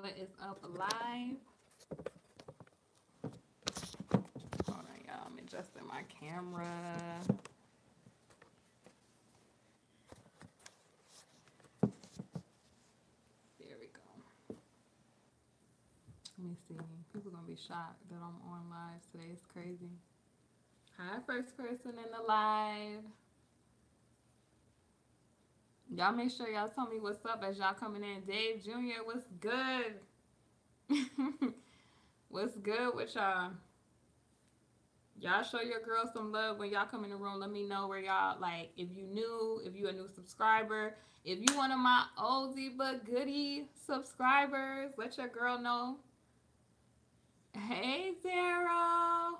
what is up live. Hold on, y'all. I'm adjusting my camera. There we go. Let me see. People gonna be shocked that I'm on live today. It's crazy. Hi, first person in the live. Y'all make sure y'all tell me what's up as y'all coming in. Dave Jr., what's good? What's good with y'all? Y'all show your girls some love when y'all come in the room. Let me know where y'all, like, if you new, if you a new subscriber, if you one of my oldie but goodie subscribers, let your girl know. Hey, Zero.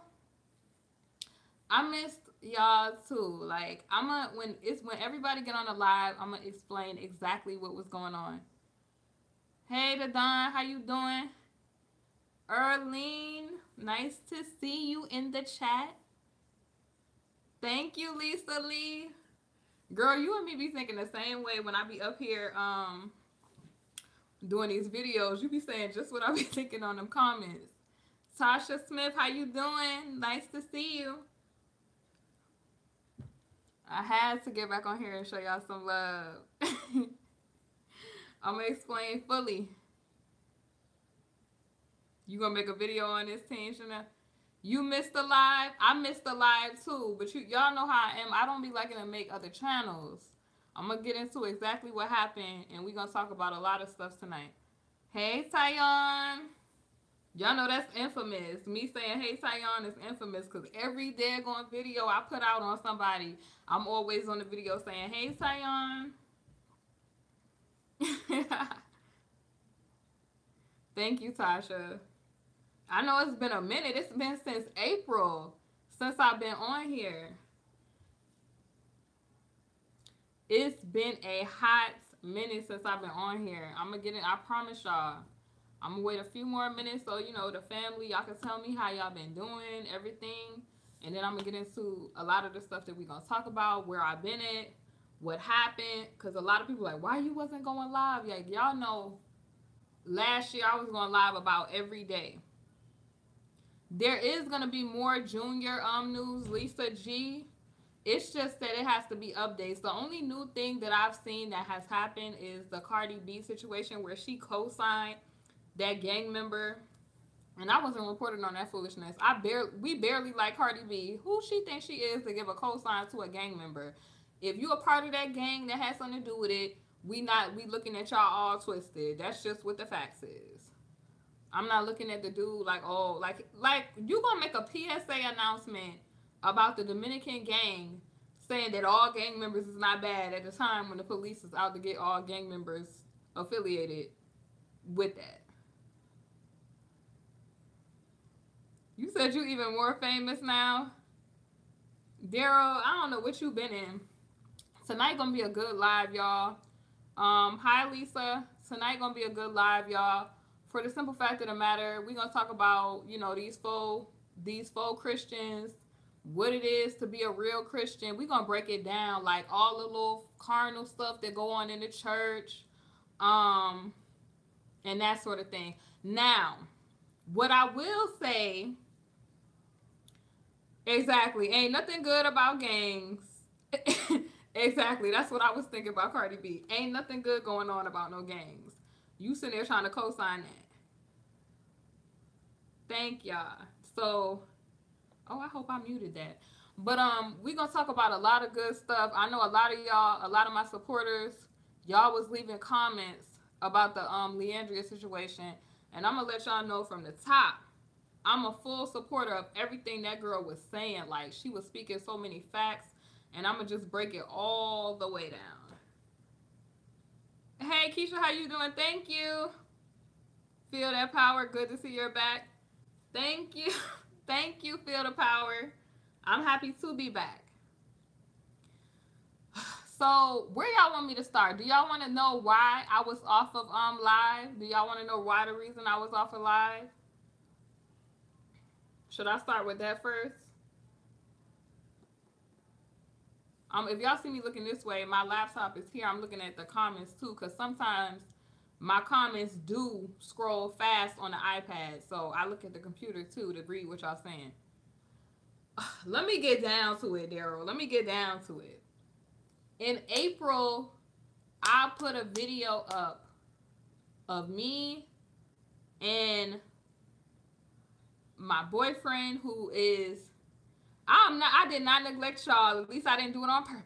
I missed y'all too. Like, when everybody get on the live, I'm gonna explain exactly what was going on. Hey, Dadon, how you doing? Erlene, nice to see you in the chat. Thank you, Lisa Lee. Girl, you and me be thinking the same way when I be up here doing these videos. You be saying just what I be thinking on them comments. Tasha Smith, how you doing? Nice to see you. I had to get back on here and show y'all some love. I'm going to explain fully. You going to make a video on this, Tanshina? You missed the live. I missed the live too. But y'all know how I am. I don't be liking to make other channels. I'm going to get into exactly what happened. And we're going to talk about a lot of stuff tonight. Hey, Tyon. Y'all know that's infamous. Me saying, hey, Tyon is infamous. Because every daggone video I put out on somebody, I'm always on the video saying, hey, Tyon. Thank you, Tasha. I know it's been a minute. It's been since April since I've been on here. It's been a hot minute since I've been on here. I'm going to get it. I promise y'all. I'm going to wait a few more minutes so, you know, the family, y'all can tell me how y'all been doing, everything. And then I'm going to get into a lot of the stuff that we're going to talk about, where I've been at, what happened. Because a lot of people are like, why you wasn't going live? Like, y'all know last year I was going live about every day. There is going to be more junior news, Lisa G. It's just that it has to be updates. The only new thing that I've seen that has happened is the Cardi B situation where she co-signed that gang member. And I wasn't reporting on that foolishness. We barely like Cardi B. Who she thinks she is to give a co-sign to a gang member? If you a part of that gang that has something to do with it, we looking at y'all all twisted. That's just what the facts is. I'm not looking at the dude like, oh, like you gonna make a PSA announcement about the Dominican gang saying that all gang members is not bad at the time when the police is out to get all gang members affiliated with that. You said you even more famous now. Daryl, I don't know what you been in. Tonight gonna be a good live, y'all. Hi Lisa. Tonight gonna be a good live, y'all. For the simple fact of the matter, we're gonna talk about, you know, these faux Christians, what it is to be a real Christian. We're gonna break it down, like all the little carnal stuff that go on in the church, and that sort of thing. Now, what I will say, exactly, ain't nothing good about gangs. Exactly, that's what I was thinking about Cardi B. Ain't nothing good going on about no gangs. You sitting there trying to co-sign that. Thank y'all. So, oh, I hope I muted that. But we're gonna talk about a lot of good stuff. I know a lot of y'all, a lot of my supporters, y'all was leaving comments about the Leandria situation. And I'm gonna let y'all know from the top, I'm a full supporter of everything that girl was saying. Like, she was speaking so many facts, and I'm gonna just break it all the way down. Hey Keisha, how you doing? Thank you. Feel that power. Good to see you're back. Thank you. Thank you, Feel the Power. I'm happy to be back. So, where y'all want me to start? Do y'all want to know why I was off of live? Do y'all want to know why the reason I was off of live? Should I start with that first? If y'all see me looking this way, my laptop is here. I'm looking at the comments too, because sometimes my comments do scroll fast on the iPad, so I look at the computer too to read what y'all saying. Let me get down to it, Daryl. Let me get down to it. In April, I put a video up of me and my boyfriend, who is, I did not neglect y'all. At least I didn't do it on purpose.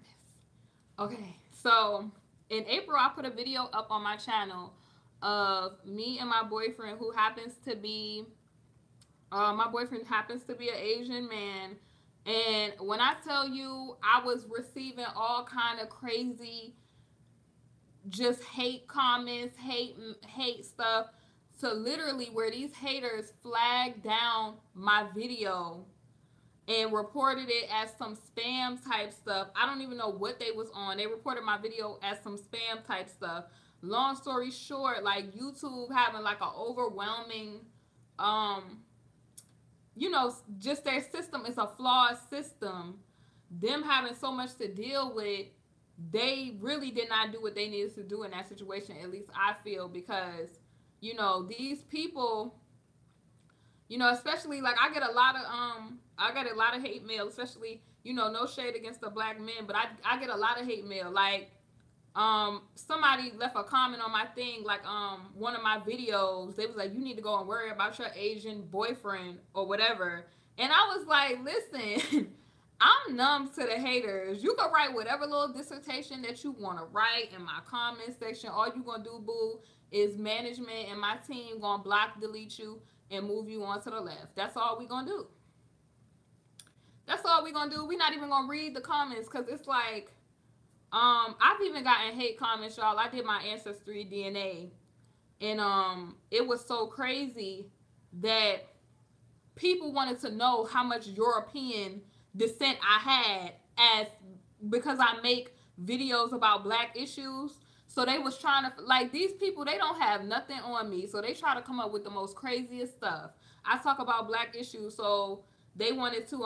Okay, so in April, I put a video up on my channel of me and my boyfriend, who happens to be, my boyfriend happens to be an Asian man. And when I tell you, I was receiving all kind of crazy, just hate comments, hate stuff, to literally where these haters flagged down my video and reported it as some spam type stuff. I don't even know what they was on. They reported my video as some spam type stuff. Long story short, like YouTube having like an overwhelming, you know, just their system is a flawed system. Them having so much to deal with, they really did not do what they needed to do in that situation. At least I feel, because, you know, these people, you know, especially like I get a lot of hate mail, especially, you know, no shade against the black men, but I get a lot of hate mail. Like, somebody left a comment on my thing, like, one of my videos, they was like, you need to go and worry about your Asian boyfriend or whatever. And I was like, listen, I'm numb to the haters. You can write whatever little dissertation that you want to write in my comment section. All you gonna do, boo, is management and my team gonna block, delete you, and move you on to the left. That's all we gonna do. That's all we gonna do. We not even gonna read the comments, because it's like, I've even gotten hate comments, y'all. I did my ancestry DNA, and it was so crazy that people wanted to know how much European descent I had, as because I make videos about black issues. So they was trying to, like, these people, they don't have nothing on me, so they try to come up with the most craziest stuff. I talk about black issues, so they wanted to,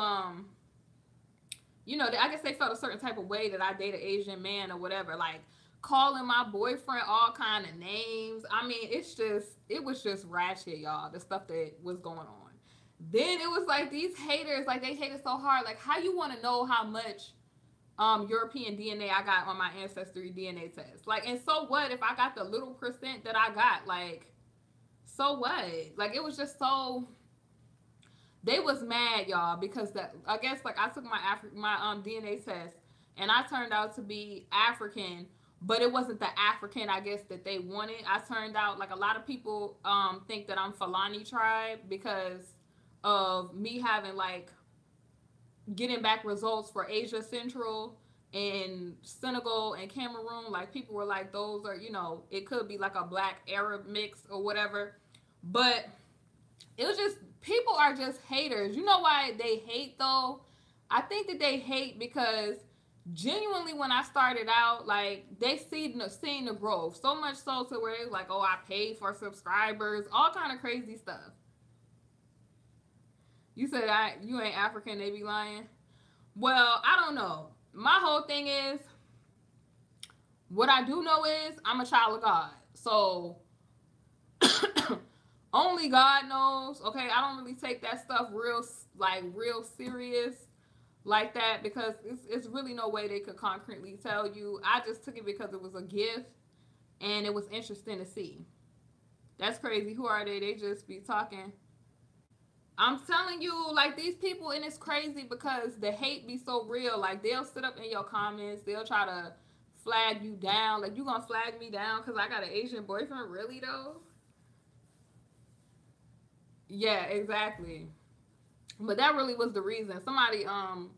you know, I guess they felt a certain type of way that I date an Asian man or whatever, like calling my boyfriend all kind of names. I mean, it was just ratchet, y'all, the stuff that was going on. Then it was like these haters, like they hated so hard. Like, how you want to know how much European DNA I got on my ancestry DNA test? Like, and so what if I got the little percent that I got? Like, so what? Like, it was just so, they was mad, y'all, because that, I guess, like, I took my DNA test and I turned out to be African, but it wasn't the African, I guess, that they wanted. I turned out, like, a lot of people think that I'm Fulani tribe because of me having, like, getting back results for Asia Central and Senegal and Cameroon. Like, people were like, those are, you know, it could be like a black Arab mix or whatever. But it was just, people are just haters. You know why they hate, though? I think that they hate because genuinely when I started out, like, they seen the growth. So much so to where it's like, oh, I paid for subscribers, all kind of crazy stuff. You said you ain't African, they be lying. Well, I don't know. My whole thing is, what I do know is I'm a child of God. So only God knows. Okay, I don't really take that stuff real serious like that, because it's really no way they could concretely tell you. I just took it because it was a gift and it was interesting to see. That's crazy. Who are they? They just be talking. I'm telling you, like, these people, and it's crazy because the hate be so real. Like, they'll sit up in your comments, they'll try to flag you down. Like, you gonna flag me down because I got an Asian boyfriend? Really, though? Yeah, exactly. But that really was the reason. Somebody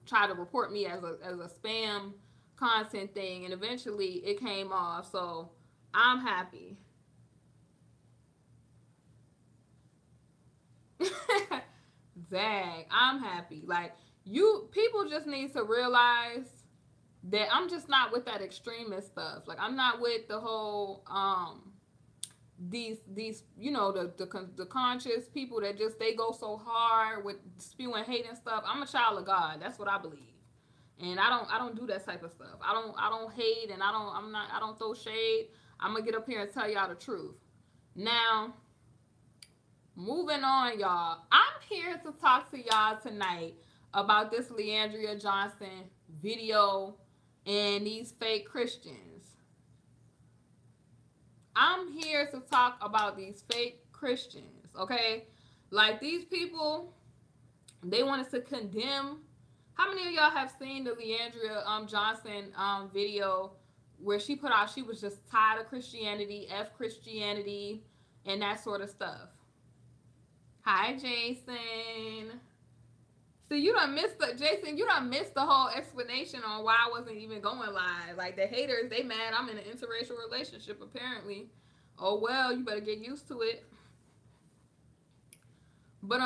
tried to report me as a spam content thing, and eventually it came off. So I'm happy. Zag, I'm happy. Like, people just need to realize that I'm just not with that extremist stuff. Like, I'm not with the whole these you know, the conscious people that just, they go so hard with spewing hate and stuff. I'm a child of God. That's what I believe. And I don't do that type of stuff. I don't hate, and I don't throw shade. I'm gonna get up here and tell y'all the truth. Now, moving on, y'all. I'm here to talk to y'all tonight about this Leandria Johnson video and these fake Christians. I'm here to talk about these fake Christians, okay? Like, these people, they want us to condemn. How many of y'all have seen the Leandria Johnson video where she put out she was just tired of Christianity, F Christianity, and that sort of stuff? Hi, Jason. See, you done missed the whole explanation on why I wasn't even going live. Like, the haters, they mad I'm in an interracial relationship, apparently. Oh, well, you better get used to it. But,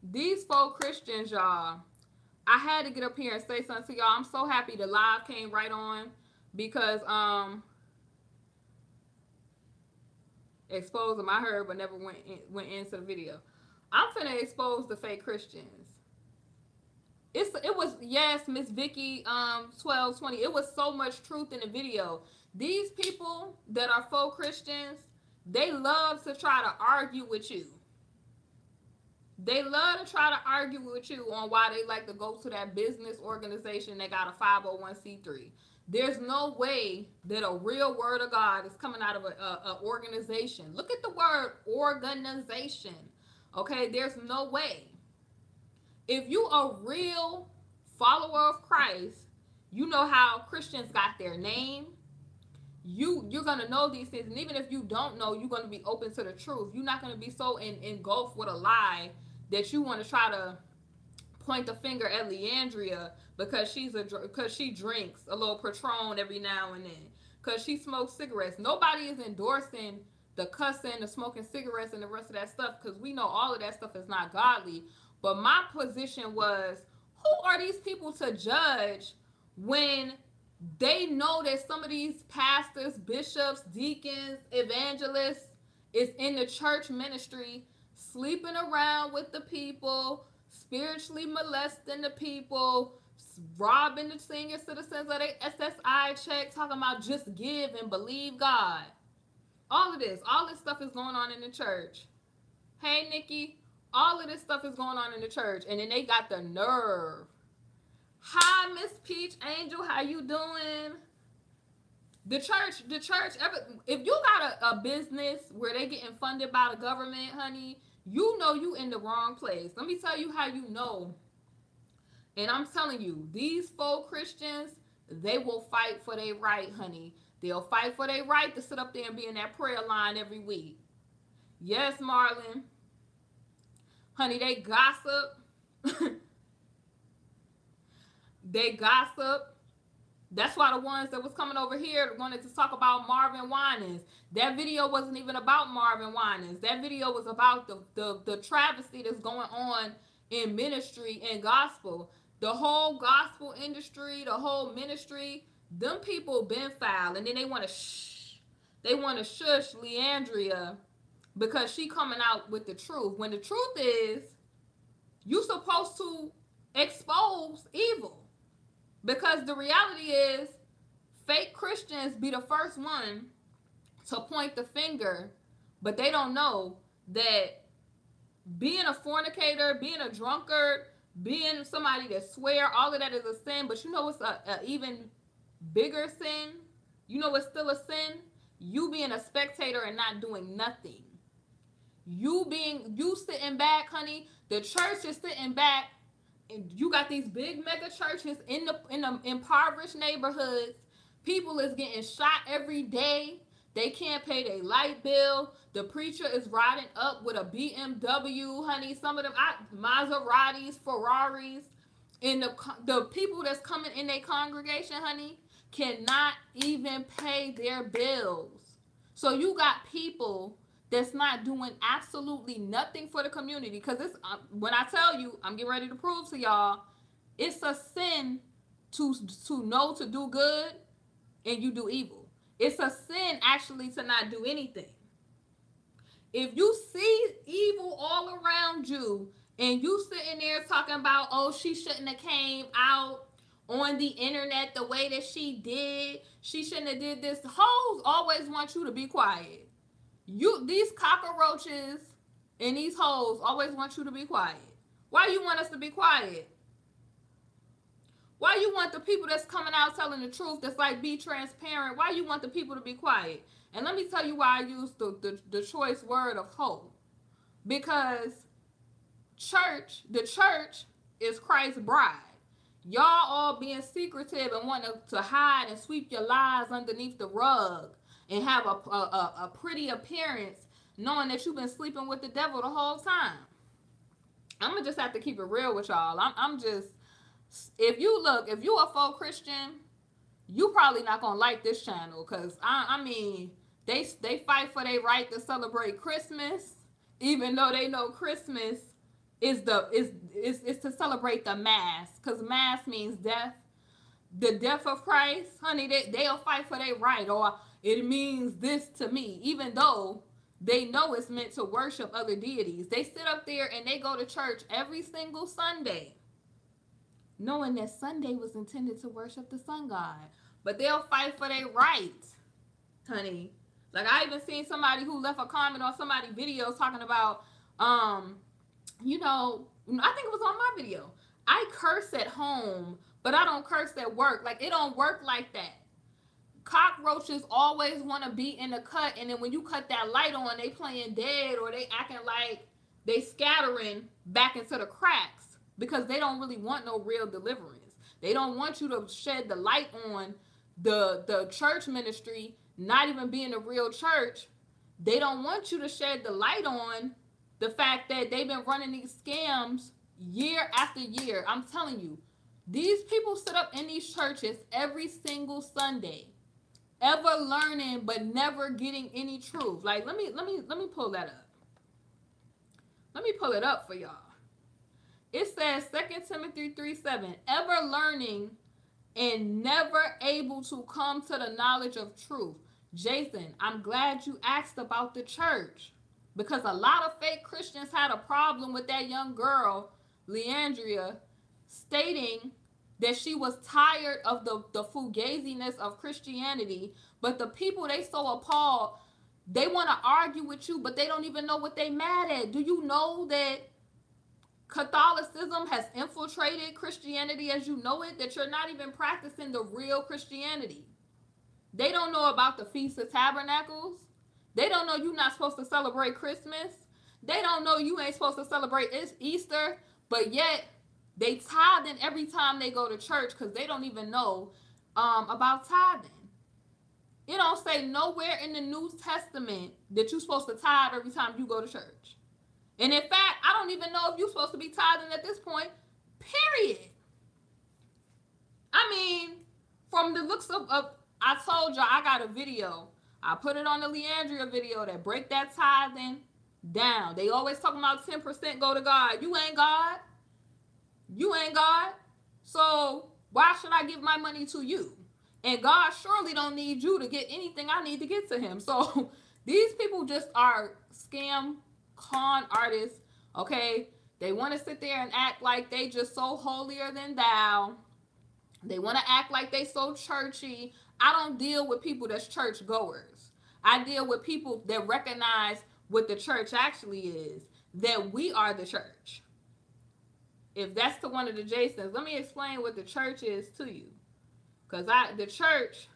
these folk Christians, y'all, I had to get up here and say something to y'all. I'm so happy the live came right on because, expose them, I heard, but never went into the video. I'm finna expose the fake Christians. It was, yes, Miss Vicky 1220. It was so much truth in the video. These people that are faux Christians, they love to try to argue with you. They love to try to argue with you on why they like to go to that business organization that got a 501c3. There's no way that a real word of God is coming out of a organization. Look at the word organization. Okay, there's no way. If you a real follower of Christ, you know how Christians got their name. You're going to know these things. And even if you don't know, you're going to be open to the truth. You're not going to be so engulfed with a lie that you want to try to point the finger at Leandria because she drinks a little Patron every now and then, because she smokes cigarettes. Nobody is endorsing the cussing, the smoking cigarettes, and the rest of that stuff, because we know all of that stuff is not godly. But my position was, who are these people to judge when they know that some of these pastors, bishops, deacons, evangelists is in the church ministry, sleeping around with the people, spiritually molesting the people, robbing the senior citizens of their SSI check, talking about just give and believe God. All this stuff is going on in the church. Hey, Nikki, all of this stuff is going on in the church, and then they got the nerve. Hi, Miss Peach Angel, how you doing? The church, if you got a business where they getting funded by the government, honey, you know you in the wrong place. Let me tell you how you know. And I'm telling you, these faux Christians, they will fight for their right, honey. They'll fight for their right to sit up there and be in that prayer line every week. Yes, Marlon. Honey, they gossip. They gossip. That's why the ones that was coming over here wanted to talk about Marvin Winans. That video wasn't even about Marvin Winans. That video was about the travesty that's going on in ministry and gospel. The whole gospel industry, the whole ministry, them people been foul. And then they want to shush Leandria because she coming out with the truth. When the truth is, you supposed to expose evil. Because the reality is, fake Christians be the first one to point the finger, but they don't know that being a fornicator, being a drunkard, being somebody that swear, all of that is a sin. But you know what's a even bigger sin? You know what's still a sin? You being a spectator and not doing nothing. You sitting back, honey. The church is sitting back. And you got these big mega churches in the impoverished neighborhoods. People is getting shot every day. They can't pay their light bill. The preacher is riding up with a BMW, honey. Some of them Maseratis, Ferraris, and the people that's coming in their congregation, honey, cannot even pay their bills. So you got people that's not doing absolutely nothing for the community. Because it's when I tell you, I'm getting ready to prove to y'all, it's a sin to know to do good and you do evil. It's a sin actually to not do anything. If you see evil all around you and you sitting there talking about, oh, she shouldn't have came out on the internet the way that she did, she shouldn't have did this. Hoes always want you to be quiet. These cockroaches and these hoes always want you to be quiet. Why you want us to be quiet? Why you want the people that's coming out telling the truth, that's like, be transparent, why you want the people to be quiet? And let me tell you why I use the choice word of hope. Because the church is Christ's bride. Y'all all being secretive and wanting to hide and sweep your lies underneath the rug and have a pretty appearance, knowing that you've been sleeping with the devil the whole time. I'm going to just have to keep it real with y'all. I'm just... If you a faux Christian, you probably not gonna like this channel, because I mean they fight for their right to celebrate Christmas, even though they know Christmas is to celebrate the mass, because mass means death, the death of Christ. Honey, they'll fight for their right, or it means this to me, even though they know it's meant to worship other deities. They sit up there and they go to church every single Sunday, knowing that Sunday was intended to worship the sun god. But they'll fight for their rights, honey. Like, I even seen somebody who left a comment on somebody's video talking about, you know, I think it was on my video. I curse at home, but I don't curse at work. Like, it don't work like that. Cockroaches always want to be in the cut, and then when you cut that light on, they playing dead, or they acting like they scattering back into the cracks, because they don't really want no real deliverance. They don't want you to shed the light on the church ministry, not even being a real church. They don't want you to shed the light on the fact that they've been running these scams year after year. I'm telling you, these people sit up in these churches every single Sunday, ever learning but never getting any truth. Like, let me pull that up. Let me pull it up for y'all. It says 2 Timothy 3:7, ever learning and never able to come to the knowledge of truth. Jason, I'm glad you asked about the church, because a lot of fake Christians had a problem with that young girl, Leandria, stating that she was tired of the fugaziness of Christianity, but the people they so appalled, they want to argue with you, but they don't even know what they mad at. Do you know that Catholicism has infiltrated Christianity as you know it, that you're not even practicing the real Christianity? They don't know about the Feast of Tabernacles. They don't know you're not supposed to celebrate Christmas. They don't know you ain't supposed to celebrate Easter, but yet they tithing every time they go to church, because they don't even know about tithing. It don't say nowhere in the New Testament that you're supposed to tithe every time you go to church. And in fact, I don't even know if you're supposed to be tithing at this point, period. I mean, from the looks of I told y'all I got a video. I put it on the Leandria video that break that tithing down. They always talking about 10% go to God. You ain't God. You ain't God. So why should I give my money to you? And God surely don't need you to get anything I need to get to him. So these people just are scam con artists, okay? They want to sit there and act like they just so holier than thou. They want to act like they so churchy. I don't deal with people that's church goers. I deal with people that recognize what the church actually is, that we are the church. If that's to one of the Jasons, let me explain what the church is to you. Because the church,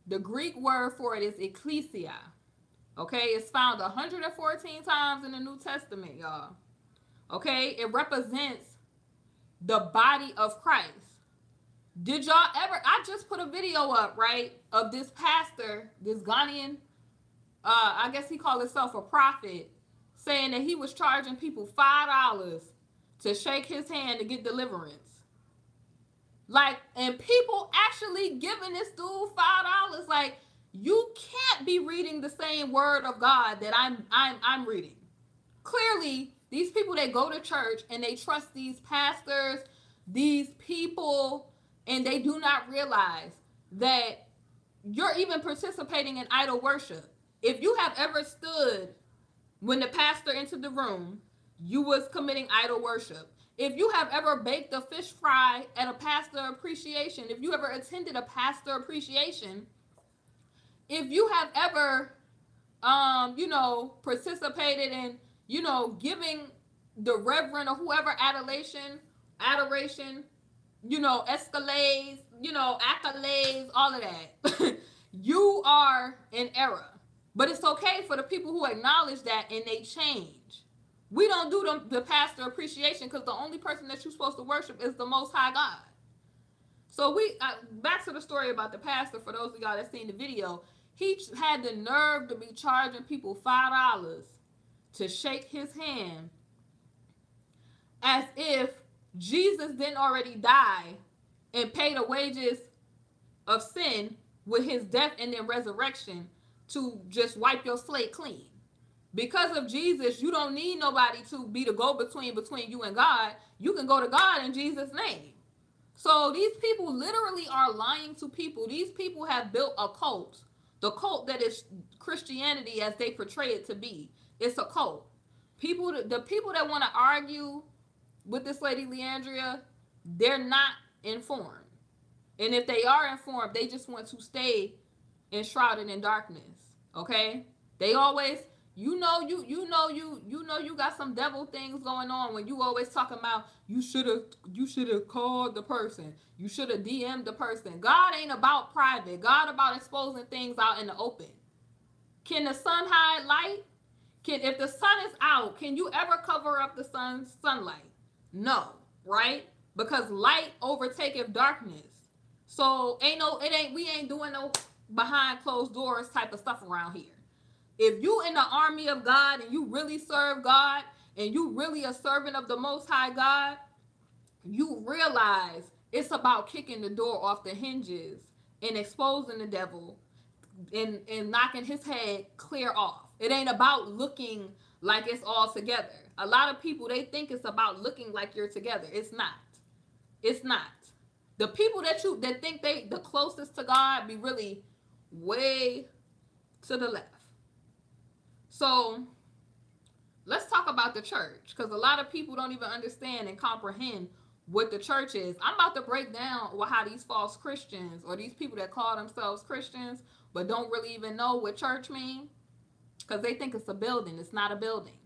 the Greek word for it is ecclesia. Okay, it's found 114 times in the New Testament, y'all. Okay, it represents the body of Christ. Did y'all ever, I just put a video up, right, of this pastor, this Ghanaian, I guess he called himself a prophet, saying that he was charging people $5 to shake his hand to get deliverance. Like, and people actually giving this dude $5. Like, you can't be reading the same word of God that I'm reading. Clearly, these people that go to church and they trust these pastors, these people, and they do not realize that you're even participating in idol worship. If you have ever stood when the pastor entered the room, you was committing idol worship. If you have ever baked a fish fry at a pastor appreciation, if you ever attended a pastor appreciation, if you have ever, participated in, giving the reverend or whoever adoration, escalades, accolades, all of that, you are in error. But it's okay for the people who acknowledge that and they change. We don't do the pastor appreciation because the only person that you're supposed to worship is the Most High God. So back to the story about the pastor. For those of y'all that seen the video, he had the nerve to be charging people $5 to shake his hand, as if Jesus didn't already die and pay the wages of sin with his death and then resurrection to just wipe your slate clean. Because of Jesus, you don't need nobody to be the go-between between you and God. You can go to God in Jesus' name. So these people literally are lying to people. These people have built a cult. The cult that is Christianity as they portray it to be. It's a cult. The people that want to argue with this lady Leandria, they're not informed. And if they are informed, they just want to stay enshrouded in darkness. Okay? They always, you got some devil things going on when you always talking about you should have called the person. You should have DM'd the person. God ain't about private. God about exposing things out in the open. Can the sun hide light? If the sun is out, can you ever cover up the sunlight? No, right? Because light overtaketh darkness. So we ain't doing no behind closed doors type of stuff around here. If you in the army of God and you really serve God and you really a servant of the Most High God, you realize it's about kicking the door off the hinges and exposing the devil and knocking his head clear off. It ain't about looking like it's all together. A lot of people, they think it's about looking like you're together. It's not. It's not. The people that think they the closest to God be really way to the left. So let's talk about the church, because a lot of people don't even understand and comprehend what the church is. I'm about to break down how these false Christians or these people that call themselves Christians but don't really even know what church means, because they think it's a building. It's not a building.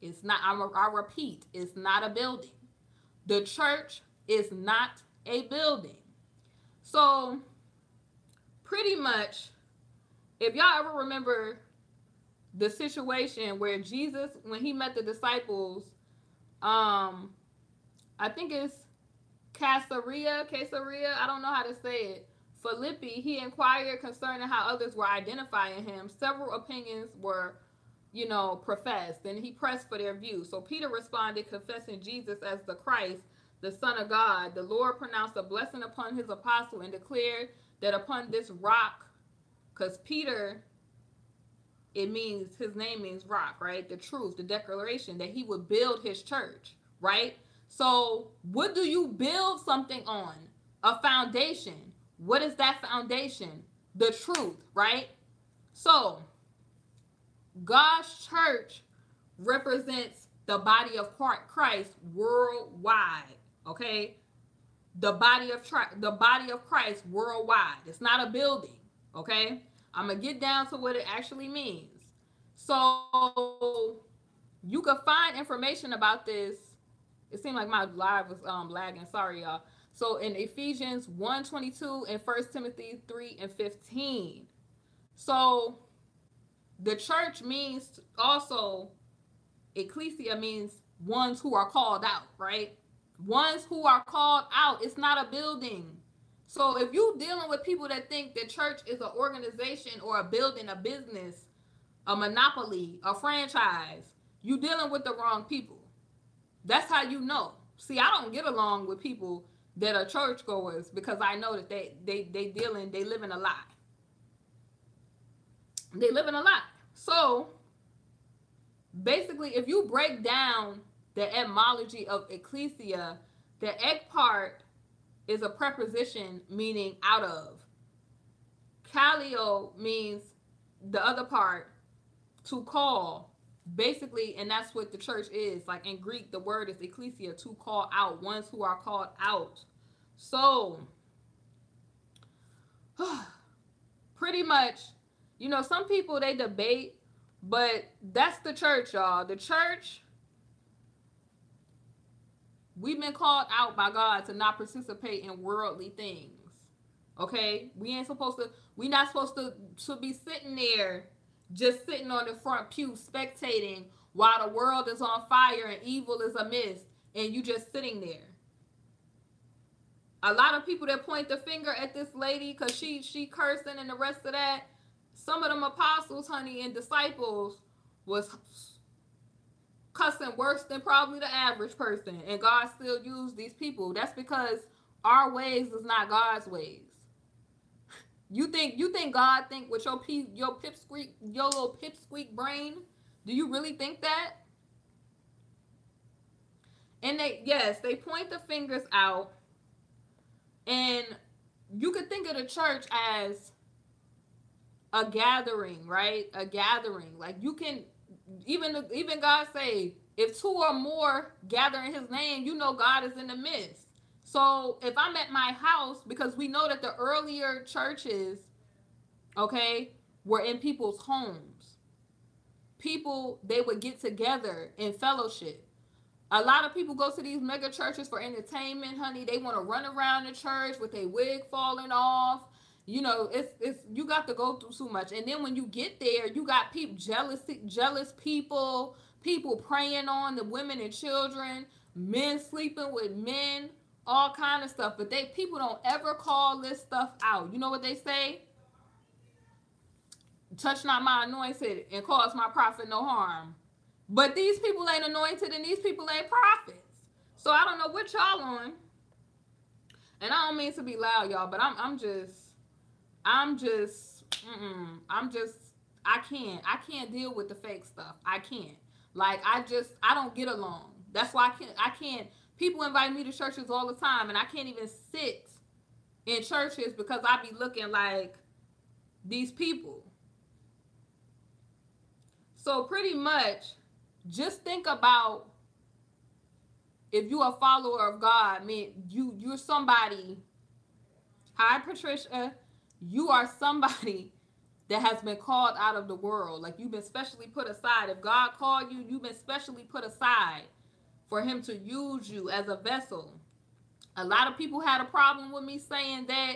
It's not. I repeat, it's not a building. The church is not a building. So pretty much, if y'all ever remember the situation where Jesus, when he met the disciples, I think it's Caesarea, I don't know how to say it, Philippi, he inquired concerning how others were identifying him. Several opinions were, professed, and he pressed for their view. So Peter responded, confessing Jesus as the Christ, the Son of God. The Lord pronounced a blessing upon his apostle and declared that upon this rock, because Peter, his name means rock, right? The truth, the declaration that he would build his church, right? So what do you build something on? A foundation. What is that foundation? The truth, right? So God's church represents the body of Christ worldwide, okay? The body of Christ worldwide. It's not a building, okay? I'm going to get down to what it actually means. So you can find information about this. It seemed like my live was lagging. Sorry, y'all. So in Ephesians 1:22 and 1 Timothy 3:15. So the church means also, ecclesia means ones who are called out, right? Ones who are called out. It's not a building. So if you're dealing with people that think that church is an organization or a building, a business, a monopoly, a franchise, you're dealing with the wrong people. That's how you know. See, I don't get along with people that are churchgoers because I know that they live in a lie. They live in a lie. So basically, if you break down the etymology of ecclesia, the ek part is a preposition meaning out of. Kaleo means the other part, to call. Basically, and that's what the church is. Like in Greek, the word is ecclesia, to call out, ones who are called out. So pretty much You know, some people, they debate, but that's the church, y'all. The church, we've been called out by God to not participate in worldly things. Okay? We not supposed to be sitting there, just sitting on the front pew spectating while the world is on fire and evil is amiss, and you just sitting there. A lot of people that point the finger at this lady because she cursing and the rest of that, some of them apostles, honey, and disciples was cussing worse than probably the average person, and God still used these people. That's because our ways is not God's ways. You think God think with your little pipsqueak brain? Do you really think that? And they point the fingers out, and you could think of the church as a gathering, right? A gathering. Like, you can even God say, if two or more gather in his name, you know God is in the midst. So if I'm at my house, because we know that the earlier churches, okay, were in people's homes. People, they would get together in fellowship. A lot of people go to these mega churches for entertainment, honey. They want to run around the church with a wig falling off. You know, it's you got to go through too much. And then when you get there, you got people jealous people preying on the women and children, men sleeping with men, all kind of stuff. But people don't ever call this stuff out. You know what they say? Touch not my anointed and cause my prophet no harm. But these people ain't anointed and these people ain't prophets. So I don't know what y'all on. And I don't mean to be loud, y'all, but I can't deal with the fake stuff. I can't. Like, I don't get along. That's why I can't. People invite me to churches all the time, and I can't even sit in churches because I be looking like these people. So pretty much, just think about, if you're a follower of God, man, you're somebody. Hi, Patricia. You are somebody that has been called out of the world. Like, you've been specially put aside. If God called you, you've been specially put aside for him to use you as a vessel. A lot of people had a problem with me saying that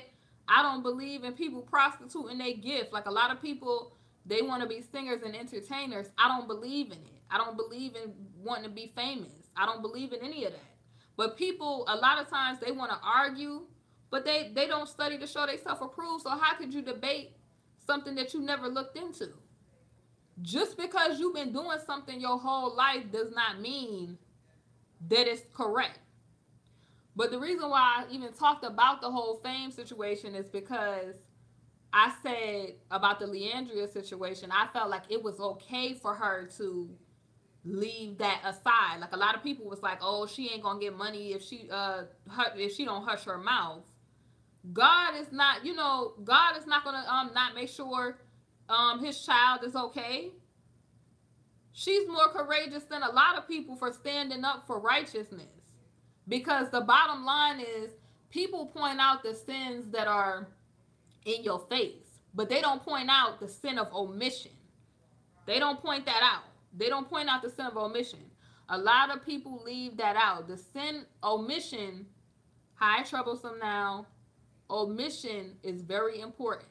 I don't believe in people prostituting their gift. Like, a lot of people, they want to be singers and entertainers. I don't believe in it. I don't believe in wanting to be famous. I don't believe in any of that. But people, a lot of times, they want to argue, but they don't study to show themselves approved. So how could you debate something that you never looked into? Just because you've been doing something your whole life does not mean that it's correct. But the reason why I even talked about the whole fame situation is because I said about the Leandria situation, I felt like it was okay for her to leave that aside. Like, a lot of people was like, oh, she ain't gonna get money if she don't hush her mouth. God is not gonna not make sure his child is okay. She's more courageous than a lot of people for standing up for righteousness. Because the bottom line is, people point out the sins that are in your face, but they don't point out the sin of omission. They don't point that out. They don't point out the sin of omission. A lot of people leave that out. The sin, omission, hi, troublesome now. Omission is very important.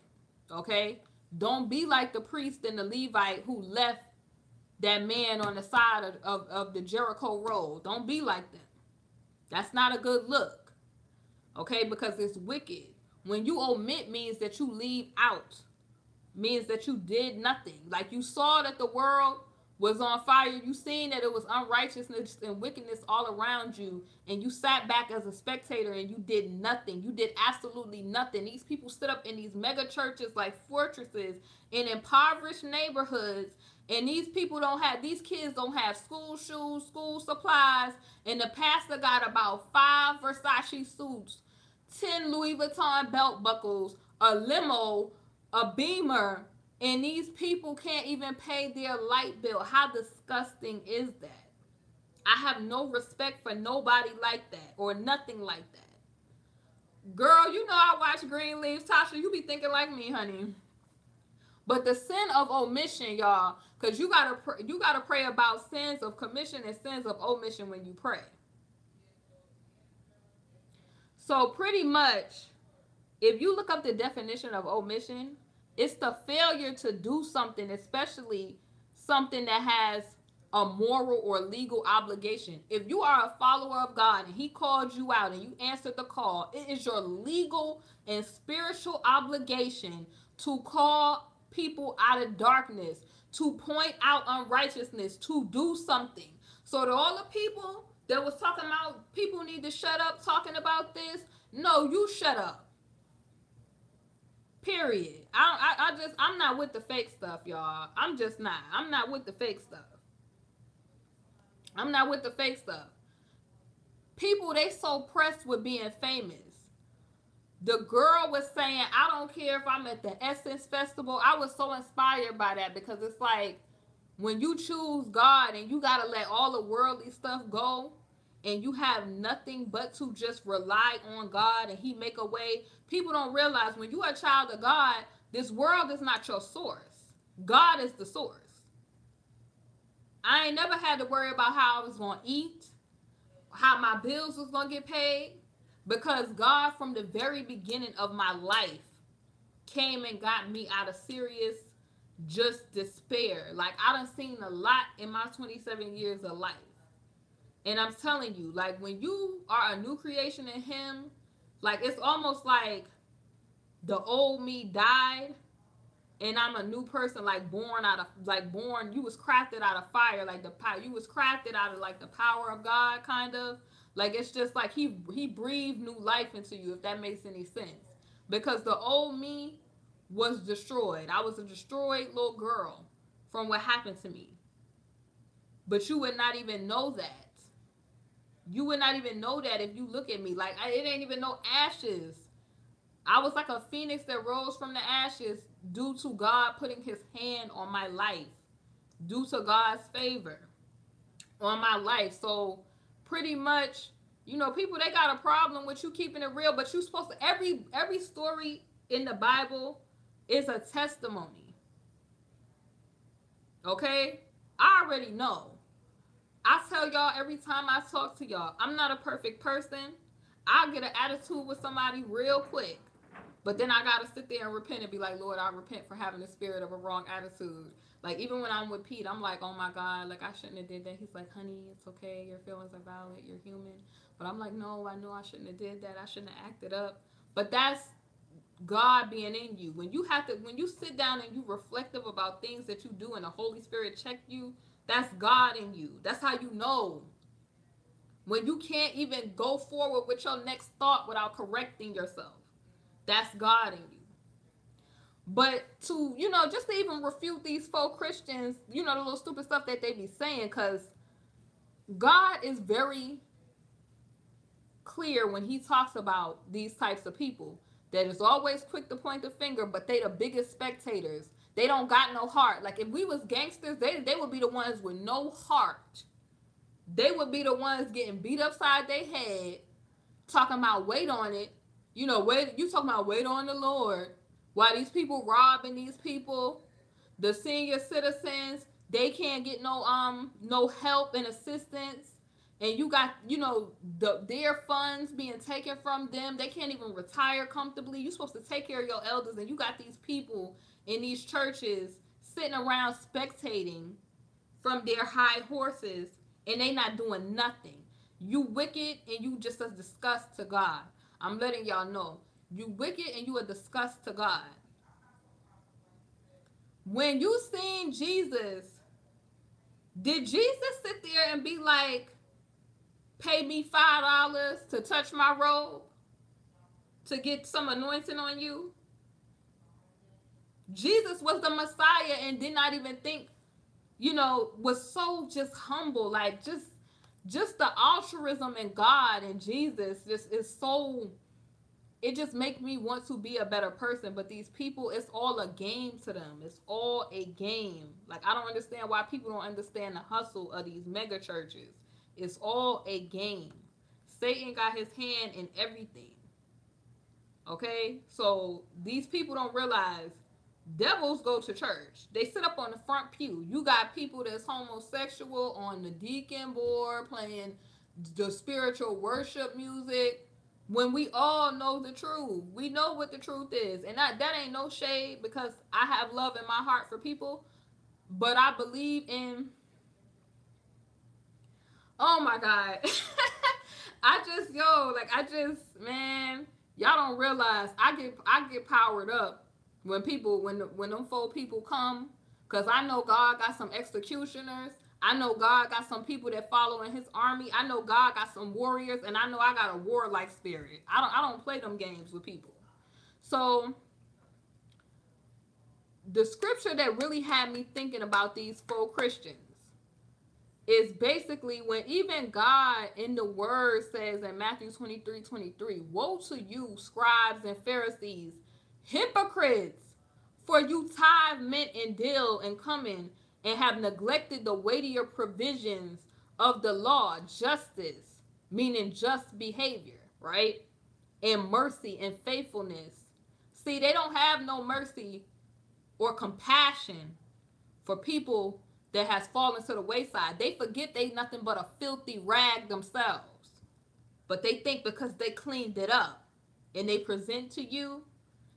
Okay? Don't be like the priest and the Levite who left that man on the side of the Jericho road. Don't be like them. That's not a good look. Okay? Because it's wicked. When you omit, means that you leave out. Means that you did nothing. Like, you saw that the world was on fire. You seen that it was unrighteousness and wickedness all around you, and you sat back as a spectator and you did nothing. You did absolutely nothing. These people stood up in these mega churches like fortresses in impoverished neighborhoods, and these kids don't have school shoes, school supplies, and the pastor got about 5 Versace suits, 10 Louis Vuitton belt buckles, a limo, a Beamer, and these people can't even pay their light bill. How disgusting is that? I have no respect for nobody like that or nothing like that. Girl, you know I watch Greenleaf. Tasha, you be thinking like me, honey. But the sin of omission, y'all, because you gotta pray about sins of commission and sins of omission when you pray. So pretty much, if you look up the definition of omission, it's the failure to do something, especially something that has a moral or legal obligation. If you are a follower of God and He called you out and you answered the call, it is your legal and spiritual obligation to call people out of darkness, to point out unrighteousness, to do something. So to all the people that was talking about people need to shut up talking about this, no, you shut up. Period. I'm not with the fake stuff, y'all. I'm just not. I'm not with the fake stuff. I'm not with the fake stuff. People, they so pressed with being famous. The girl was saying, I don't care if I'm at the Essence Festival. I was so inspired by that because it's like when you choose God and you got to let all the worldly stuff go and you have nothing but to just rely on God and He make a way. People don't realize when you are a child of God, this world is not your source. God is the source. I ain't never had to worry about how I was going to eat, how my bills was going to get paid, because God from the very beginning of my life came and got me out of serious just despair. Like, I done seen a lot in my 27 years of life. And I'm telling you, like, when you are a new creation in Him, like, it's almost like the old me died and I'm a new person, like born out of, like born, you was crafted out of fire, like the power, you was crafted out of like the power of God, kind of. Like, it's just like he breathed new life into you, if that makes any sense. Because the old me was destroyed. I was a destroyed little girl from what happened to me. But you would not even know that. You would not even know that if you look at me. Like, it ain't even no ashes. I was like a phoenix that rose from the ashes due to God putting His hand on my life, due to God's favor on my life. So pretty much, you know, people, they got a problem with you keeping it real, but you supposed to, every story in the Bible is a testimony. Okay? I already know. I tell y'all every time I talk to y'all, I'm not a perfect person. I'll get an attitude with somebody real quick. But then I got to sit there and repent and be like, Lord, I repent for having the spirit of a wrong attitude. Like, even when I'm with Pete, I'm like, oh my God, like, I shouldn't have did that. He's like, honey, it's okay. Your feelings are valid. You're human. But I'm like, no, I know I shouldn't have did that. I shouldn't have acted up. But that's God being in you. When you sit down and you reflective about things that you do and the Holy Spirit check you, that's God in you. That's how you know. When you can't even go forward with your next thought without correcting yourself, that's God in you. But to, you know, just to even refute these faux Christians, you know, the little stupid stuff that they be saying, because God is very clear when He talks about these types of people, that is always quick to point the finger, but they the biggest spectators. They don't got no heart. Like, if we was gangsters, they would be the ones with no heart. They would be the ones getting beat upside their head, talking about wait on it. You know, you talking about wait on the Lord. While these people robbing these people, the senior citizens, they can't get no help and assistance. And you got, you know, their funds being taken from them. They can't even retire comfortably. You're supposed to take care of your elders, and you got these people in these churches sitting around spectating from their high horses, and they not doing nothing. You wicked, and you just a disgust to God. I'm letting y'all know. You wicked, and you a disgust to God. When you seen Jesus, did Jesus sit there and be like, pay me $5 to touch my robe, to get some anointing on you? Jesus was the Messiah and did not even think, you know, was so just humble. Like, just the altruism in God and Jesus just is so, it just makes me want to be a better person. But these people, it's all a game to them. It's all a game. Like, I don't understand why people don't understand the hustle of these mega churches. It's all a game. Satan got his hand in everything. Okay? So these people don't realize Devils go to church. They sit up on the front pew. You got people that's homosexual on the deacon board playing the spiritual worship music. When we all know the truth, we know what the truth is, and that ain't no shade, because I have love in my heart for people, but I believe in. Oh my God. Man, y'all don't realize I get powered up when people when them 4 people come, cause I know God got some executioners. I know God got some people that follow in His army. I know God got some warriors, and I know I got a warlike spirit. I don't play them games with people. So the scripture that really had me thinking about these 4 Christians is basically when even God in the word says in Matthew 23:23, woe to you, scribes and Pharisees, hypocrites, for you tithe mint and dill and cumin, and have neglected the weightier provisions of the law, justice, meaning just behavior, right? And mercy and faithfulness. See, they don't have no mercy or compassion for people that has fallen to the wayside. They forget they nothing but a filthy rag themselves. But they think because they cleaned it up and they present to you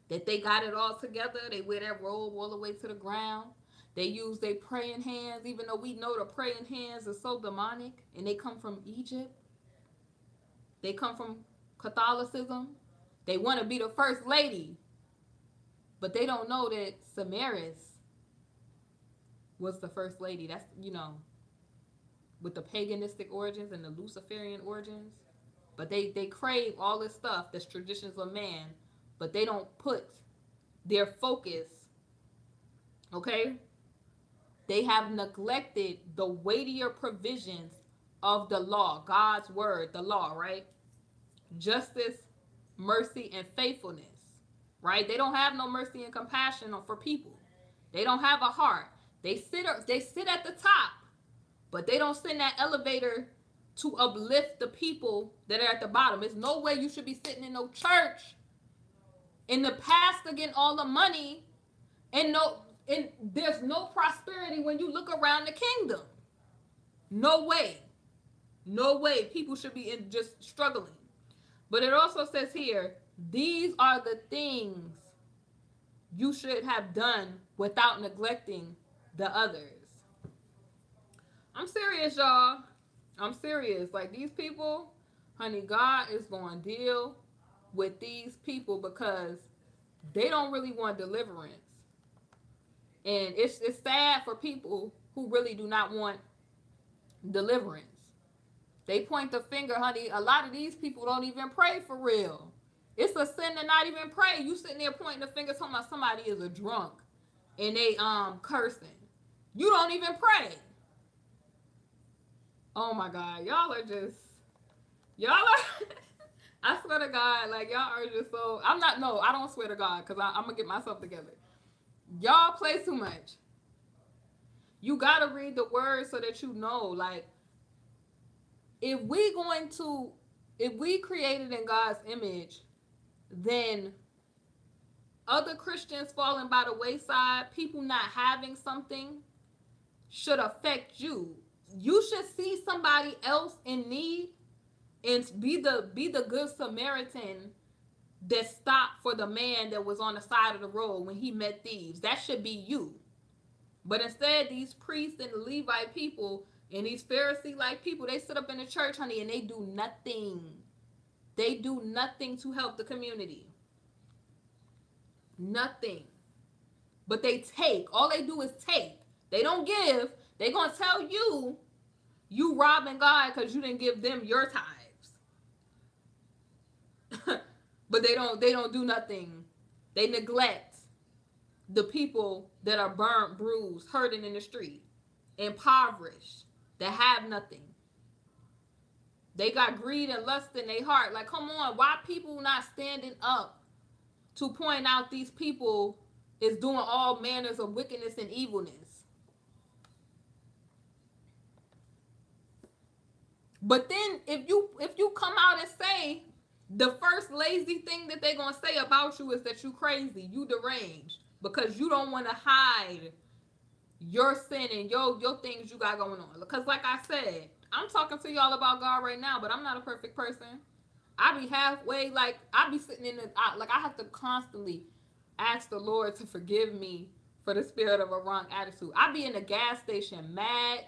that they got it all together. They wear that robe all the way to the ground. They use their praying hands, even though we know the praying hands are so demonic, and they come from Egypt. They come from Catholicism. They want to be the first lady, but they don't know that Samaris was the first lady. That's, with the paganistic origins and the Luciferian origins. But they crave all this stuff that's traditions of man, but they don't put their focus, okay? They have neglected the weightier provisions of the law, God's word, the law, right? Justice, mercy, and faithfulness, right? They don't have no mercy and compassion for people. They don't have a heart. They sit at the top, but they don't send that elevator to uplift the people that are at the bottom. There's no way you should be sitting in no church, and the pastor getting all the money, and there's no prosperity when you look around the kingdom. No way. No way. People should be just struggling. But it also says here, these are the things you should have done without neglecting the others. I'm serious, y'all. I'm serious. Like, these people, honey, God is going to deal with these people because they don't really want deliverance. And it's sad for people who really do not want deliverance. They point the finger, honey. A lot of these people don't even pray for real. It's a sin to not even pray. You sitting there pointing the finger talking about somebody is a drunk and they cursing. You don't even pray. Oh my God. Y'all are I swear to God, like, y'all are just so, I don't swear to God, because I'm going to get myself together. Y'all play too much. You got to read the word so that you know, like, if we created in God's image, then other Christians falling by the wayside, people not having something, should affect you. You should see somebody else in need and be the good Samaritan that stopped for the man that was on the side of the road when he met thieves. That should be you. But instead, these priests and the Levite people and these Pharisee-like people, they sit up in the church, honey, and they do nothing. They do nothing to help the community. Nothing. But they take. All they do is take. They don't give. They're going to tell you, you robbing God because you didn't give them your tithes. But they don't do nothing. They neglect the people that are burnt, bruised, hurting in the street, impoverished, that have nothing. They got greed and lust in their heart. Like, come on, why people not standing up to point out these people is doing all manners of wickedness and evilness? But then if you come out and say, the first lazy thing that they're going to say about you is that you crazy, you deranged. because you don't want to hide your sin and your things you got going on. Because like I said, I'm talking to y'all about God right now, but I'm not a perfect person. I be halfway, like I be sitting in the like I have to constantly ask the Lord to forgive me for the spirit of a wrong attitude. I be in the gas station mad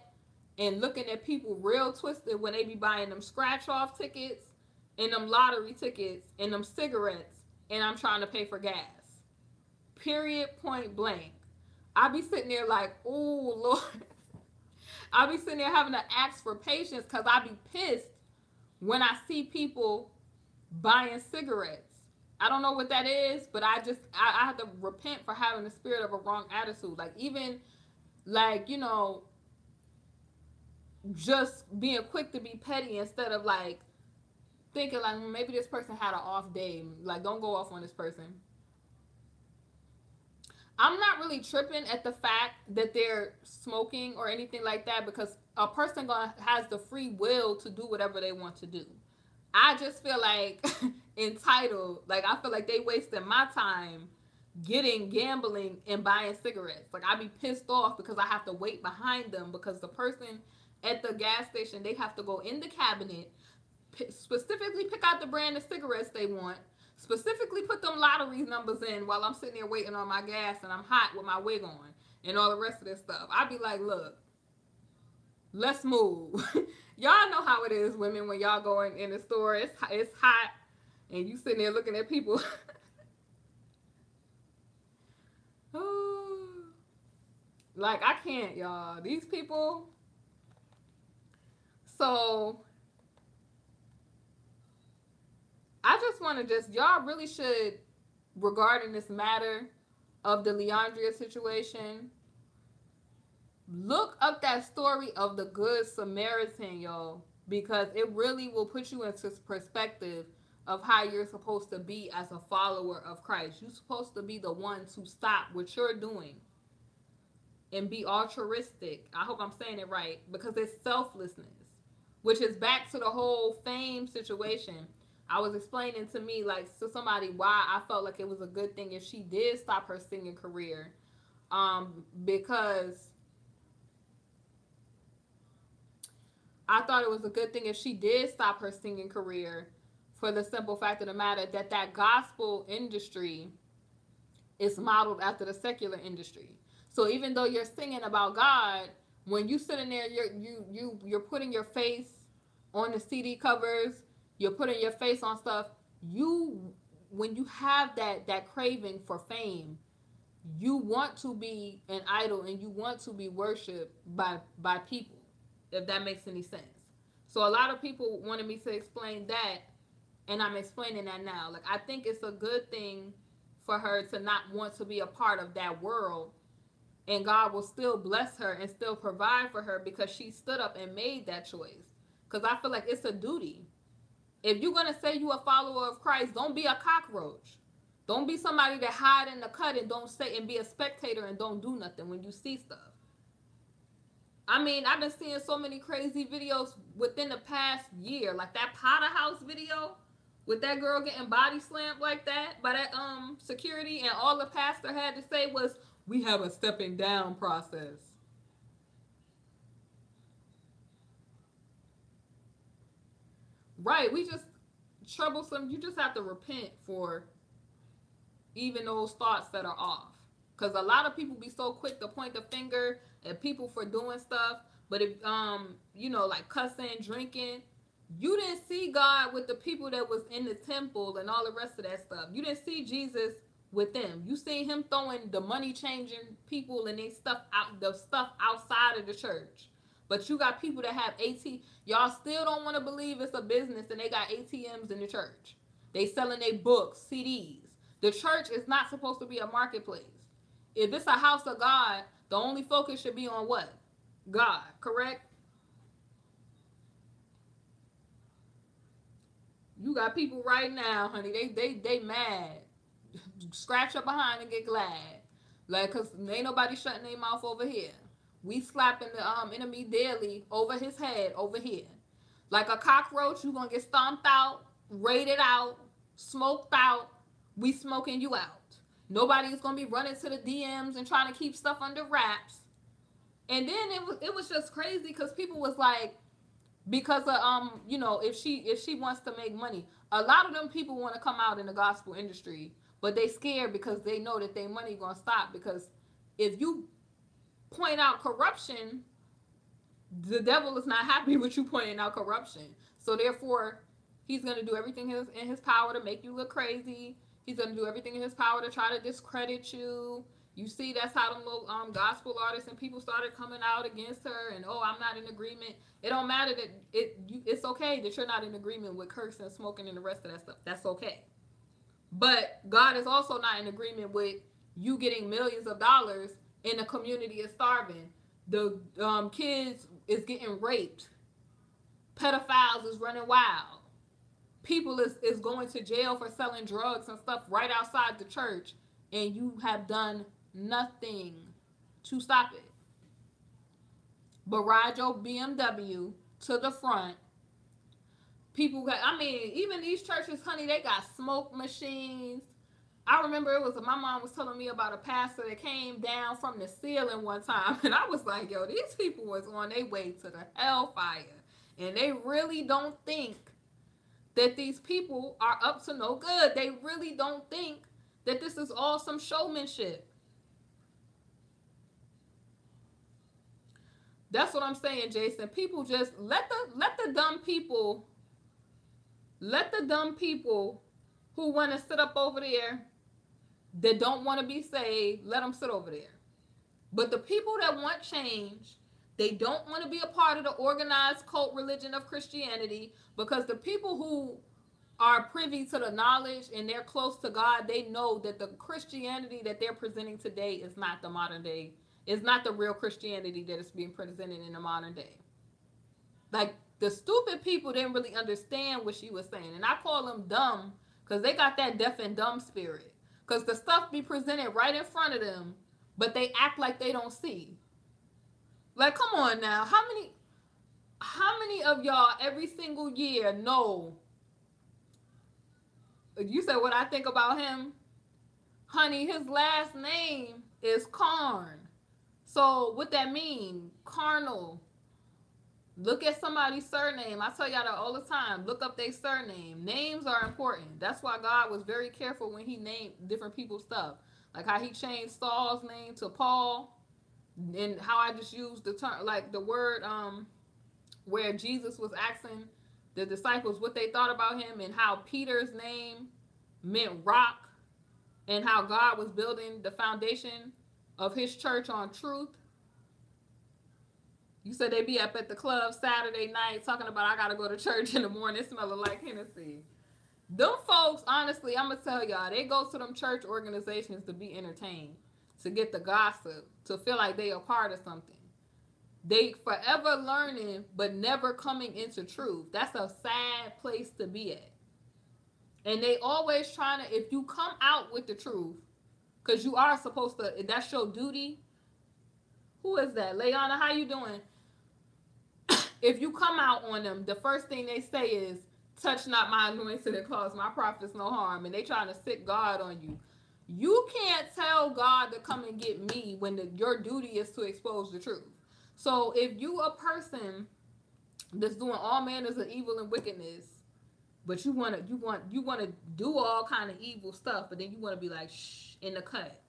and looking at people real twisted when they be buying them scratch off tickets and them lottery tickets and them cigarettes, and I'm trying to pay for gas. Period, point blank. I be sitting there like, oh Lord. I be sitting there having to ask for patience because I be pissed when I see people buying cigarettes. I don't know what that is, but I have to repent for having the spirit of a wrong attitude. Like even like, you know, just being quick to be petty instead of like thinking like maybe this person had an off day. Like don't go off on this person. I'm not really tripping at the fact that they're smoking or anything like that because a person has the free will to do whatever they want to do. I just feel like entitled. Like I feel like they wasting my time getting gambling and buying cigarettes. Like I be pissed off because I have to wait behind them because the person at the gas station, they have to go in the cabinet, specifically pick out the brand of cigarettes they want, specifically put them lottery numbers in while I'm sitting there waiting on my gas and I'm hot with my wig on and all the rest of this stuff. I be like, look, let's move. Y'all know how it is, women, when y'all go in the store, it's hot and you sitting there looking at people. Like I can't, y'all. These people. So I just want to y'all really should, regarding this matter of the Leandria situation, look up that story of the Good Samaritan, y'all, because it really will put you into perspective of how you're supposed to be as a follower of Christ. You're supposed to be the one to stop what you're doing and be altruistic. I hope I'm saying it right, because it's selflessness, which is back to the whole fame situation. I was explaining to me, like, to somebody why I felt like it was a good thing if she did stop her singing career. Because I thought it was a good thing if she did stop her singing career for the simple fact of the matter that gospel industry is modeled after the secular industry. So even though you're singing about God, when you sitting there, you're putting your face on the CD covers, you're putting your face on stuff. When you have that craving for fame, you want to be an idol and you want to be worshipped by people, if that makes any sense. So a lot of people wanted me to explain that, and I'm explaining that now. Like, I think it's a good thing for her to not want to be a part of that world, and God will still bless her and still provide for her because she stood up and made that choice. Because I feel like it's a duty. If you're going to say you a follower of Christ, don't be a cockroach. Don't be somebody that hide in the cut and don't say and be a spectator and don't do nothing when you see stuff. I mean, I've been seeing so many crazy videos within the past year. Like that Potter House video with that girl getting body slammed like that by that security, and all the pastor had to say was, we have a stepping down process. Right, we just troublesome. You just have to repent for even those thoughts that are off. Because a lot of people be so quick to point the finger at people for doing stuff. But if, you know, like cussing, drinking, you didn't see God with the people that was in the temple and all the rest of that stuff. You didn't see Jesus with them. You seen him throwing the money changing people and they stuff out, the stuff outside of the church. But you got people that have y'all still don't want to believe it's a business and they got ATMs in the church. They selling their books, CDs. The church is not supposed to be a marketplace. If it's a house of God, the only focus should be on what? God, correct? You got people right now, honey, they mad. Scratch up behind and get glad. Like, cause ain't nobody shutting their mouth over here. We slapping the enemy daily over his head over here. Like a cockroach, you gonna get stomped out, raided out, smoked out. We smoking you out. Nobody's gonna be running to the DMs and trying to keep stuff under wraps. And then it was just crazy because people was like, because of if she wants to make money, a lot of them people want to come out in the gospel industry, but they scared because they know that their money gonna stop. Because if you point out corruption, the devil is not happy with you pointing out corruption. So therefore, he's gonna do everything in his power to make you look crazy. He's gonna do everything in his power to try to discredit you. You see, that's how them little gospel artists and people started coming out against her. And oh, I'm not in agreement. It don't matter that it's okay that you're not in agreement with cursing, smoking, and the rest of that stuff. That's okay. But God is also not in agreement with you getting millions of dollars and the community is starving. The kids is getting raped. Pedophiles is running wild. People is going to jail for selling drugs and stuff right outside the church, and you have done nothing to stop it. But ride your BMW to the front. People got, I mean, even these churches, honey, they got smoke machines. I remember it was, my mom was telling me about a pastor that came down from the ceiling one time, and I was like, yo, these people was on their way to the hellfire. And they really don't think that these people are up to no good. They really don't think that this is all some showmanship. That's what I'm saying, Jason. People just let the dumb people who want to sit up over there that don't want to be saved, let them sit over there. But the people that want change, they don't want to be a part of the organized cult religion of Christianity, because the people who are privy to the knowledge and they're close to God, they know that the Christianity that they're presenting today is not the modern day. It's not the real Christianity that is being presented in the modern day. Like, the stupid people didn't really understand what she was saying. And I call them dumb because they got that deaf and dumb spirit. Because the stuff be presented right in front of them, but they act like they don't see. Like, come on now. How many of y'all every single year know? You said what I think about him? Honey, his last name is Karn. So what that mean? Carnal. Look at somebody's surname. I tell y'all that all the time. Look up their surname. Names are important. That's why God was very careful when he named different people's stuff. Like how he changed Saul's name to Paul. And how I just used the term, like the word where Jesus was asking the disciples what they thought about him, and how Peter's name meant rock, and how God was building the foundation of his church on truth. You said they be up at the club Saturday night talking about, I gotta go to church in the morning smelling like Hennessy. Them folks, honestly, I'm gonna tell y'all, they go to them church organizations to be entertained, to get the gossip, to feel like they are part of something. They forever learning, but never coming into truth. That's a sad place to be at. And they always trying to, if you come out with the truth, because you are supposed to, that's your duty. Who is that? Leona, how you doing? If you come out on them, the first thing they say is, touch not my anointed and cause my prophets no harm. And they trying to sick God on you. You can't tell God to come and get me when your duty is to expose the truth. So if you a person that's doing all manners of evil and wickedness, but you want to do all kind of evil stuff, but then you want to be like, shh, in the cut.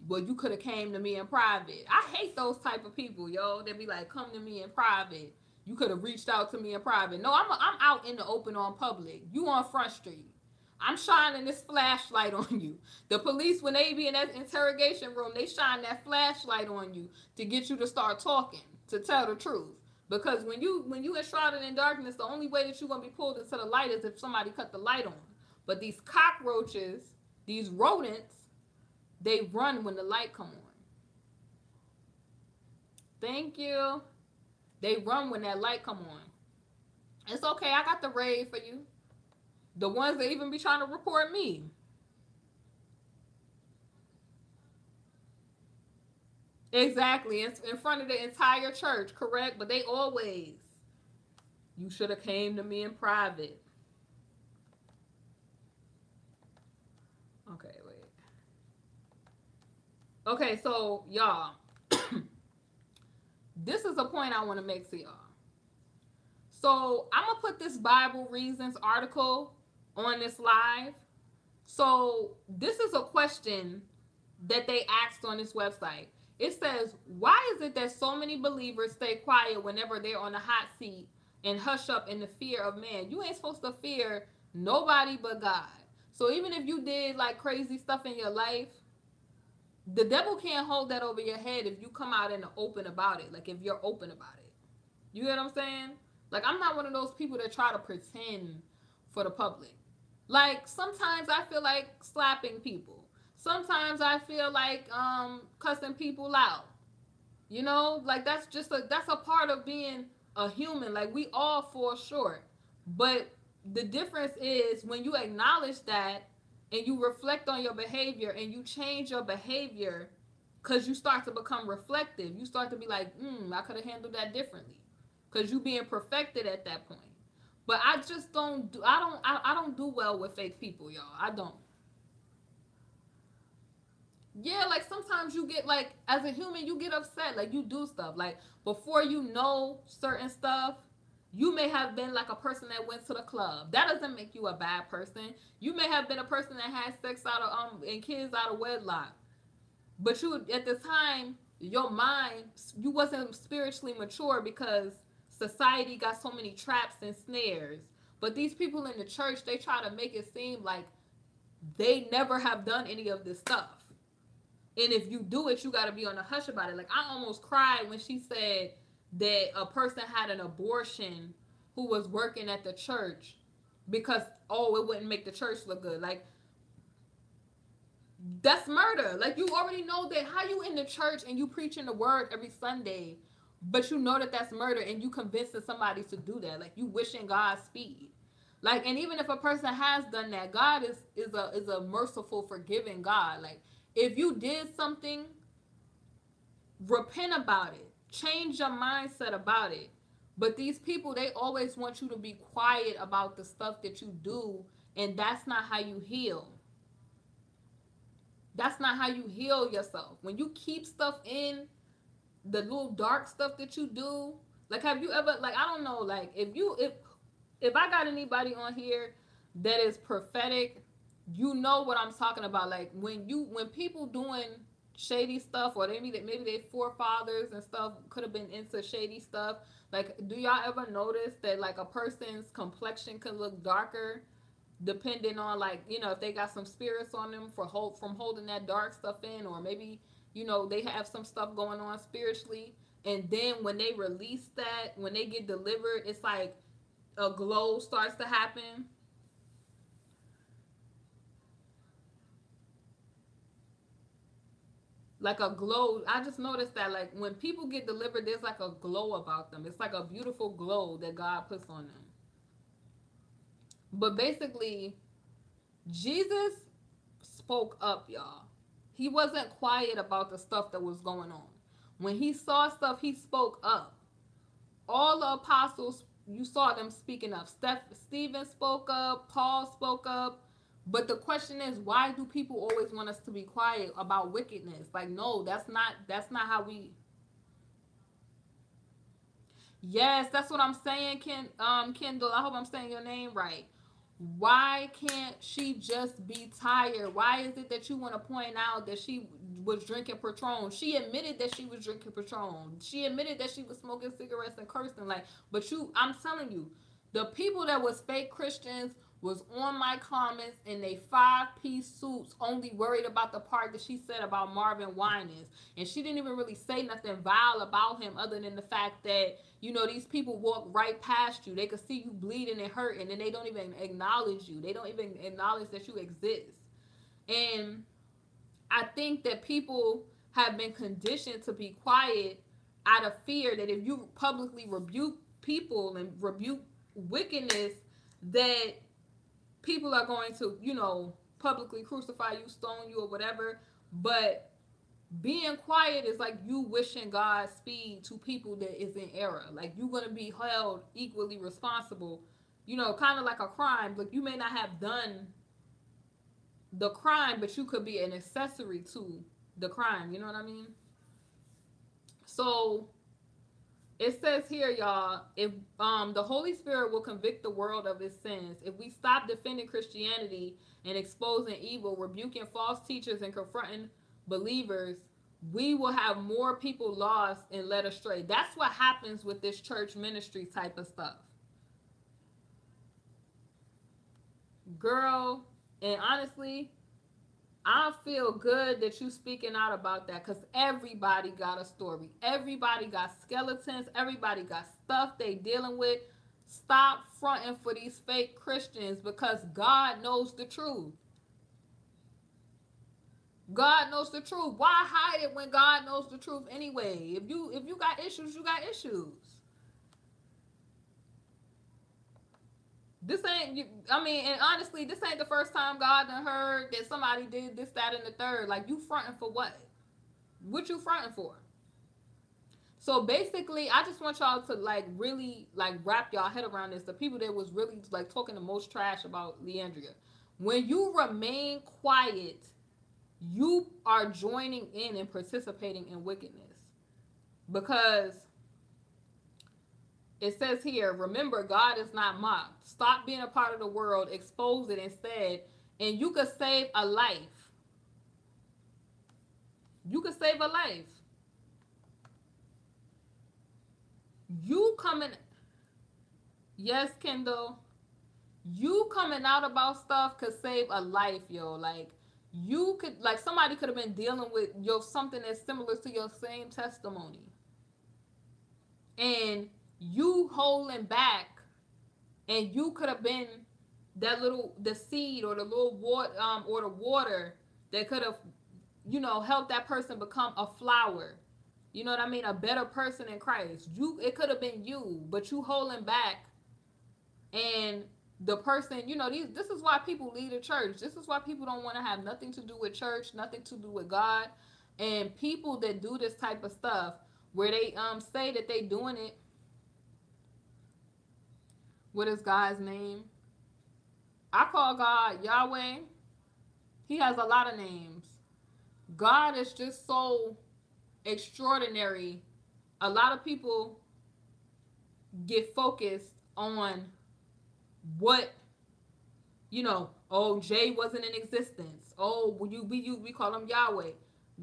Well, you could have came to me in private. I hate those type of people, yo. They be like, come to me in private. You could have reached out to me in private. No, I'm out in the open on public. You on Front Street. I'm shining this flashlight on you. The police, when they be in that interrogation room, they shine that flashlight on you to get you to start talking, to tell the truth. Because when you enshrouded in darkness, the only way that you're going to be pulled into the light is if somebody cut the light on. But these cockroaches, these rodents, they run when the light come on. Thank you. They run when that light come on. It's okay. I got the raid for you. The ones that even be trying to report me. Exactly. It's in front of the entire church, correct? But they always, you should have came to me in private. Okay, wait. Okay, so y'all, this is a point I want to make to y'all. So I'm gonna put this Bible Reasons article on this live. So this is a question that they asked on this website. It says, why is it that so many believers stay quiet whenever they're on the hot seat and hush up in the fear of man? You ain't supposed to fear nobody but God. So even if you did like crazy stuff in your life, the devil can't hold that over your head if you come out in the open about it. Like if you're open about it. You get what I'm saying? Like I'm not one of those people that try to pretend for the public. Like sometimes I feel like slapping people. Sometimes I feel like cussing people out. You know, like that's a part of being a human. Like we all fall short. But the difference is when you acknowledge that and you reflect on your behavior and you change your behavior because you start to become reflective. You start to be like, I could have handled that differently. Because you being perfected at that point. But I just don't do I don't do well with fake people, y'all. I don't. Yeah, like sometimes you get like as a human you get upset, like you do stuff. Like before you know certain stuff, you may have been like a person that went to the club. That doesn't make you a bad person. You may have been a person that had sex out of and kids out of wedlock. But you at the time, your mind, you wasn't spiritually mature because society got so many traps and snares. But these people in the church, they try to make it seem like they never have done any of this stuff. And if you do it, you got to be on a hush about it. Like I almost cried when she said that a person had an abortion who was working at the church because it wouldn't make the church look good. Like that's murder. Like you already know that. How you in the church and you preaching the word every Sunday, but you know that that's murder and you convincing somebody to do that. Like you wishing God speed. Like and even if a person has done that, God is a merciful, forgiving God. Like if you did something, repent about it. Change your mindset about it. But these people, they always want you to be quiet about the stuff that you do, and that's not how you heal. That's not how you heal yourself. When you keep stuff in, the little dark stuff that you do, like have you ever like I don't know, like if I got anybody on here that is prophetic, you know what I'm talking about. Like when people doing shady stuff or maybe they forefathers and stuff could have been into shady stuff. Like do y'all ever notice that like a person's complexion could look darker depending on like if they got some spirits on them from holding that dark stuff in, or maybe they have some stuff going on spiritually, and then when they release that, when they get delivered, it's like a glow starts to happen. Like a glow. I just noticed that like when people get delivered, there's like a glow about them. It's like a beautiful glow that God puts on them. But basically, Jesus spoke up, y'all. He wasn't quiet about the stuff that was going on. When he saw stuff, he spoke up. All the apostles, you saw them speaking up. Stephen spoke up, Paul spoke up. But the question is, why do people always want us to be quiet about wickedness? Like, no, that's not how we. Yes, that's what I'm saying, Kendall. I hope I'm saying your name right. Why can't she just be tired? Why is it that you want to point out that she was drinking Patron? She admitted that she was drinking Patron. She admitted that she was smoking cigarettes and cursing. Like, but I'm telling you, the people that was fake Christians was on my comments in they 5-piece suits, only worried about the part that she said about Marvin Winans. And she didn't even really say nothing vile about him other than the fact that, these people walk right past you. They could see you bleeding and hurting, and they don't even acknowledge you. They don't even acknowledge that you exist. And I think that people have been conditioned to be quiet out of fear that if you publicly rebuke people and rebuke wickedness, that people are going to, publicly crucify you, stone you, or whatever. But being quiet is like you wishing Godspeed to people that is in error. Like you're going to be held equally responsible, kind of like a crime. Like you may not have done the crime, but you could be an accessory to the crime. You know what I mean? So it says here, y'all, if the Holy Spirit will convict the world of its sins. If we stop defending Christianity and exposing evil, rebuking false teachers and confronting believers, we will have more people lost and led astray. That's what happens with this church ministry type of stuff. Girl, and honestly, I feel good that you speaking out about that, because everybody got a story. Everybody got skeletons. Everybody got stuff they dealing with. Stop fronting for these fake Christians, because God knows the truth. God knows the truth. Why hide it when God knows the truth anyway? If you got issues, you got issues. This ain't, I mean, and honestly, this ain't the first time God done heard that somebody did this, that, and the third. Like, you fronting for what? What you fronting for? So basically, I just want y'all to like really like wrap y'all head around this. The people that was really like talking the most trash about Leandria. When you remain quiet, you are joining in and participating in wickedness. Because it says here, remember, God is not mocked. Stop being a part of the world, expose it instead, and you could save a life. You could save a life. You coming, yes, Kendall, you coming out about stuff could save a life, yo. Like, you could, like, somebody could have been dealing with something that's similar to your same testimony, and you holding back, and you could have been the seed or the little water, or the water that could have, helped that person become a flower. You know what I mean? A better person in Christ. It could have been you, but you holding back, and the person, this is why people leave the church. This is why people don't want to have nothing to do with church, nothing to do with God, and people that do this type of stuff where they say that they doing it. What is God's name? I call God Yahweh. He has a lot of names. God is just so extraordinary. A lot of people get focused on what, oh, Jay wasn't in existence. Oh, we call him Yahweh.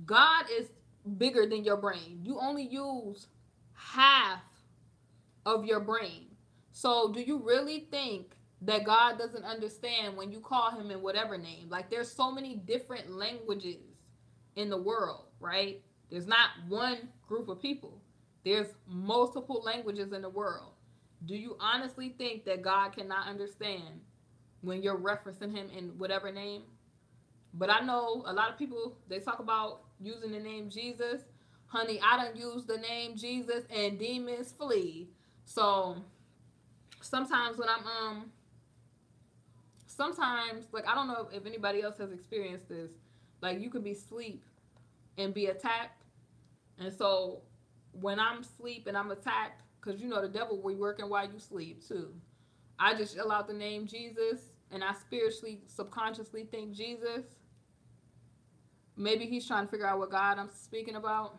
God is bigger than your brain. You only use half of your brain. So do you really think that God doesn't understand when you call him in whatever name? Like, there's so many different languages in the world, right? There's not one group of people. There's multiple languages in the world. Do you honestly think that God cannot understand when you're referencing him in whatever name? But I know a lot of people, they talk about using the name Jesus. Honey, I done used the name Jesus and demons flee. So sometimes when sometimes, like, I don't know if anybody else has experienced this. Like, you could be asleep and be attacked. And so when I'm asleep and I'm attacked, because the devil will be working while you sleep too. I just yell out the name Jesus, and I spiritually, subconsciously think Jesus. Maybe he's trying to figure out what God I'm speaking about.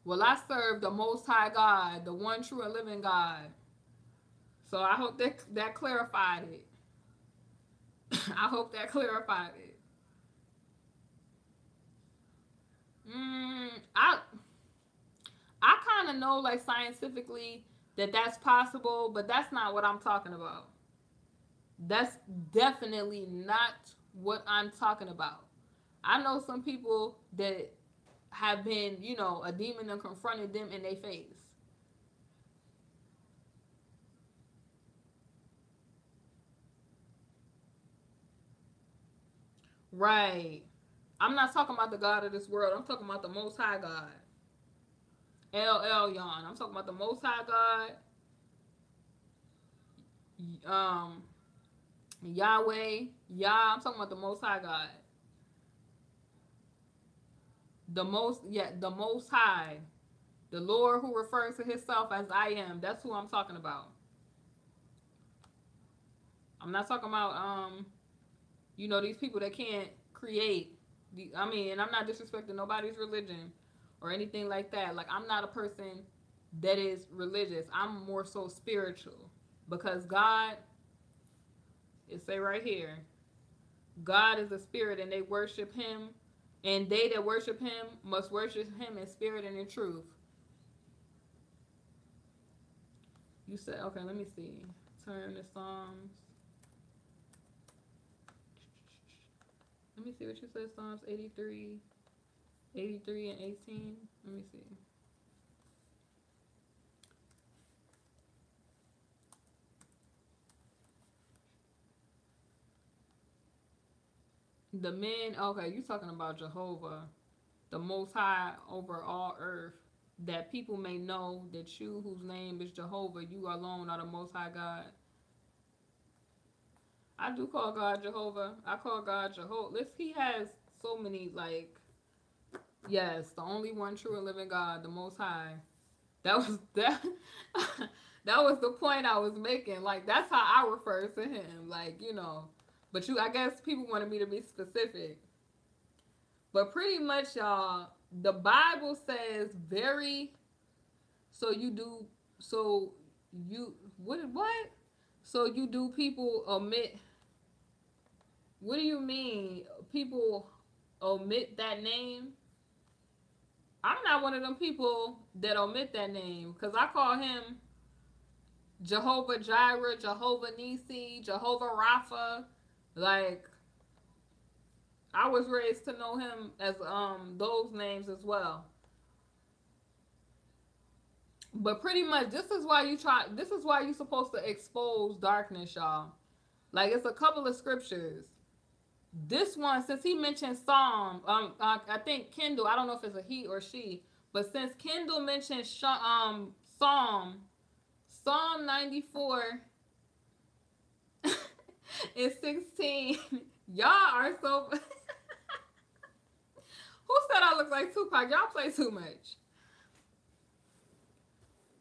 Well, I serve the Most High God, the one true and living God. So I hope that clarified it. I hope that clarified it. I kind of know, like, scientifically that that's possible, but that's not what I'm talking about. That's definitely not what I'm talking about. I know some people that have been, a demon and confronted them in their face. Right. I'm not talking about the God of this world. I'm talking about the Most High God. LL Yon. I'm talking about the Most High God. Yahweh. I'm talking about the Most High God. The Most High. The Lord who refers to himself as I am. That's who I'm talking about. I'm not talking about, these people that can't create. I mean, and I'm not disrespecting nobody's religion or anything like that. Like, I'm not a person that is religious. I'm more so spiritual because God, it say right here, God is a spirit and they worship him, and they that worship him must worship him in spirit and in truth. You said, okay, let me see. Turn to Psalms. Let me see what you said. Psalms 83, 83 and 18. Let me see. The men, okay, you talking about Jehovah, the Most High over all earth, that people may know that you, whose name is Jehovah, you alone are the Most High God. I do call God Jehovah. I call God Jehovah. Listen, he has so many, like, yes, the only one true and living God, the Most High. That was that. That was the point I was making. Like, that's how I refer to him. Like, but I guess people wanted me to be specific. But pretty much, y'all, the Bible says very. So you do. So you what? So you do people omit? What do you mean? People omit that name? I'm not one of them people that omit that name because I call him Jehovah Jireh, Jehovah Nisi, Jehovah Rapha. Like, I was raised to know him as those names as well. But pretty much this is why you're supposed to expose darkness, y'all. Like, it's a couple of scriptures. This one, since he mentioned Psalm, I think Kendall, I don't know if it's a he or she, but since Kendall mentioned Psalm 94 and 16, y'all are so. Who said I look like Tupac? Y'all play too much.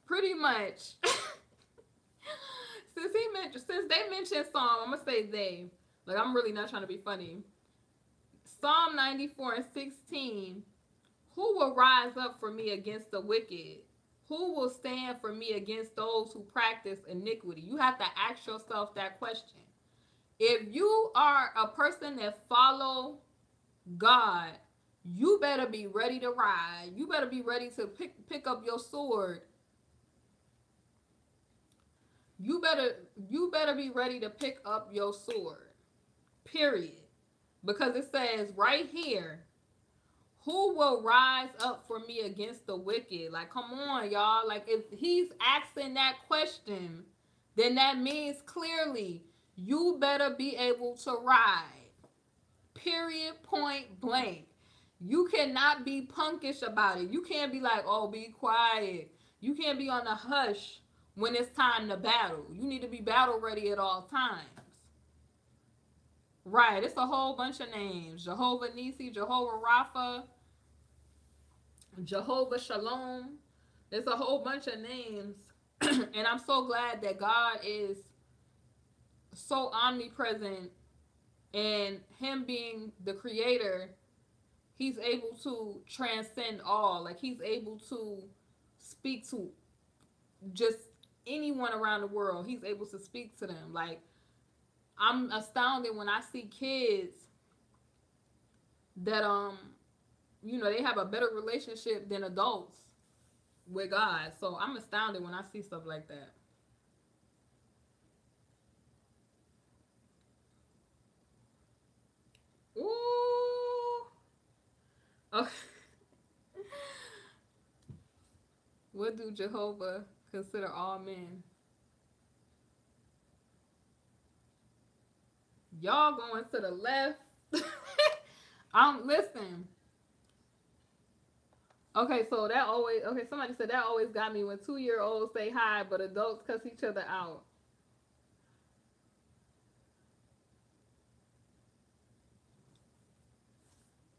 Pretty much. Since they mentioned Psalm, I'm gonna say they. Like, I'm really not trying to be funny. Psalm 94 and 16. Who will rise up for me against the wicked? Who will stand for me against those who practice iniquity? You have to ask yourself that question. If you are a person that follow God, you better be ready to ride. You better be ready to pick up your sword. You better be ready to pick up your sword. Period. Because it says right here, who will rise up for me against the wicked? Like, come on, y'all. Like, if he's asking that question, then that means clearly you better be able to ride. Period. Point blank. You cannot be punkish about it. You can't be like, oh, be quiet. You can't be on the hush when it's time to battle. You need to be battle ready at all times. Right. It's a whole bunch of names. Jehovah Nisi, Jehovah Rapha, Jehovah Shalom. There's a whole bunch of names. And I'm so glad that God is so omnipresent, and him being the creator, he's able to transcend all. Like, he's able to speak to just anyone around the world. He's able to speak to them. Like, I'm astounded when I see kids that they have a better relationship than adults with God. So I'm astounded when I see stuff like that. Ooh. Okay. What do Jehovah consider all men? Y'all going to the left. Listen. Okay, so somebody said that always got me when 2-year-olds say hi, but adults cuss each other out.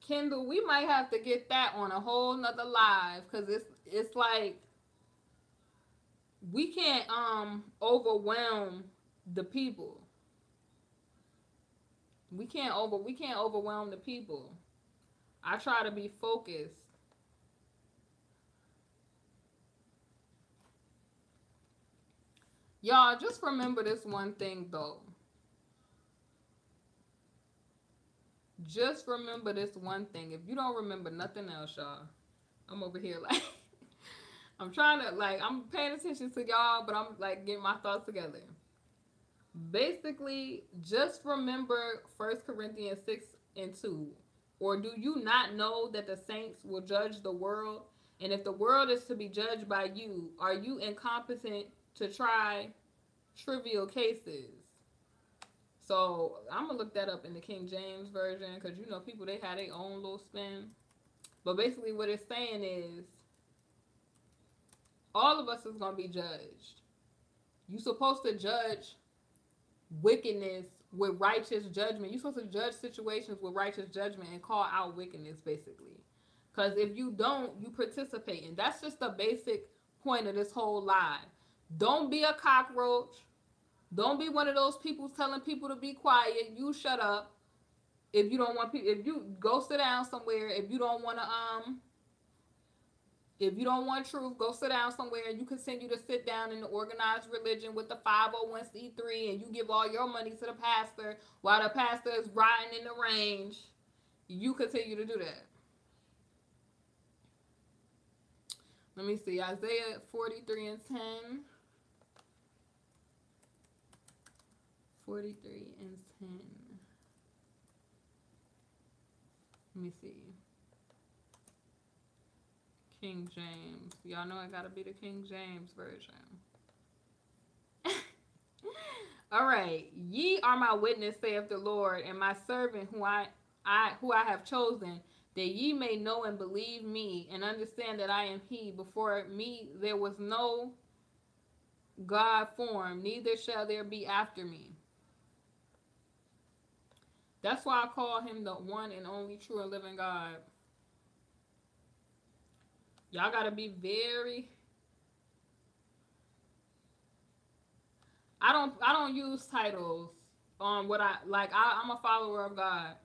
Kendall, we might have to get that on a whole nother live, because it's like we can't overwhelm the people. We can't overwhelm the people. I try to be focused. Y'all, just remember this one thing though. Just remember this one thing. If you don't remember nothing else, y'all, I'm over here like I'm trying to like I'm paying attention to y'all, but I'm like getting my thoughts together. Basically, just remember 1 Corinthians 6:2. Or do you not know that the saints will judge the world? And if the world is to be judged by you, are you incompetent to try trivial cases? So I'm gonna look that up in the King James version because you know people they have their own little spin. But basically, what it's saying is all of us is gonna be judged. You supposed to judge wickedness with righteous judgment. You're supposed to judge situations with righteous judgment and call out wickedness, basically. Because if you don't, you participate. And that's just the basic point of this whole lie. Don't be a cockroach. Don't be one of those people telling people to be quiet. You shut up. If you don't want people, if you go sit down somewhere, if you don't want truth, go sit down somewhere and you continue to sit down in the organized religion with the 501c3 and you give all your money to the pastor while the pastor is riding in the range. You continue to do that. Let me see. Isaiah 43:10. 43:10. Let me see. King James. Y'all know I gotta be the King James version. All right. Ye are my witness, saith the Lord, and my servant who I have chosen, that ye may know and believe me, and understand that I am he. Before me there was no God formed, neither shall there be after me. That's why I call him the one and only true and living God. Y'all gotta be very. I don't use titles on what I like. I'm a follower of God.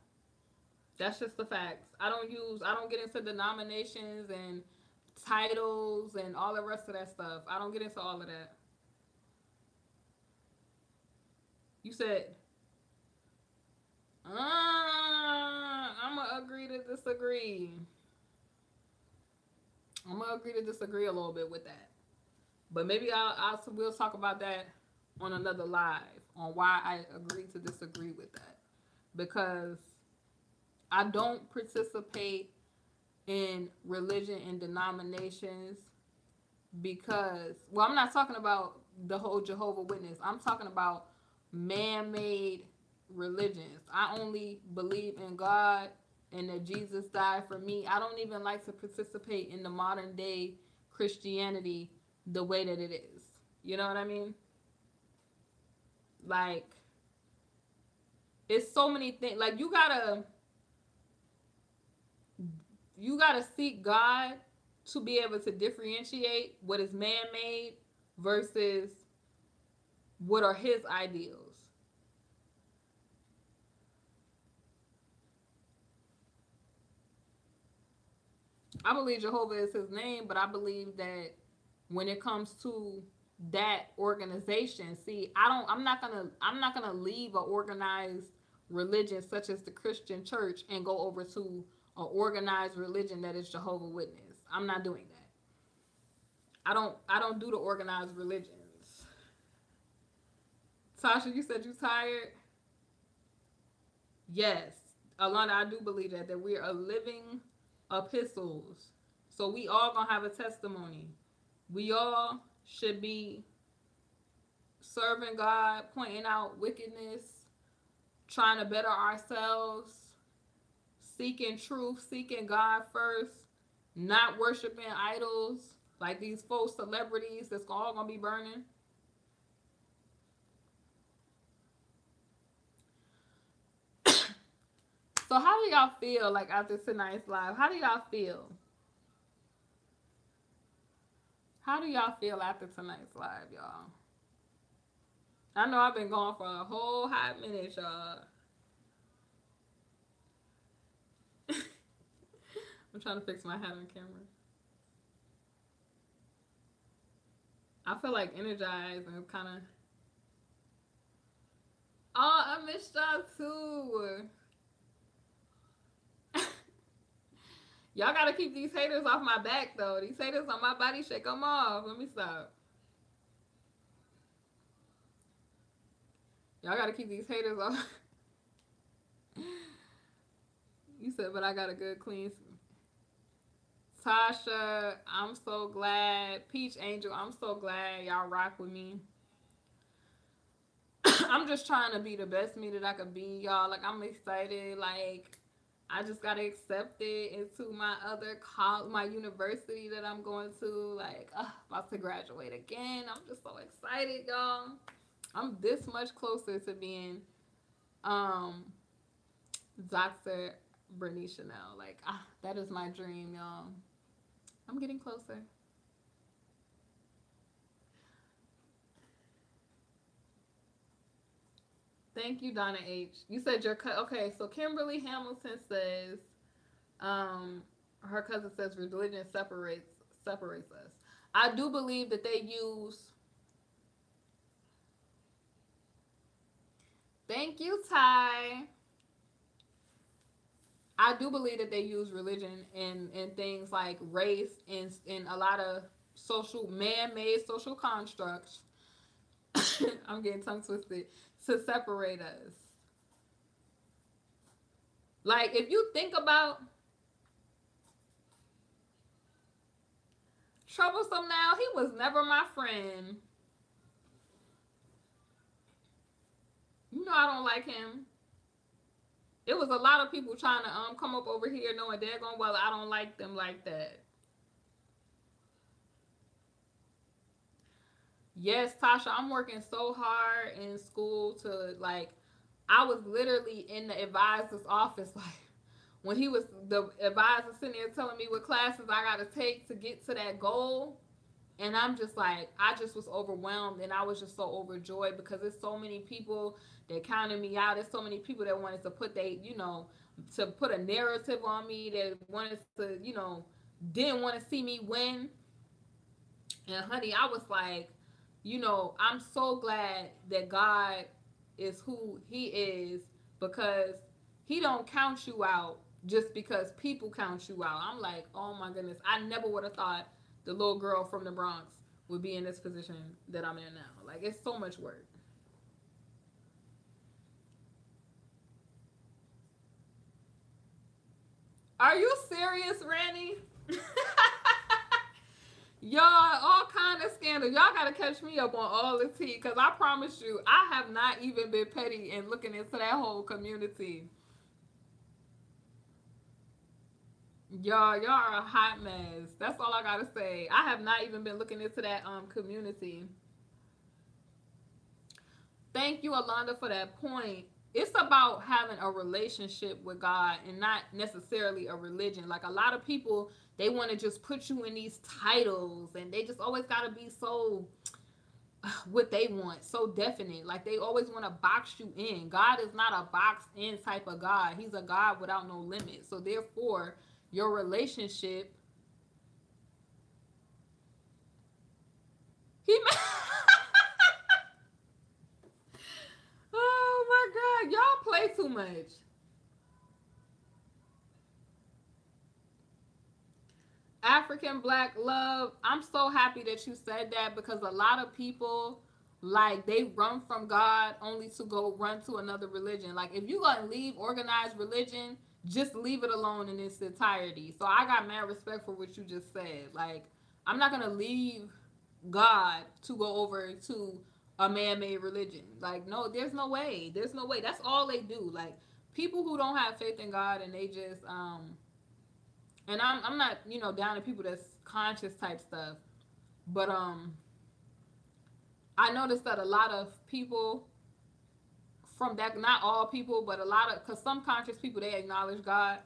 That's just the facts. I don't get into denominations and titles and all the rest of that stuff. I don't get into all of that. You said, I'm gonna agree to disagree. I'm gonna agree to disagree a little bit with that. But maybe we'll talk about that on another live on why I agree to disagree with that. Because I don't participate in religion and denominations because, well, I'm not talking about the whole Jehovah Witness. I'm talking about man-made religions. I only believe in God and that Jesus died for me. I don't even like to participate in the modern day Christianity the way that it is. You know what I mean? Like, it's so many things. Like, you gotta seek God to be able to differentiate what is man-made versus what are his ideals. I believe Jehovah is his name, but I believe that when it comes to that organization, see, I'm not gonna leave an organized religion such as the Christian church and go over to an organized religion that is Jehovah Witness. I'm not doing that. I don't do the organized religions. Tasha, you said you tired? Yes. Alana, I do believe that we are living epistles. So we all gonna have a testimony. We all should be serving God, pointing out wickedness, trying to better ourselves, seeking truth, seeking God first, not worshiping idols like these false celebrities that's all gonna be burning. So how do y'all feel like after tonight's live? How do y'all feel? How do y'all feel after tonight's live, y'all? I know I've been gone for a whole hot minute, y'all. I'm trying to fix my hat on camera. I feel like energized and kind of. Oh, I missed y'all too. Y'all gotta keep these haters off my back though. These haters on my body, shake them off. Let me stop. Y'all gotta keep these haters off. You said, but I got a good clean. Tasha, I'm so glad. Peach Angel, I'm so glad y'all rock with me. I'm just trying to be the best me that I could be, y'all. Like, I'm excited. Like, I just got accepted into my other college, my university that I'm going to. Like, about to graduate again. I'm just so excited, y'all. I'm this much closer to being um Dr. BritneyChanel. Like, that is my dream, y'all. I'm getting closer. Thank you, Donna H. You said your okay. So Kimberly Hamilton says, her cousin says religion separates us. I do believe that they use. Thank you, Ty. I do believe that they use religion in things like race and in a lot of social man-made social constructs. I'm getting tongue twisted to separate us. Like if you think about Troublesome now, he was never my friend. You know I don't like him. It was a lot of people trying to come up over here knowing they're going well. I don't like them like that. Yes, Tasha, I'm working so hard in school to like. I was literally in the advisor's office like when he was the advisor sitting there telling me what classes I got to take to get to that goal. And I'm just like, I just was overwhelmed and I was just so overjoyed because there's so many people that counted me out. There's so many people that wanted to put to put a narrative on me, that wanted to, didn't want to see me win. And honey, I was like, I'm so glad that God is who he is because he don't count you out just because people count you out. I'm like, oh my goodness, I never would have thought the little girl from the Bronx would be in this position that I'm in now. Like, it's so much work. Are you serious, Randy? Y'all, all kind of scandals. Y'all gotta catch me up on all the tea, cause I promise you, I have not even been petty in looking into that whole community. Y'all are a hot mess. That's all I gotta say. I have not even been looking into that community. Thank you, Alonda, for that point. It's about having a relationship with God and not necessarily a religion. Like a lot of people, they want to just put you in these titles and they just always got to be so what they want, so definite. Like they always want to box you in. God is not a box in type of God. He's a God without no limit. So therefore, your relationship, he oh my God, y'all play too much. African Black love. I'm so happy that you said that because a lot of people like they run from God only to go run to another religion. Like if you gonna leave organized religion, just leave it alone in its entirety. So I got mad respect for what you just said. Like I'm not gonna leave God to go over to a man-made religion. Like no, there's no way. There's no way. That's all they do. Like people who don't have faith in God and they just and I'm not down to people that's conscious type stuff, but I noticed that a lot of people from that, not all people, but a lot of, because some conscious people they acknowledge God,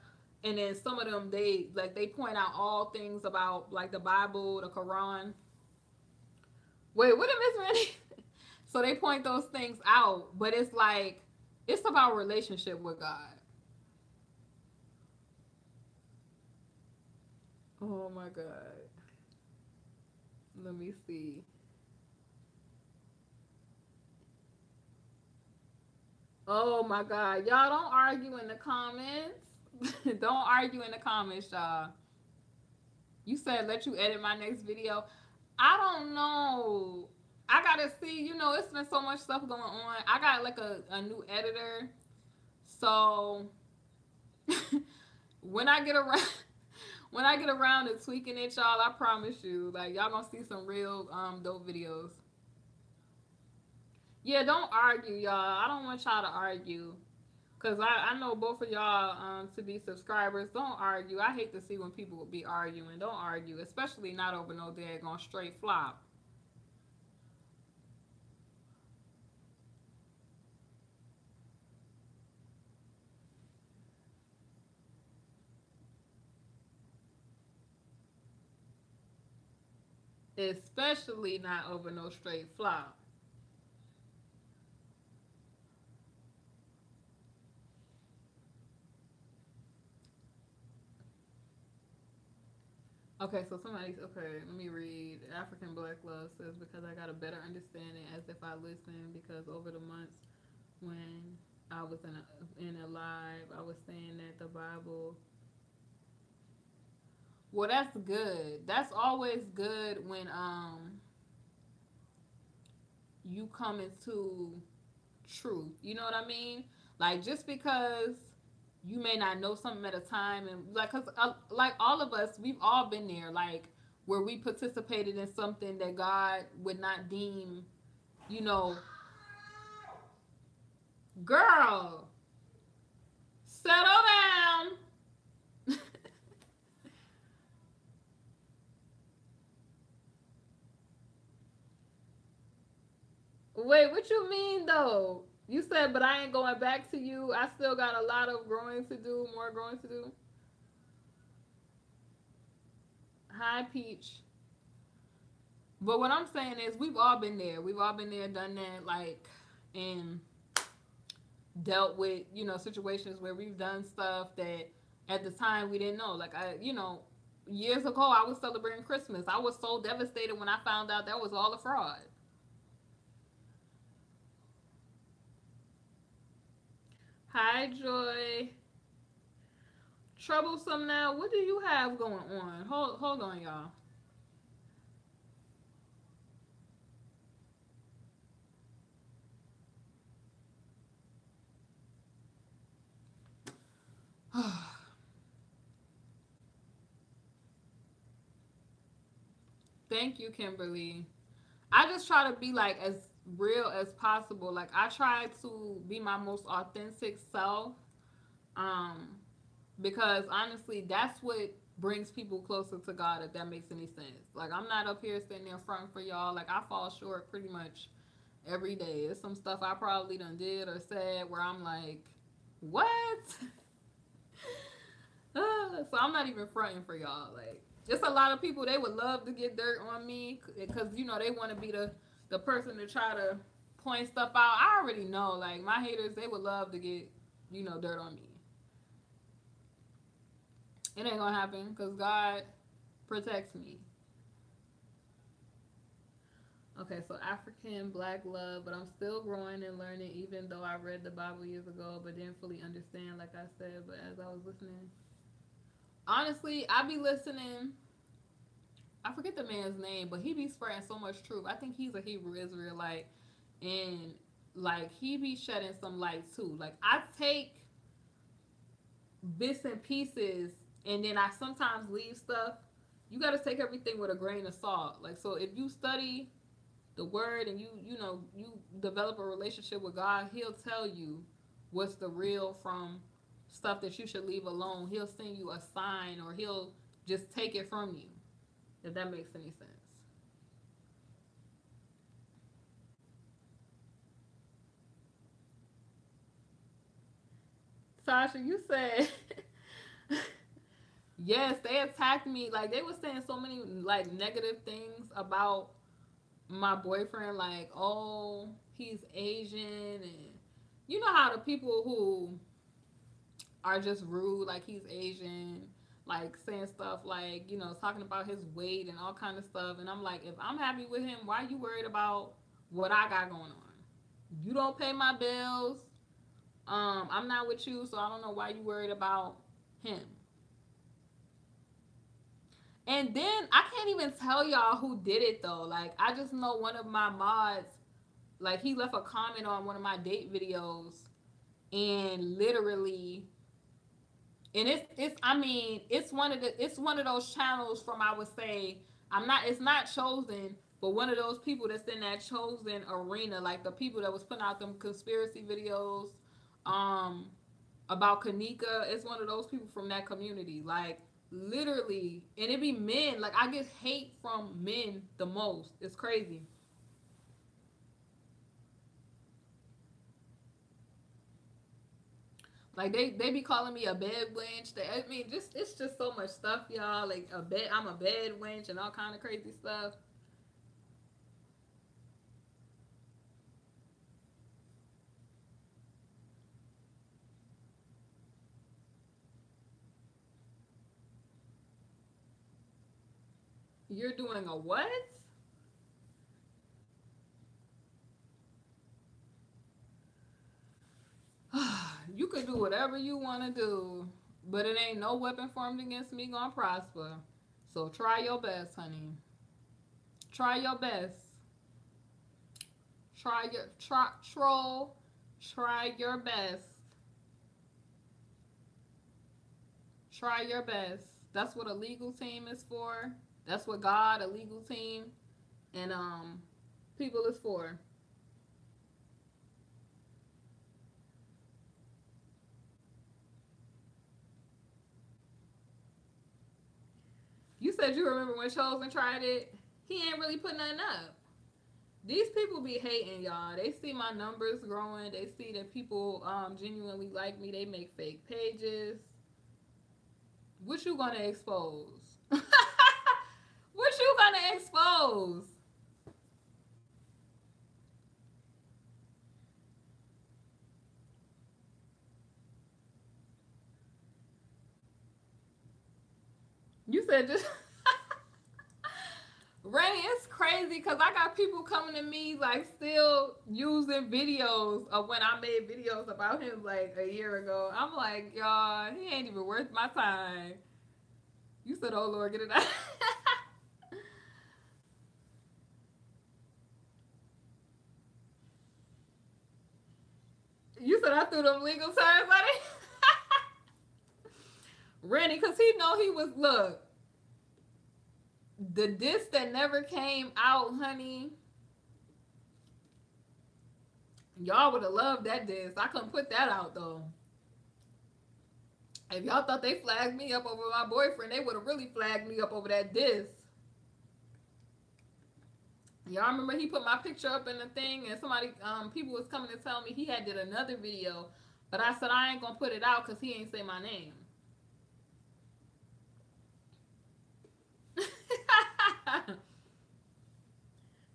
and then some of them they point out all things about like the Bible, the Quran. Wait, what did Miss Randy? So they point those things out, but it's like it's about relationship with God. Oh my god. Let me see. Oh my god. Y'all don't argue in the comments. Don't argue in the comments, y'all. You said let you edit my next video. I don't know. I gotta see, it's been so much stuff going on. I got like a new editor. So when I get around when I get around to tweaking it, y'all, I promise you, like y'all gonna see some real dope videos. Yeah, don't argue, y'all. I don't want y'all to argue. Cause I know both of y'all to be subscribers. Don't argue. I hate to see when people be arguing. Don't argue, especially not over no daggone straight flop. Especially not over no straight flop. Okay, so okay. Let me read. African Black Love says because I got a better understanding as if I listened because over the months when I was in a live, I was saying that the Bible. Well, that's good. That's always good when you come into truth. You know what I mean? Like just because you may not know something at a time, and like, cause like all of us, we've all been there. Like where we participated in something that God would not deem, you know, girl, settle down. Wait, what you mean though? You said, but I ain't going back to you. I still got a lot of growing to do, more growing to do. Hi, Peach. But what I'm saying is, we've all been there. We've all been there, done that, like, and dealt with, situations where we've done stuff that at the time we didn't know. Like, years ago, I was celebrating Christmas. I was so devastated when I found out that was all a fraud. Hi, Joy. Troublesome now. What do you have going on? Hold on, y'all. Thank you, Kimberly. I just try to be like as real as possible. Like I try to be my most authentic self. Um, because honestly, that's what brings people closer to God. If that makes any sense. Like I'm not up here sitting there front for y'all. Like I fall short pretty much every day. It's some stuff I probably done did or said where I'm like, what? So I'm not even fronting for y'all. Like, just a lot of people they would love to get dirt on me because they want to be the person to try to point stuff out. I already know. Like my haters, they would love to get dirt on me. It ain't gonna happen because God protects me. Okay, so African Black love, but I'm still growing and learning, even though I read the Bible years ago, but didn't fully understand, like I said. But as I was listening, honestly, I be listening. I forget the man's name, but he be spreading so much truth. I think he's a Hebrew Israelite, and like he be shedding some light too. Like I take bits and pieces, and then I sometimes leave stuff. You got to take everything with a grain of salt. Like so, if you study the word and you develop a relationship with God, He'll tell you what's the real from stuff that you should leave alone. He'll send you a sign, or He'll just take it from you. If that makes any sense. Tasha, you said yes, they attacked me. Like they were saying so many like negative things about my boyfriend, like, oh, he's Asian, and you know how the people who are just rude, like he's Asian. like saying stuff like, you know, talking about his weight and all kind of stuff. And I'm like, if I'm happy with him, why you worried about what I got going on? You don't pay my bills. I'm not with you, so I don't know why you worried about him. And then I can't even tell y'all who did it though. Like I just know one of my mods, like he left a comment on one of my date videos, and literally, and it's I mean it's one of those channels from, I would say, I'm not it's not chosen, but one of those people that's in that chosen arena, like the people that was putting out them conspiracy videos, um, about Kanika. It's one of those people from that community, like literally, and it be men. Like I get hate from men the most. It's crazy. Like they be calling me a bed wench. I mean, just it's just so much stuff, y'all. Like I'm a bed wench and all kind of crazy stuff. You're doing a what? You could do whatever you want to do, but it ain't no weapon formed against me gonna prosper. So try your best, honey. Try your best. Troll. Try your best. Try your best. That's what a legal team is for. That's what God, a legal team, and people is for. You said you remember when Chosen tried it. He ain't really put nothing up. These people be hating, y'all. They see my numbers growing. They see that people genuinely like me. They make fake pages. What you gonna expose? What you gonna expose? You said just Rainy, it's crazy because I got people coming to me like still using videos of when I made videos about him like a year ago. I'm like, y'all, he ain't even worth my time. You said, oh Lord, get it out. You said I threw them legal terms at it. Randy, because he know he was, look, the disc that never came out, honey. Y'all would have loved that disc. I couldn't put that out though. If y'all thought they flagged me up over my boyfriend, they would have really flagged me up over that disc. Y'all remember he put my picture up in the thing, and somebody, people was coming to tell me he had did another video, but I said I ain't gonna put it out because he ain't say my name.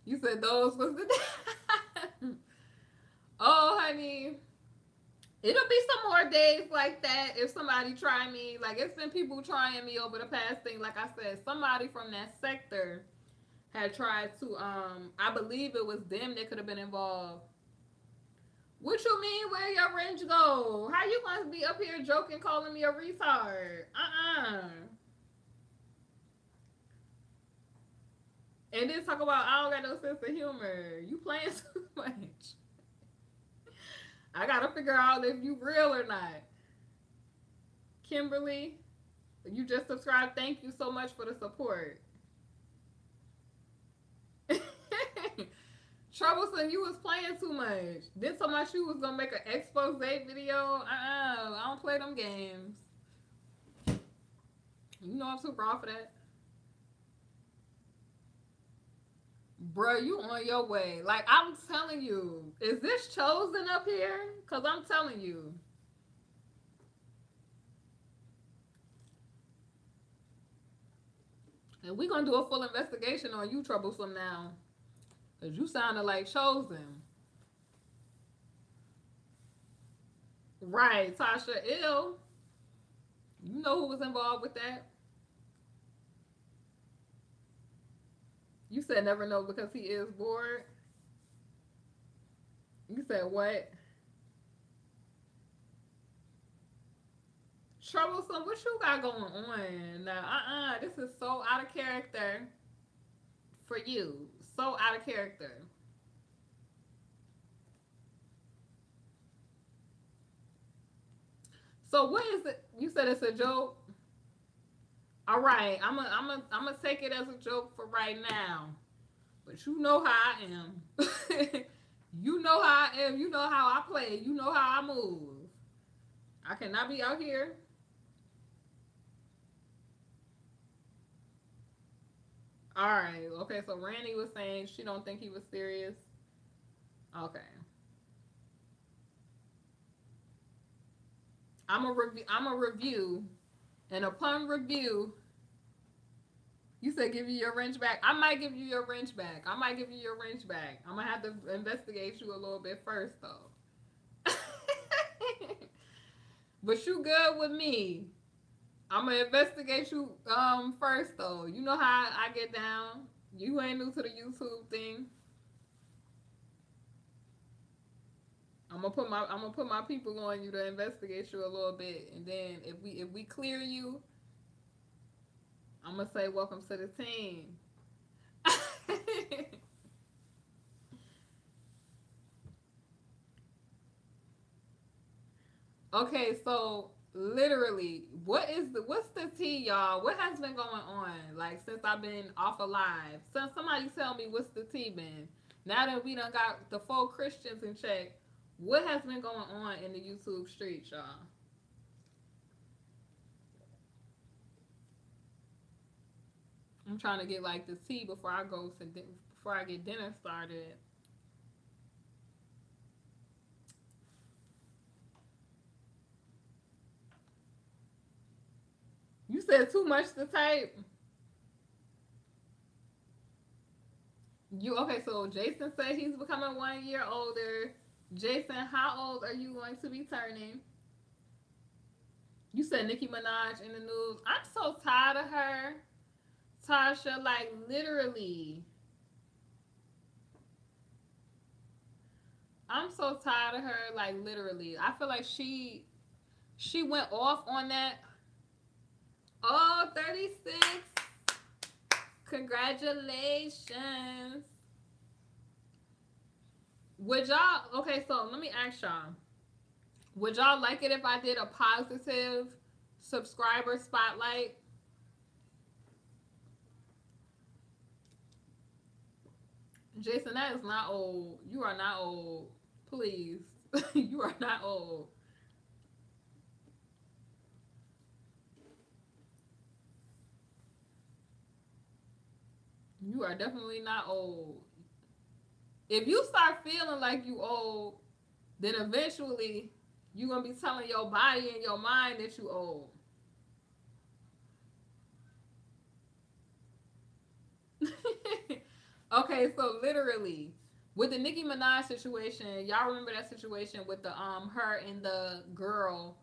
You said those was the Oh, honey. It'll be some more days like that if somebody try me. Like, it's been people trying me over the past thing. Like I said, somebody from that sector had tried to, I believe it was them that could have been involved. What you mean, where your range go? How you gonna be up here joking, calling me a retard? And then talk about I don't got no sense of humor. You playing too much. I gotta figure out if you real or not. Kimberly, you just subscribed. Thank you so much for the support. Troublesome, you was playing too much. Did so much you was gonna make an expose video. I don't play them games. You know I'm too raw for that. Bro, you on your way. Like, I'm telling you. Is this chosen up here? Because I'm telling you. And we going to do a full investigation on you, Troublesome, now. Because you sounded like chosen. Right, Tasha. Ill. You know who was involved with that? You said never know because he is bored. You said what? Troublesome. What you got going on? Now, this is so out of character for you. So out of character. So what is it? You said it's a joke. All right, I'm gonna take it as a joke for right now. But you know how I am. You know how I am. You know how I play. You know how I move. I cannot be out here. All right. Okay. So Randy was saying she don't think he was serious. Okay. I'm a review. I'm a review, and upon review, you said give you your wrench back. I might give you your wrench back. I might give you your wrench back. I'm gonna have to investigate you a little bit first, though. But you good with me. I'm gonna investigate you first though. You know how I get down. You ain't new to the YouTube thing. I'm gonna put my people on you to investigate you a little bit, and then if we clear you, I'm gonna say welcome to the team. Okay, so literally, what's the tea, y'all? What has been going on? Like since I've been off alive. So somebody tell me what's the tea been? Now that we done got the full Christians in check, what has been going on in the YouTube streets, y'all? I'm trying to get like the tea before I go to before I get dinner started. You said too much to type. You okay? So Jason said he's becoming 1 year older. Jason, how old are you going to be turning? You said Nicki Minaj in the news. I'm so tired of her, Tasha. Like literally, I'm so tired of her. Like literally, I feel like she went off on that. Oh, 36. Congratulations. Would y'all okay, so let me ask y'all. Would y'all like it if I did a positive subscriber spotlight? Jason, that is not old. You are not old. Please. You are not old. You are definitely not old. If you start feeling like you old, then eventually you're gonna be telling your body and your mind that you old. Okay, so literally with the Nicki Minaj situation, y'all remember that situation with the her and the girl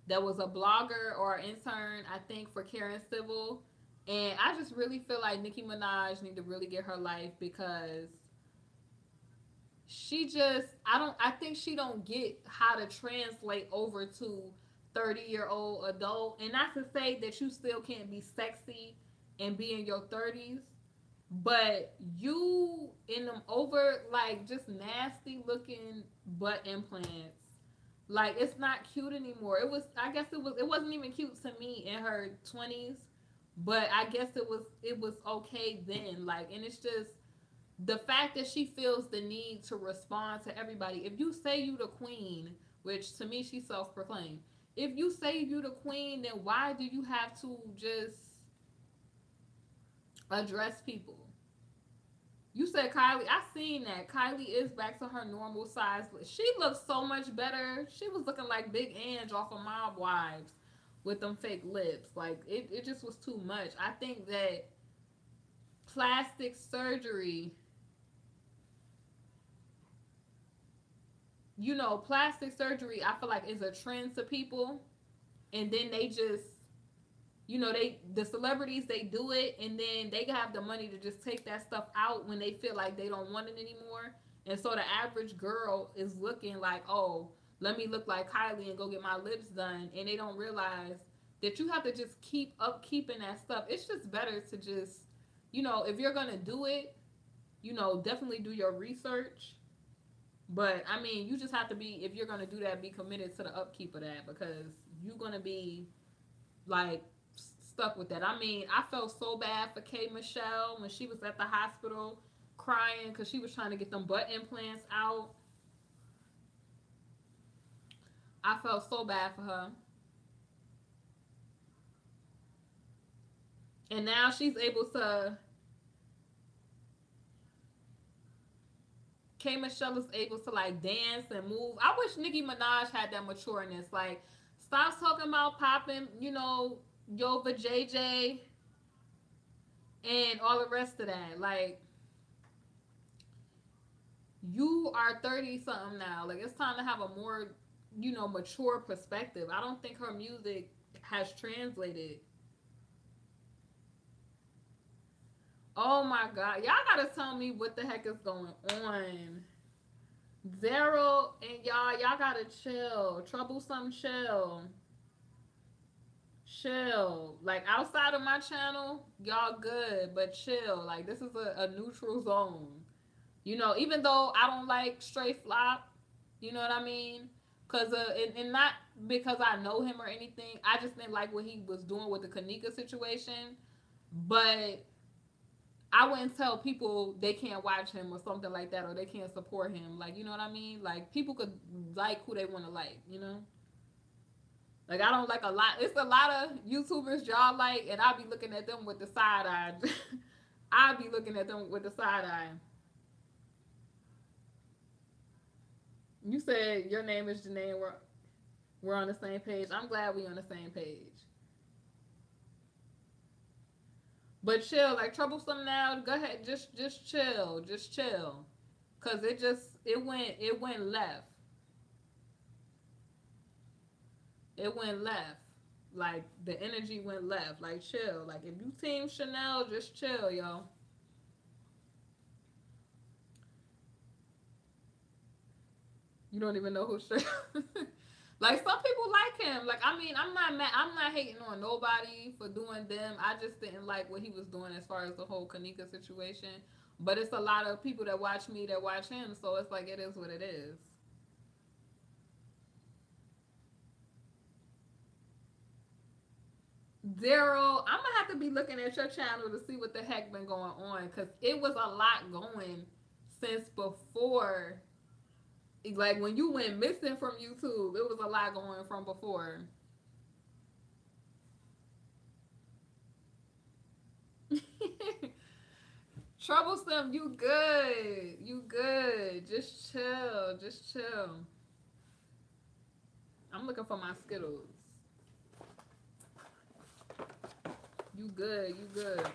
that was a blogger or an intern, I think, for Karen Civil. And I just really feel like Nicki Minaj need to really get her life because she just I think she don't get how to translate over to 30-year-old adult. And not to say that you still can't be sexy and be in your 30s, but you in them over like just nasty looking butt implants. Like it's not cute anymore. It was I guess it wasn't even cute to me in her 20s, but I guess it was okay then. Like and it's just the fact that she feels the need to respond to everybody. If you say you the queen, which to me she's self-proclaimed, if you say you the queen, then why do you have to just address people? You said Kylie. I seen that. Kylie is back to her normal size. She looks so much better. She was looking like Big Ange off of Mob Wives with them fake lips. Like it just was too much. I think that plastic surgery, plastic surgery, I feel like is a trend to people, and then they just you know, the celebrities, they do it, and then they have the money to just take that stuff out when they feel like they don't want it anymore. And so the average girl is looking like, oh, let me look like Kylie and go get my lips done, and they don't realize that you have to just keep up keeping that stuff. It's just better to just, you know, if you're gonna do it, you know, definitely do your research. But I mean, you just have to be, if you're gonna do that, be committed to the upkeep of that, because you're gonna be like stuck with that. I mean, I felt so bad for K Michelle when she was at the hospital crying because she was trying to get them butt implants out. I felt so bad for her. And now she's able to, K Michelle is able to like dance and move. I wish Nicki Minaj had that matureness. Like, stop talking about popping, you know, Yo JJ and all the rest of that. Like, you are 30 something now. Like, it's time to have a more, you know, mature perspective. I don't think her music has translated. Oh my god. Y'all gotta tell me what the heck is going on. Zero and y'all gotta chill. Troublesome, chill. Chill. Like, outside of my channel, y'all good, but chill. Like, this is a neutral zone. You know, even though I don't like straight flop, you know what I mean? Cause and not because I know him or anything. I just didn't like what he was doing with the Kanika situation. But I wouldn't tell people they can't watch him or something like that, or they can't support him. Like, you know what I mean? Like, people could like who they want to like, you know? Like, I don't like a lot. It's a lot of YouTubers y'all like, and I'll be looking at them with the side eye. I'll be looking at them with the side eye. You said your name is Janae. We're on the same page. I'm glad we on the same page. But chill, like troublesome now. Go ahead, just chill, just chill, cause it went left. It went left. Like, the energy went left. Like, chill. Like, if you team Chanel, just chill, yo. You don't even know who Chanel. Like, some people like him. Like, I mean, I'm not mad. I'm not hating on nobody for doing them. I just didn't like what he was doing as far as the whole Kanika situation. But it's a lot of people that watch me that watch him, so it's like, it is what it is. Daryl, I'm gonna have to be looking at your channel to see what the heck been going on, because it was a lot going since before. Like, when you went missing from YouTube, it was a lot going from before. Troublesome, you good. You good. Just chill. Just chill. I'm looking for my Skittles. You good. You good.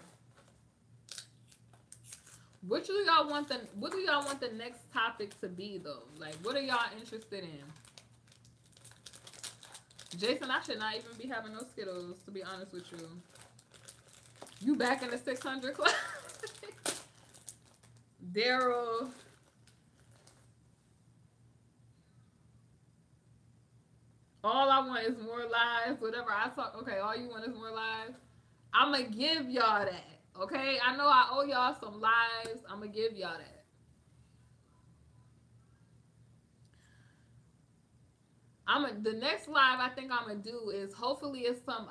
What do y'all want the next topic to be though? Like, what are y'all interested in? Jason, I should not even be having no Skittles, to be honest with you. You back in the 600 club? Daryl. All I want is more lives. Whatever I talk, okay, all you want is more lives. I'ma give y'all that. Okay? I know I owe y'all some lives. I'ma give y'all that. The next live I think I'm gonna do is, hopefully it's some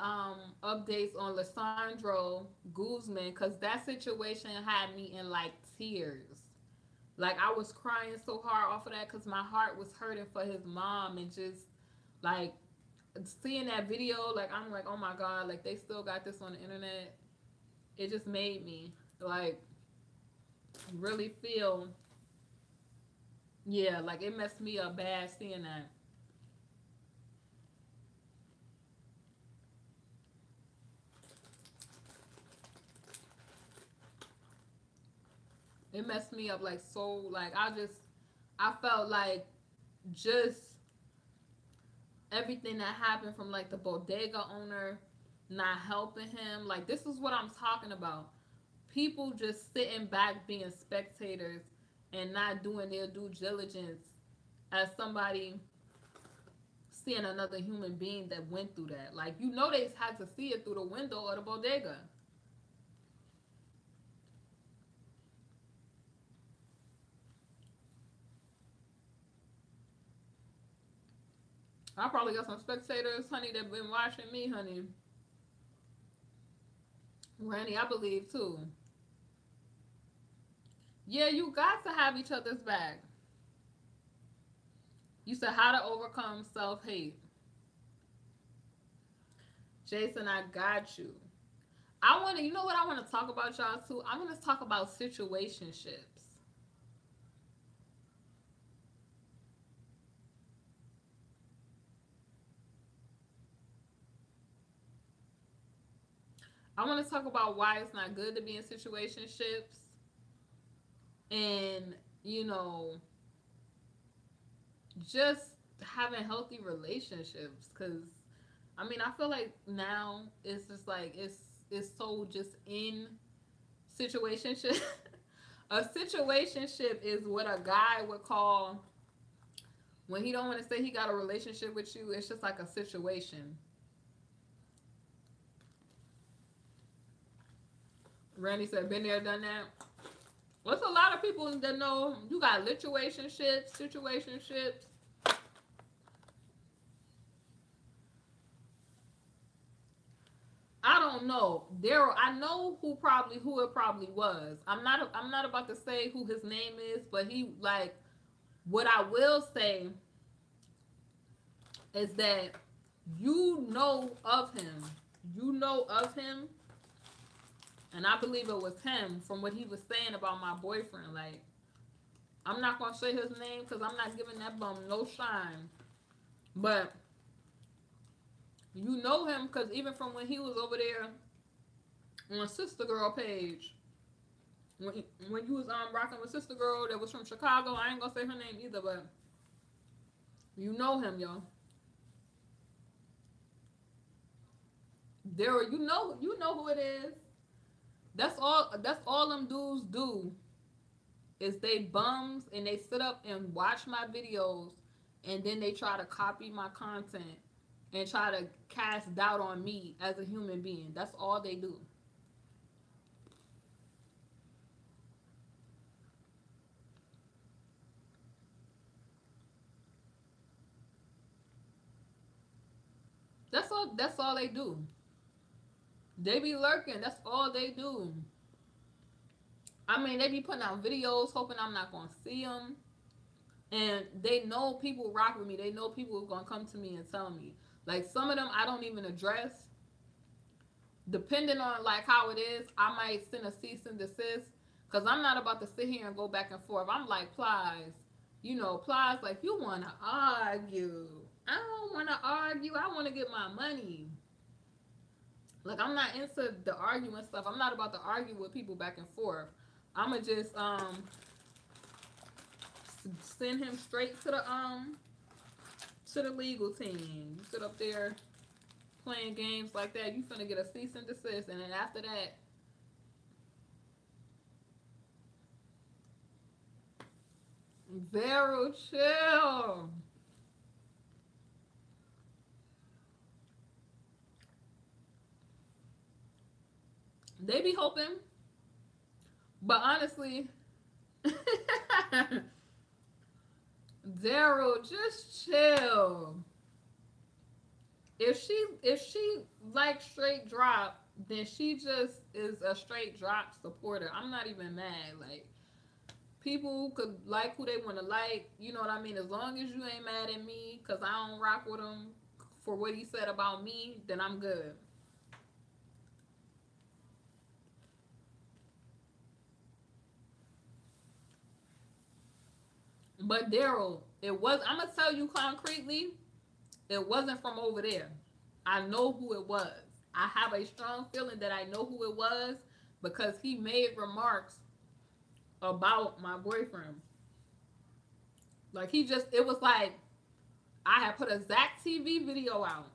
updates on Lissandro Guzman, because that situation had me in like tears. Like, I was crying so hard off of that because my heart was hurting for his mom, and just like seeing that video, like, I'm like, oh my god, like, they still got this on the internet. It just made me like really feel, yeah, like, it messed me up bad seeing that. It messed me up, like, so, like, I felt like just everything that happened from like the bodega owner not helping him. Like, this is what I'm talking about. People just sitting back being spectators and not doing their due diligence as somebody seeing another human being that went through that. Like, you know, they had to see it through the window of the bodega. I probably got some spectators, honey, that been watching me, honey. Randy, I believe too. Yeah, you got to have each other's back. You said how to overcome self hate. Jason, I got you. I want to, you know what I want to talk about, y'all, too? I want to talk about situationships. I want to talk about why it's not good to be in situationships and, you know, just having healthy relationships. Because, I mean, I feel like now it's just like, it's so just in situationship. A situationship is what a guy would call when he don't want to say he got a relationship with you. It's just like a situation. Randy said, "Been there, done that." What's a lot of people that know you got situationships. I don't know. I know who it probably was. I'm not about to say who his name is, but he like what I will say is that you know of him. You know of him, and I believe it was him from what he was saying about my boyfriend. Like, I'm not gonna say his name because I'm not giving that bum no shine. But you know him because even from when he was over there on Sister Girl page, when you was rocking with Sister Girl that was from Chicago, I ain't gonna say her name either, but you know him, yo. Daryl, you know who it is. That's all them dudes do is they bums and they sit up and watch my videos and then they try to copy my content and try to cast doubt on me as a human being. That's all they do. That's all they do. They be lurking. That's all they do. I mean, they be putting out videos hoping I'm not gonna see them. And they know people rock with me. They know people are gonna come to me and tell me. Like, some of them I don't even address. Depending on like how it is, I might send a cease and desist. Cause I'm not about to sit here and go back and forth. I'm like, Plies, Plies, like, you wanna argue. I don't wanna argue. I wanna get my money. Like, I'm not into the arguing stuff. I'm not about to argue with people back and forth. I'ma just send him straight to the legal team. You sit up there playing games like that, you finna get a cease and desist, and then after that, Vero, chill. They be hoping, but honestly, Daryl, just chill. If she like straight drop, then she just is a straight drop supporter. I'm not even mad. Like, people could like who they want to like. You know what I mean? As long as you ain't mad at me, cause I don't rock with him for what he said about me, then I'm good. But Daryl, it was. I'm gonna tell you concretely, it wasn't from over there. I know who it was. I have a strong feeling that I know who it was because he made remarks about my boyfriend. Like, it was like I had put a Zach TV video out.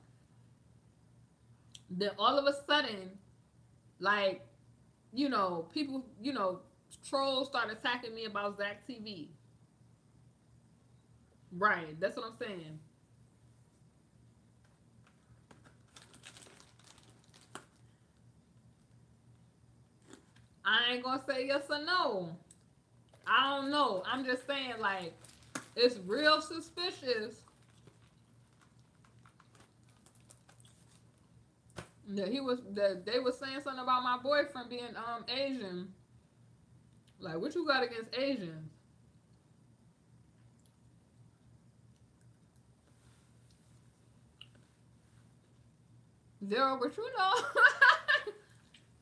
Then all of a sudden, like, people, trolls start attacking me about Zach TV. Right, that's what I'm saying. I ain't gonna say yes or no. I don't know. I'm just saying, like, it's real suspicious that they was saying something about my boyfriend being Asian. Like, what you got against Asians? Zero, but you know,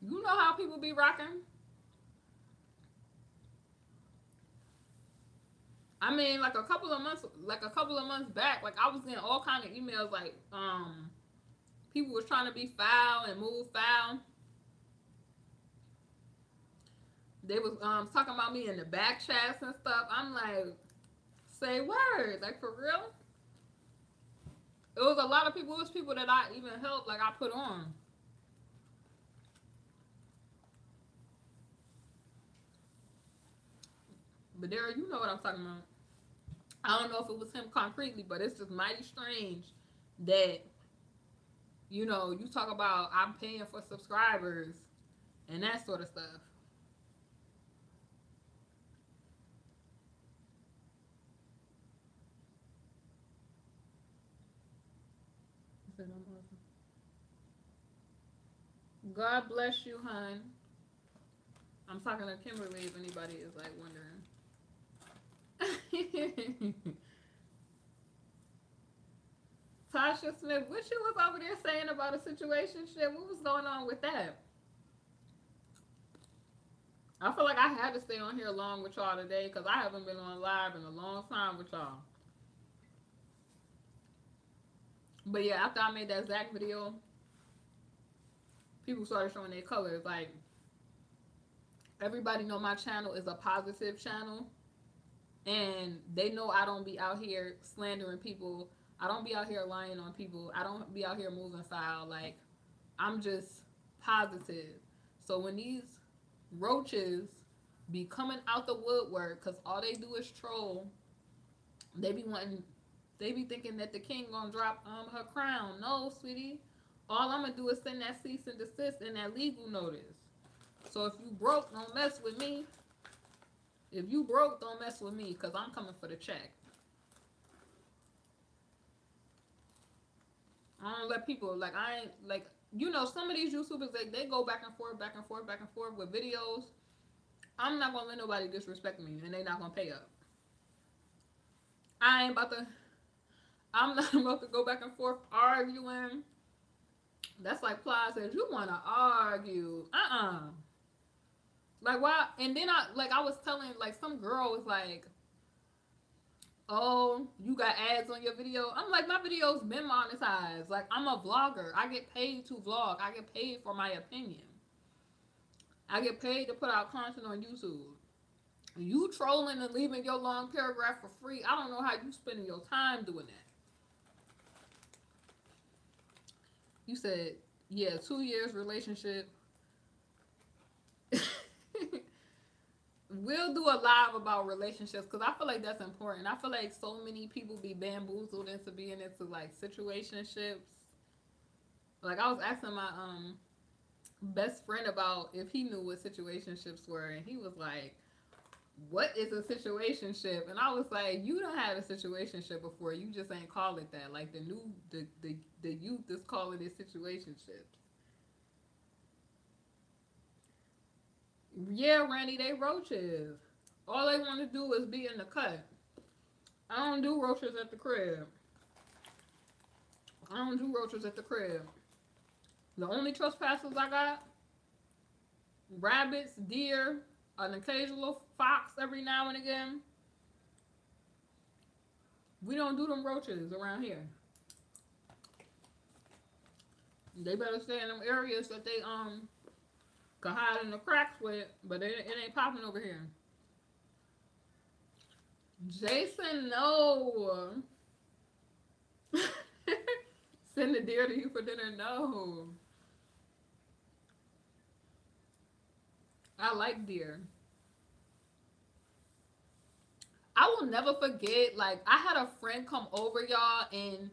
you know how people be rocking. I mean, like a couple of months back, like I was getting all kind of emails, like people was trying to be foul and move foul. They was talking about me in the back chats and stuff. I'm like, say word, like for real. It was a lot of people. It was people that I even helped, like I put on. But there, you know what I'm talking about. I don't know if it was him concretely, but it's just mighty strange that you talk about I'm paying for subscribers and that sort of stuff. God bless you, hun. I'm talking to Kimberly if anybody is like wondering. Tasha Smith, what you was over there saying about a situation shit? What was going on with that? I feel like I had to stay on here along with y'all today because I haven't been on live in a long time with y'all. But yeah, after I made that Zach video, people started showing their colors. Like, everybody know my channel is a positive channel. And they know I don't be out here slandering people. I don't be out here lying on people. I don't be out here moving foul. Like, I'm just positive. So when these roaches be coming out the woodwork, because all they do is troll, they be thinking that the king gonna drop her crown. No, sweetie. All I'm gonna do is send that cease and desist and that legal notice. So if you broke, don't mess with me. If you broke, don't mess with me, because I'm coming for the check. I don't let people, like, I ain't, like, some of these YouTubers, they go back and forth, back and forth, back and forth with videos. I'm not going to let nobody disrespect me, and they not going to pay up. I'm not about to go back and forth arguing. That's like Ply says, you want to argue. Like, why? And then I was telling, like, some girl was like, oh, you got ads on your video? I'm like, my video's been monetized. Like, I'm a vlogger. I get paid to vlog. I get paid for my opinion. I get paid to put out content on YouTube. You trolling and leaving your long paragraph for free, I don't know how you spending your time doing that. You said, yeah, 2 years relationship. We'll do a live about relationships because I feel like that's important. I feel like so many people be bamboozled into being into like situationships. Like I was asking my best friend about if he knew what situationships were, and he was like, "What is a situationship?" And I was like, "You don't have a situationship before. You just ain't call it that. Like the youth is calling it situationships." Yeah, Randy, they roaches. All they want to do is be in the cut. I don't do roaches at the crib. I don't do roaches at the crib. The only trespassers I got, rabbits, deer, an occasional fox every now and again. We don't do them roaches around here. They better stay in them areas that they can hide in the cracks with, but it ain't popping over here. Jason, no. Send the deer to you for dinner, no. I like deer. I will never forget. Like I had a friend come over, y'all, and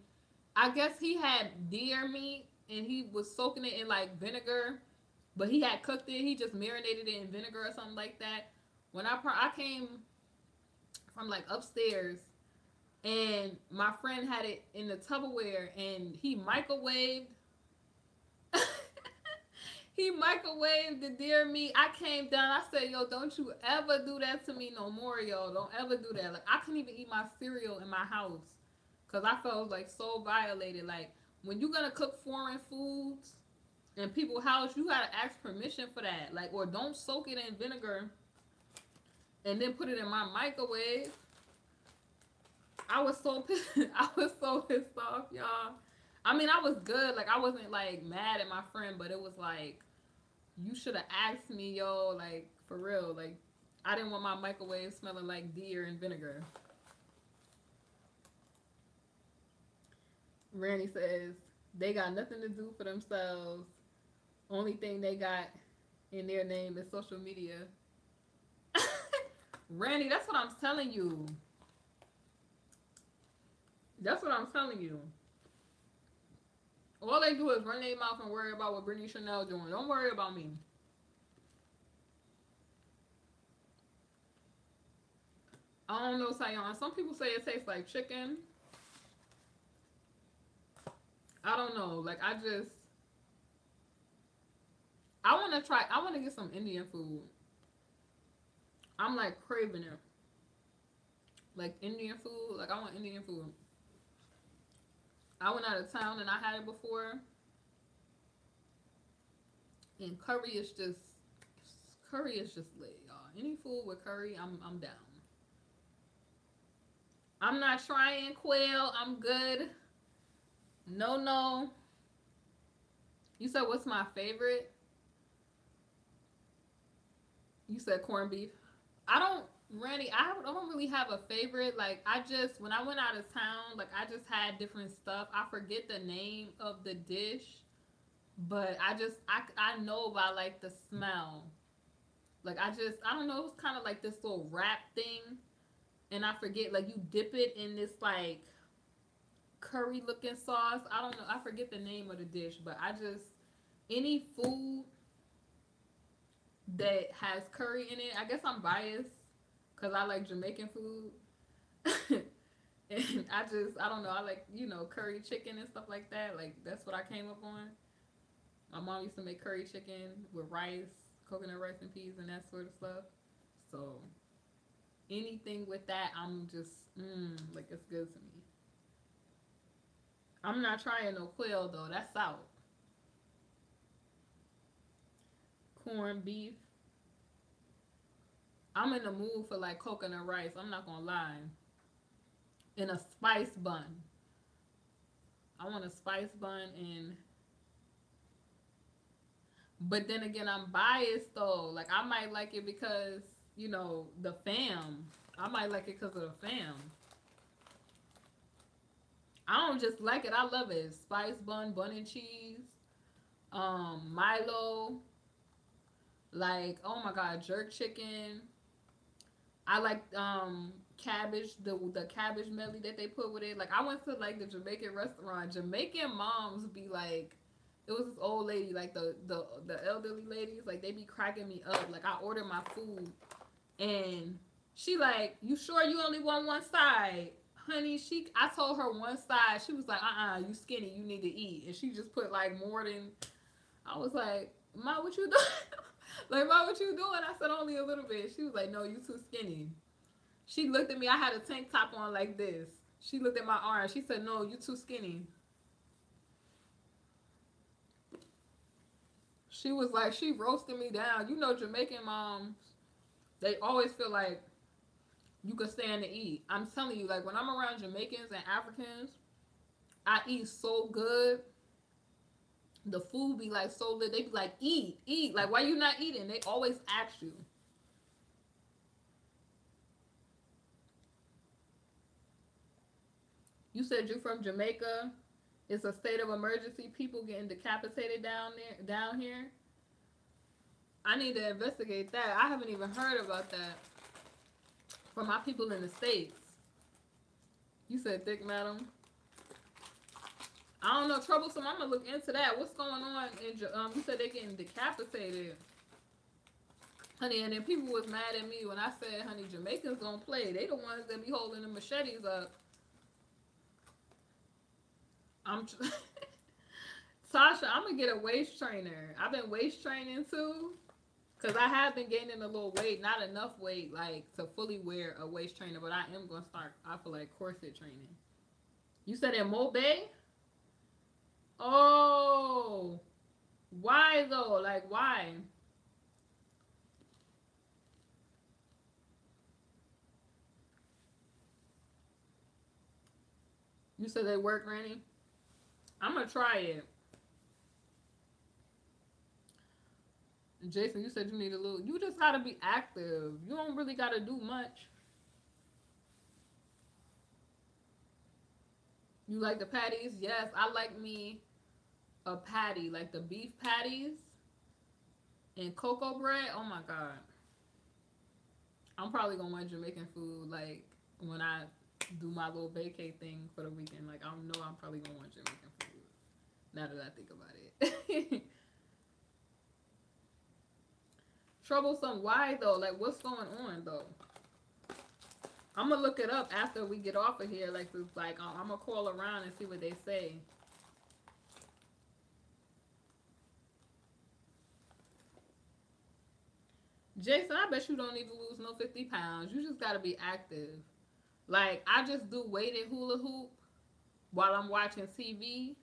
I guess he had deer meat and he was soaking it in like vinegar, but he had cooked it. He just marinated it in vinegar or something like that. When I came from like upstairs and my friend had it in the Tupperware and he microwaved he microwaved the deer meat. I came down. I said, "Yo, don't you ever do that to me no more, yo. Don't ever do that." Like I couldn't even eat my cereal in my house because I felt like so violated. Like when you gonna cook foreign foods in people's house, you gotta ask permission for that. Like or don't soak it in vinegar and then put it in my microwave. I was so pissed. I was so pissed off, y'all. I mean, I was good. Like I wasn't like mad at my friend, but it was like you should have asked me, yo, like for real. Like I didn't want my microwave smelling like deer and vinegar. Randy says they got nothing to do for themselves. Only thing they got in their name is social media. Randy, that's what I'm telling you. That's what I'm telling you. All they do is run their mouth and worry about what BritneyChanel doing. Don't worry about me. I don't know, Sayon. Some people say it tastes like chicken. I don't know. Like I want to try. I want to get some Indian food. I'm like craving it. Like Indian food. Like I want Indian food. I went out of town and I had it before. And curry is just lit, y'all. Any food with curry, I'm down. I'm not trying quail. I'm good. No, no. You said what's my favorite? You said corned beef. I don't, Randy. I don't really have a favorite. Like I just when I went out of town, like I just had different stuff. I forget the name of the dish, but I know by like the smell. Like I don't know. It's kind of like this little wrap thing, and I forget. Like you dip it in this like curry looking sauce. I don't know. I forget the name of the dish, but I just any food that has curry in it. I guess I'm biased because I like Jamaican food. And I don't know. I like curry chicken and stuff like that. Like that's what I came up on. My mom used to make curry chicken with rice, coconut rice and peas, and that sort of stuff. So anything with that, I'm just like it's good to me. I'm not trying no quail though. That's out. Corned beef. I'm in the mood for like coconut rice. I'm not gonna lie. In a spice bun. I want a spice bun and but then again I'm biased though. Like I might like it because, the fam. I might like it because of the fam. I don't just like it, I love it. Spice bun, bun and cheese, Milo, like oh my god, jerk chicken. I like cabbage, the cabbage medley that they put with it. Like I went to like the Jamaican restaurant. Jamaican moms be like, it was this old lady, like the elderly ladies, like they be cracking me up. Like I ordered my food and she like, you sure you only want one side? Honey, I told her one side. She was like, you skinny, you need to eat. And she just put like more than I was like, Ma, what you doing? Like, Ma, what you doing? I said only a little bit. She was like, no, you too skinny. She looked at me. I had a tank top on like this. She looked at my arm. She said, no, you too skinny. She was like, she roasted me down. Jamaican moms, they always feel like you could stand to eat. I'm telling you, like when I'm around Jamaicans and Africans, I eat so good. The food be like so lit. They be like, eat, eat. Like, why you not eating? They always ask you. You said you're from Jamaica. It's a state of emergency. People getting decapitated down here. I need to investigate that. I haven't even heard about that from my people in the States. You said thick, madam. I don't know, troublesome. I'm gonna look into that. What's going on in you said they're getting decapitated. Honey, and then people was mad at me when I said, honey, Jamaicans don't play. They the ones that be holding the machetes up. Tasha, I'm gonna get a waist trainer. I've been waist training too. Cause I have been gaining a little weight, not enough weight like to fully wear a waist trainer, but I am gonna start. I feel like corset training. You said in Mo Bay? Oh, why though? Like why? You said they work, Granny. I'm gonna try it. Jason, you said you need a little. You just gotta be active. You don't really gotta do much. You like the patties? Yes, I like me a patty, like the beef patties and cocoa bread. Oh my god, I'm probably gonna want Jamaican food like when I do my little vacay thing for the weekend. Like I know I'm probably gonna want Jamaican food. Now that I think about it. Troublesome. Why though? Like what's going on though? I'm gonna look it up after we get off of here. Like, I'm gonna call around and see what they say. Jason, I bet you don't need to lose no 50 pounds. You just gotta be active. Like, I just do weighted hula hoop while I'm watching TV.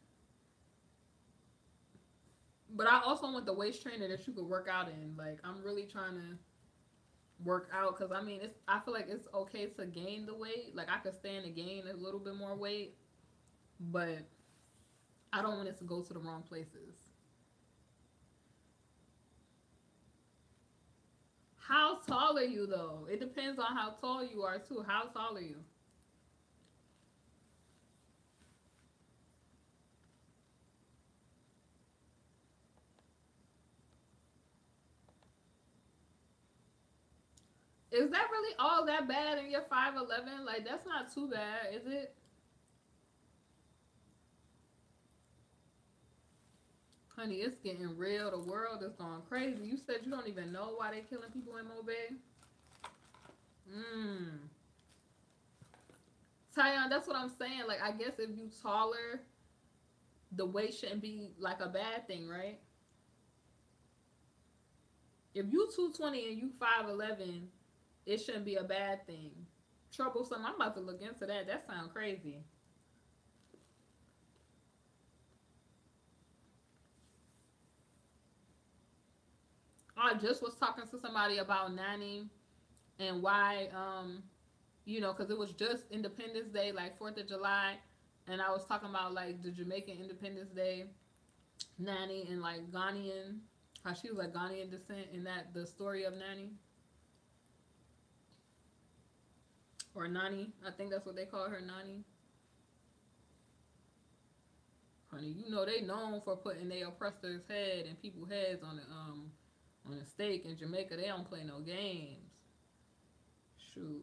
But I also want the waist trainer that you could work out in. Like, I'm really trying to work out because I mean, I feel like it's okay to gain the weight. Like, I could stand to gain a little bit more weight, but I don't want it to go to the wrong places. How tall are you though? It depends on how tall you are too. How tall are you? Is that really all that bad and you're 5'11"? Like that's not too bad, is it? Honey, it's getting real. The world is going crazy. You said you don't even know why they killing people in Mobay? Mmm. Tyon, that's what I'm saying. Like, I guess if you taller, the weight shouldn't be like a bad thing, right? If you 220 and you 5'11", it shouldn't be a bad thing. Troublesome. I'm about to look into that. That sounds crazy. I just was talking to somebody about nanny and why, because it was just Independence Day, like 4th of July, and I was talking about like the Jamaican Independence Day nanny and like Ghanaian, how she was like Ghanaian descent in that the story of Nanny or Nani, I think that's what they call her, Nani. Honey, you know they known for putting their oppressor's head and people's heads on a stake in Jamaica. They don't play no games. Shoot.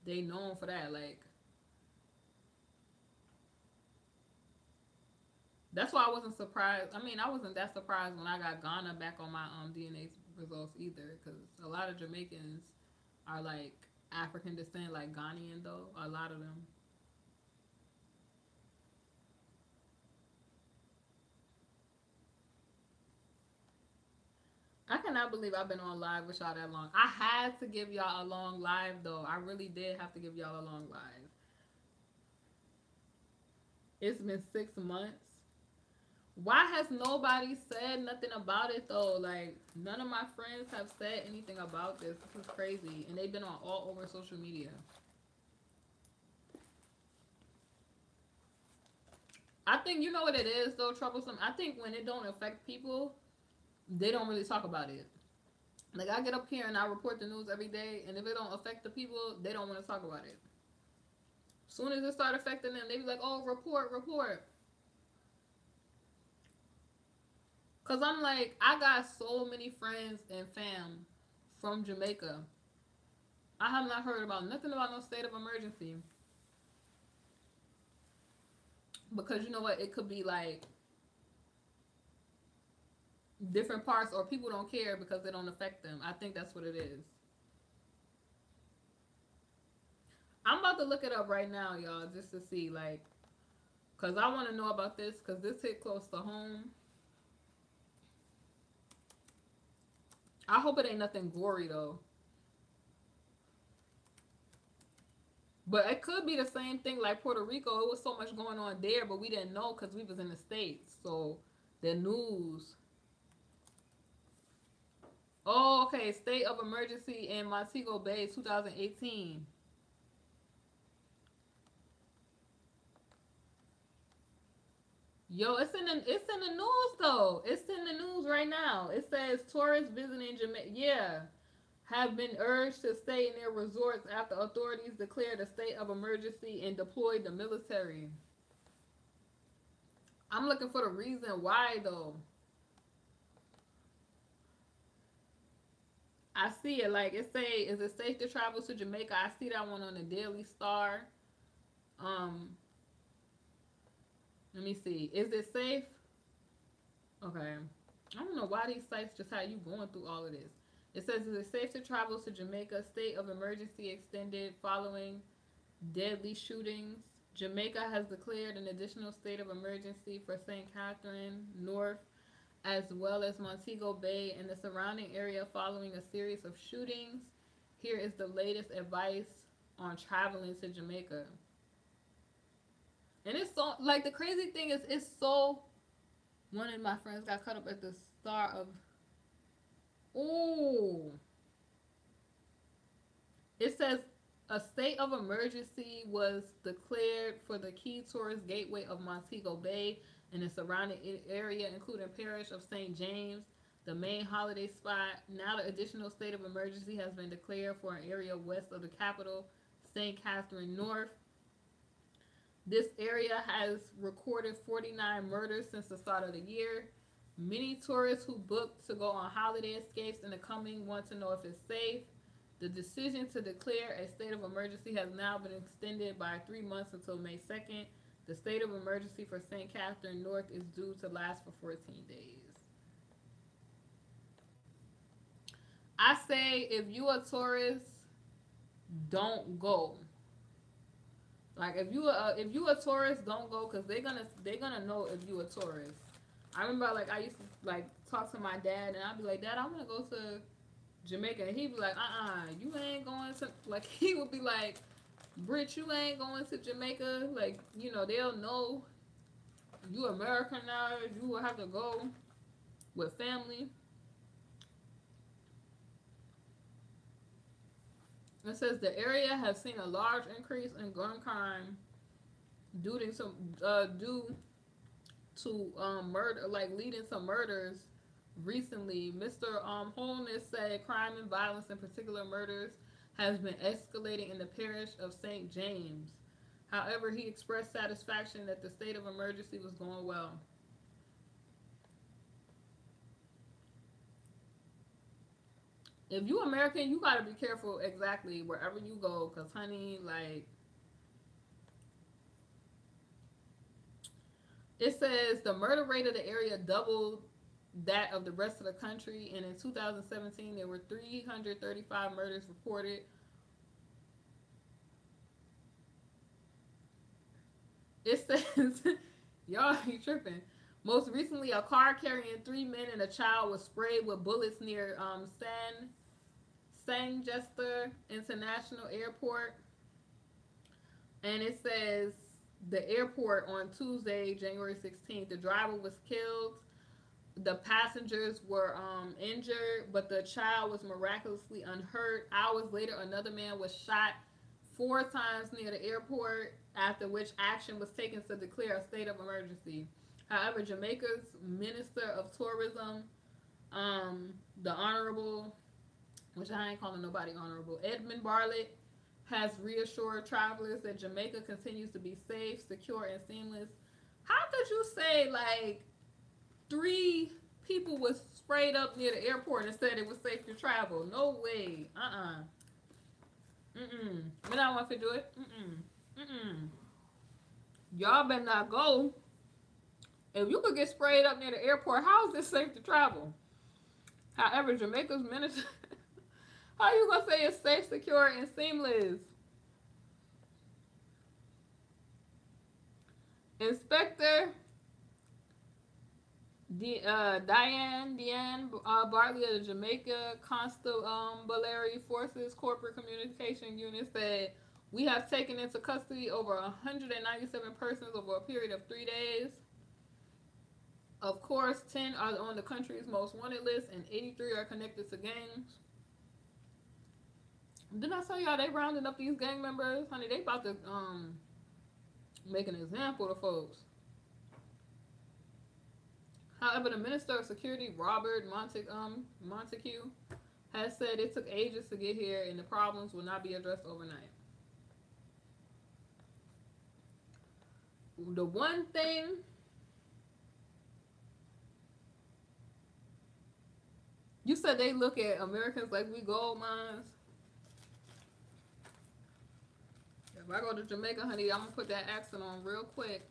They known for that. Like that's why I wasn't surprised. I mean, I wasn't that surprised when I got Ghana back on my DNA results either, because a lot of Jamaicans are like African descent, like Ghanaian though. A lot of them. I cannot believe I've been on live with y'all that long. I had to give y'all a long live though. I really did have to give y'all a long live. It's been 6 months. Why has nobody said nothing about it though? Like none of my friends have said anything about this. This is crazy, and they've been on all over social media. I think you know what it is though, troublesome. I think when it don't affect people, they don't really talk about it. Like I get up here and I report the news every day, and if it don't affect the people, they don't want to talk about it. As soon as it start affecting them, they be like, "Oh, report, report." Cause I'm like, I got so many friends and fam from Jamaica. I have not heard about nothing about no state of emergency. Because you know what? It could be like different parts, or people don't care because they don't affect them. I think that's what it is. I'm about to look it up right now, y'all, just to see, like, because I want to know about this, because this hit close to home. I hope it ain't nothing gory, though. But it could be the same thing like Puerto Rico. It was so much going on there, but we didn't know because we was in the States. So, the news. Oh, okay. State of emergency in Montego Bay, 2018. Yo, it's in the news though. It's in the news right now. It says tourists visiting Jamaica, yeah, have been urged to stay in their resorts after authorities declared a state of emergency and deployed the military. I'm looking for the reason why though. I see it like it say, is it safe to travel to Jamaica? I see that one on the Daily Star. Um, Let me see. Is it safe? Okay. I don't know why these sites just have you going through all of this. It says, is it safe to travel to Jamaica? State of emergency extended following deadly shootings. Jamaica has declared an additional state of emergency for St. Catherine, North, as well as Montego Bay and the surrounding area following a series of shootings. Here is the latest advice on traveling to Jamaica. And it's so, like, the crazy thing is, it's so. One of my friends got caught up at the start of. Ooh. It says a state of emergency was declared for the key tourist gateway of Montego Bay and the surrounding area, including parish of St. James, the main holiday spot. Now the additional state of emergency has been declared for an area west of the capital, St. Catherine North. This area has recorded 49 murders since the start of the year. Many tourists who booked to go on holiday escapes in the coming want to know if it's safe. The decision to declare a state of emergency has now been extended by 3 months until May 2nd. The state of emergency for St. Catherine North is due to last for 14 days. I say if you a tourist, don't go. Like if you a tourist, don't go because they're gonna know if you a tourist. I remember like I used to like talk to my dad and I'd be like, Dad, I want to go to Jamaica, and he'd be like, you ain't going to, like, he would be like, Brit, you ain't going to Jamaica, like, they'll know you American now, you will have to go with family. It says the area has seen a large increase in gun crime due to murder, like leading to murders recently. Mr. Holness said crime and violence, in particular murders, has been escalating in the parish of St. James. However, he expressed satisfaction that the state of emergency was going well. If you American, you gotta be careful exactly wherever you go, cause honey, like, it says the murder rate of the area doubled that of the rest of the country, and in 2017 there were 335 murders reported. It says, y'all, you tripping. Most recently, a car carrying 3 men and a child was sprayed with bullets near San Jester International Airport. And it says the airport on Tuesday, January 16th, the driver was killed. The passengers were injured, but the child was miraculously unhurt. Hours later, another man was shot 4 times near the airport, after which action was taken to declare a state of emergency. However, Jamaica's Minister of Tourism, the Honorable, which I ain't calling nobody honorable, Edmund Bartlett, has reassured travelers that Jamaica continues to be safe, secure, and seamless. How could you say, like, 3 People was sprayed up near the airport and said it was safe to travel. No way. We're not want to do it. Y'all better not go. If you could get sprayed up near the airport, how is this safe to travel? However, Jamaica's minister, how you gonna say it's safe, secure, and seamless? Inspector Diane Bartley of the Jamaica Constabulary Forces Corporate Communication Unit said, we have taken into custody over 197 persons over a period of 3 days. Of course, 10 are on the country's most wanted list and 83 are connected to gangs. Didn't I tell y'all they rounding up these gang members? Honey, they about to make an example of folks. However, the Minister of Security, Robert Montague, has said it took ages to get here and the problems will not be addressed overnight. The one thing you said, they look at Americans like we gold mines. If I go to Jamaica, honey, I'm gonna put that accent on real quick.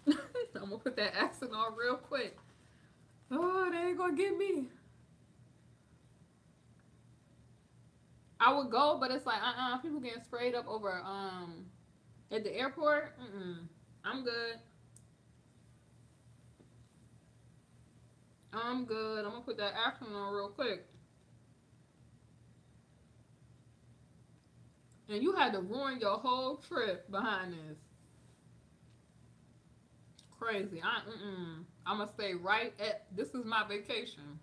I'm gonna put that accent on real quick. Oh, they ain't gonna get me. I would go, but it's like people getting sprayed up over at the airport. I'm good. I'm good. I'm gonna put that accent on real quick. And you had to ruin your whole trip behind this. Crazy. I'm gonna stay right at, this is my vacation.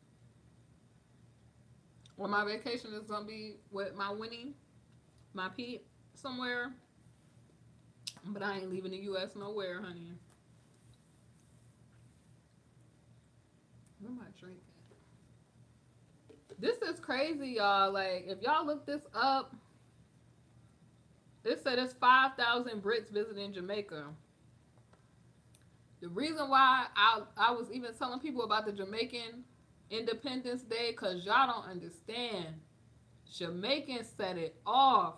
Or my vacation is gonna be with my Winnie, my Pete, somewhere. But I ain't leaving the U.S. nowhere, honey. Where am I drinking? This is crazy, y'all. Like, if y'all look this up, it said it's 5,000 Brits visiting Jamaica. The reason why I was even telling people about the Jamaican Independence Day, because y'all don't understand. Jamaicans set it off.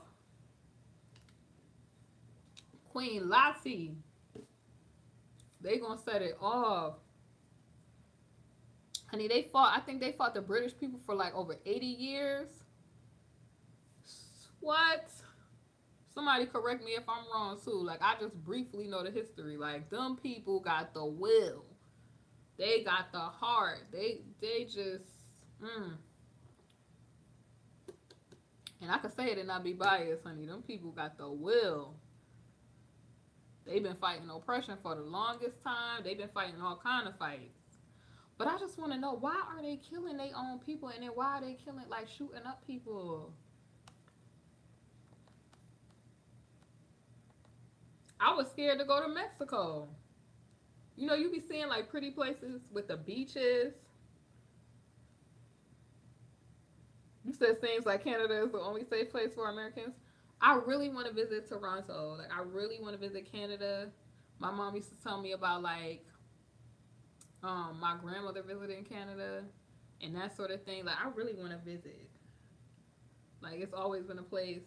Queen Lottie, they gonna set it off. Honey, they fought, I think they fought the British people for like over 80 years. What? Somebody correct me if I'm wrong too. Like, I just briefly know the history. Like, them people got the will. They got the heart. They just, And I can say it and not be biased, honey. Them people got the will. They've been fighting oppression for the longest time. They've been fighting all kind of fights. But I just want to know, why are they killing their own people? And then why are they killing, like, shooting up people? I was scared to go to Mexico. You know, you be seeing, like, pretty places with the beaches. You said things like Canada is the only safe place for Americans. I really want to visit Toronto. Like, I really want to visit Canada. My mom used to tell me about, like, my grandmother visited in Canada and that sort of thing. Like, I really want to visit. Like, it's always been a place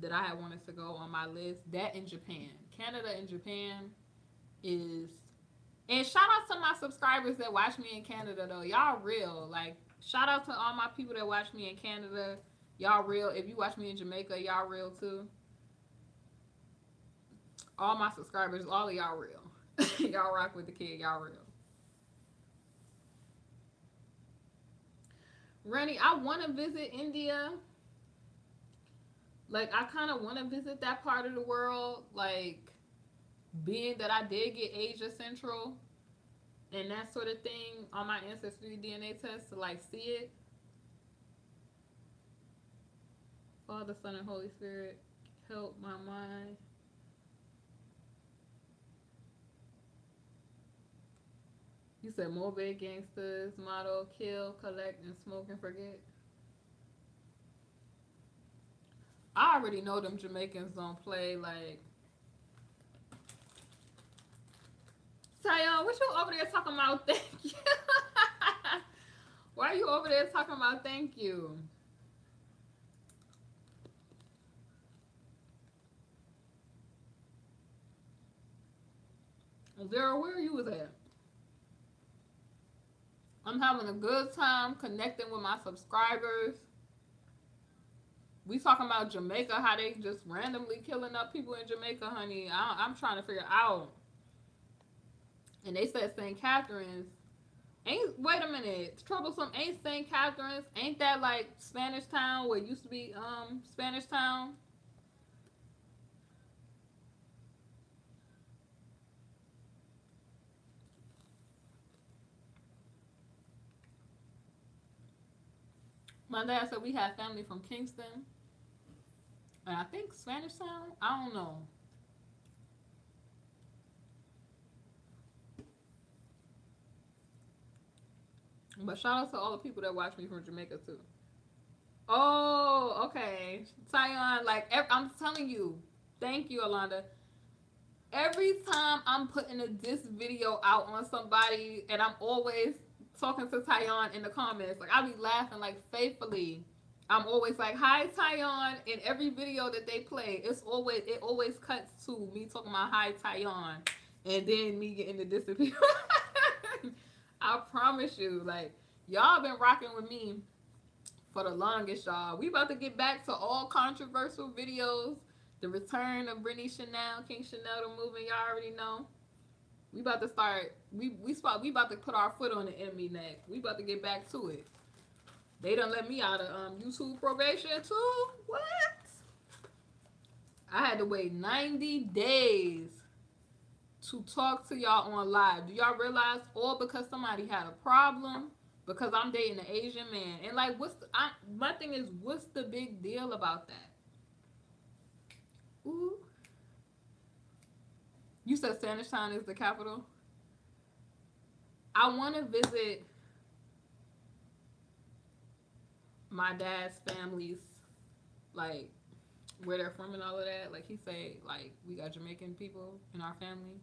that I had wanted to go on my list. That in Japan. Canada and Japan is... And shout out to my subscribers that watch me in Canada, though. Y'all real. Like, shout out to all my people that watch me in Canada. Y'all real. If you watch me in Jamaica, y'all real too. All my subscribers, all of y'all real. Y'all rock with the kid. Y'all real. Rennie, I want to visit India. Like, I kind of want to visit that part of the world. Like, being that I did get Asia Central and that sort of thing on my Ancestry DNA test, to, like, see it. Father, Son, and Holy Spirit, help my mind. You said Mobe Gangsters, motto, kill, collect, and smoke and forget. I already know them Jamaicans don't play, like... Tayon, what you over there talking about? Thank you. Why are you over there talking about thank you? Zero, where you was at? I'm having a good time connecting with my subscribers. We talking about Jamaica, how they just randomly killing up people in Jamaica, honey. I'm trying to figure out. And they said St. Catherine's. Ain't wait a minute, troublesome. Ain't St. Catherine's? Ain't that like Spanish Town where it used to be Spanish Town? My dad said we had family from Kingston, and I think Spanish Town. I don't know. But shout out to all the people that watch me from Jamaica too. Oh, okay. Tyon, like I'm telling you, thank you, Alonda. Every time I'm putting this video out on somebody, and I'm always talking to Tyon in the comments, like I'll be laughing like faithfully. I'm always like, "Hi, Tyon." In every video that they play, it always cuts to me talking about "Hi, Tyon," and then me getting to disappear. I promise you, like y'all been rocking with me for the longest, y'all. We about to get back to all controversial videos. The return of BritneyChanel, King Chanel, the movement. Y'all already know. We about to start. We about to put our foot on the enemy neck. We about to get back to it. They done let me out of YouTube probation too. What? I had to wait 90 days to talk to y'all on live. Do y'all realize all because somebody had a problem? Because I'm dating an Asian man. And like, my thing is, what's the big deal about that? Ooh. You said Spanish Town is the capital? I want to visit my dad's family's, like, where they're from and all of that. Like, he say, like, we got Jamaican people in our family.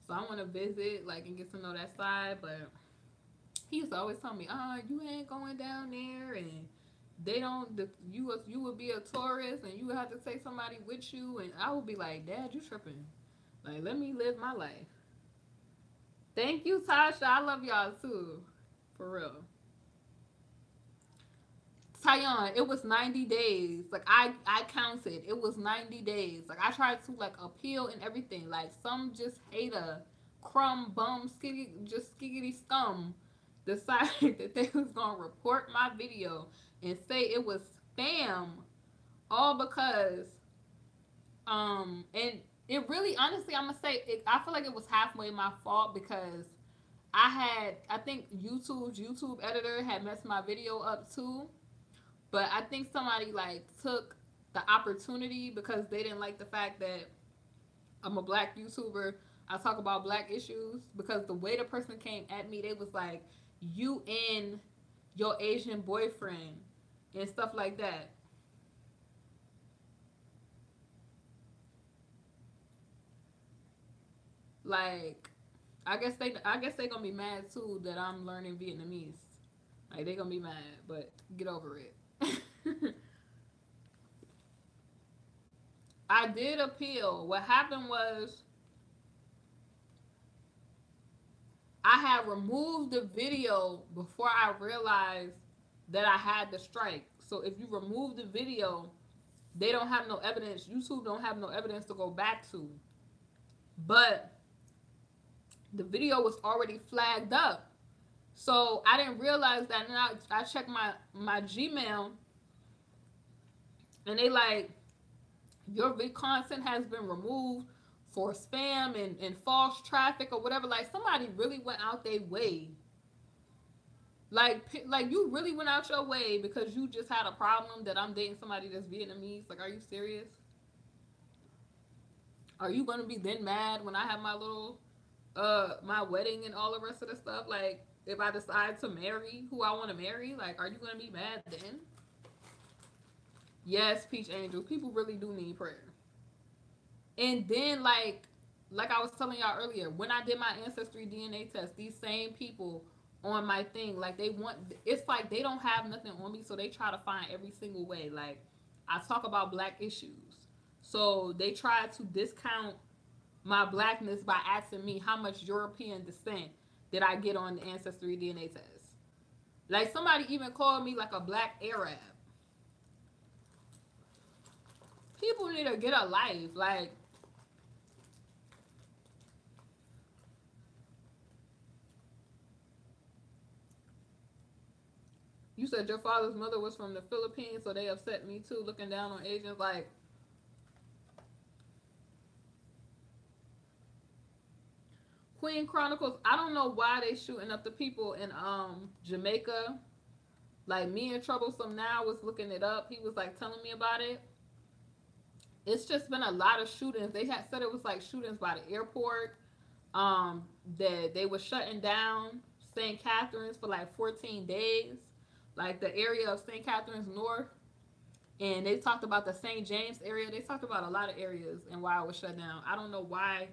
So I want to visit, like, and get to know that side. But he used to always tell me, you ain't going down there, and they don't, you would be a tourist, and you would have to take somebody with you. And I would be like, Dad, you tripping. Like, let me live my life. Thank you, Tasha. I love y'all, too. For real. Tyon, it was 90 days. Like I counted. It was 90 days. Like I tried to like appeal and everything. Like some just hater, crumb bum skiggity scum decided that they was gonna report my video and say it was spam, all because and it really honestly I'm gonna say I feel like it was halfway my fault because I think YouTube's YouTube editor had messed my video up too. But I think somebody like took the opportunity because they didn't like the fact that I'm a black YouTuber. I talk about black issues because the way the person came at me, they was like, "You and your Asian boyfriend," and stuff like that. Like, I guess they gonna be mad too that I'm learning Vietnamese. Like they gonna be mad, but get over it. I did appeal. What happened was I had removed the video before I realized that I had the strike. So if you remove the video, they don't have no evidence. YouTube don't have no evidence to go back to. But the video was already flagged up. So I didn't realize that. And I checked my Gmail, and they like, your content has been removed for spam and false traffic or whatever. Like somebody really went out their way. Like you really went out your way because you just had a problem that I'm dating somebody that's Vietnamese. Like, are you serious? Are you gonna be then mad when I have my little my wedding and all the rest of the stuff? Like if I decide to marry who I want to marry, like are you gonna be mad then? Yes, Peach Angel. People really do need prayer. And then like I was telling y'all earlier, when I did my ancestry DNA test, these same people on my thing. Like they want, it's like they don't have nothing on me, so they try to find every single way. Like I talk about black issues, so they try to discount my blackness by asking me how much European descent did I get on the Ancestry DNA test. Like somebody even called me like a black Arab. People need to get a life. Like you said your father's mother was from the Philippines, so they upset me too, looking down on Asians. Like Queen Chronicles, I don't know why they shooting up the people in Jamaica. Like me and Troublesome Now was looking it up. He was like telling me about it. It's just been a lot of shootings. They had said it was like shootings by the airport. That they were shutting down St. Catharines for like 14 days, like the area of St. Catharines North. And they talked about the St. James area. They talked about a lot of areas and why it was shut down. I don't know why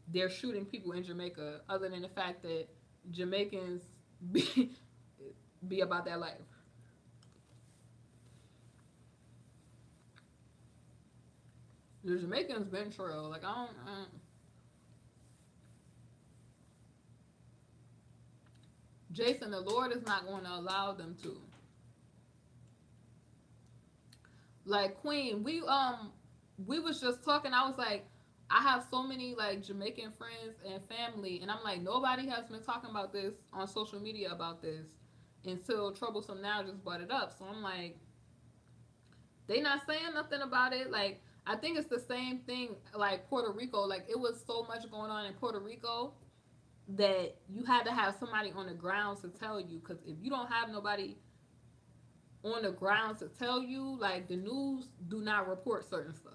they're shooting people in Jamaica, other than the fact that Jamaicans be about that life. The Jamaicans been trail. Like I don't. Jason, the Lord is not going to allow them to. Like Queen, we was just talking. I was like, I have so many like Jamaican friends and family, and I'm like, nobody has been talking about this on social media about this until Troublesome Now just brought it up. So I'm like, they not saying nothing about it. Like I think it's the same thing like Puerto Rico. Like it was so much going on in Puerto Rico that you had to have somebody on the ground to tell you, because if you don't have nobody on the ground to tell you, like the news do not report certain stuff.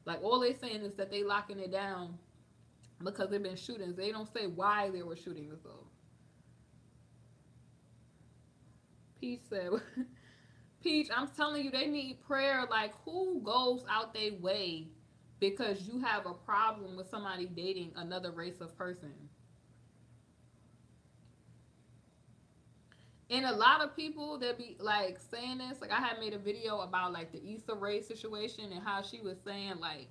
Like all they saying is that they locking it down because there been shootings. They don't say why there were shootings though. Peach said, Peach, I'm telling you, they need prayer. Like who goes out their way because you have a problem with somebody dating another race of person? And a lot of people that be like saying this, like I had made a video about like the Issa Rae situation and how she was saying like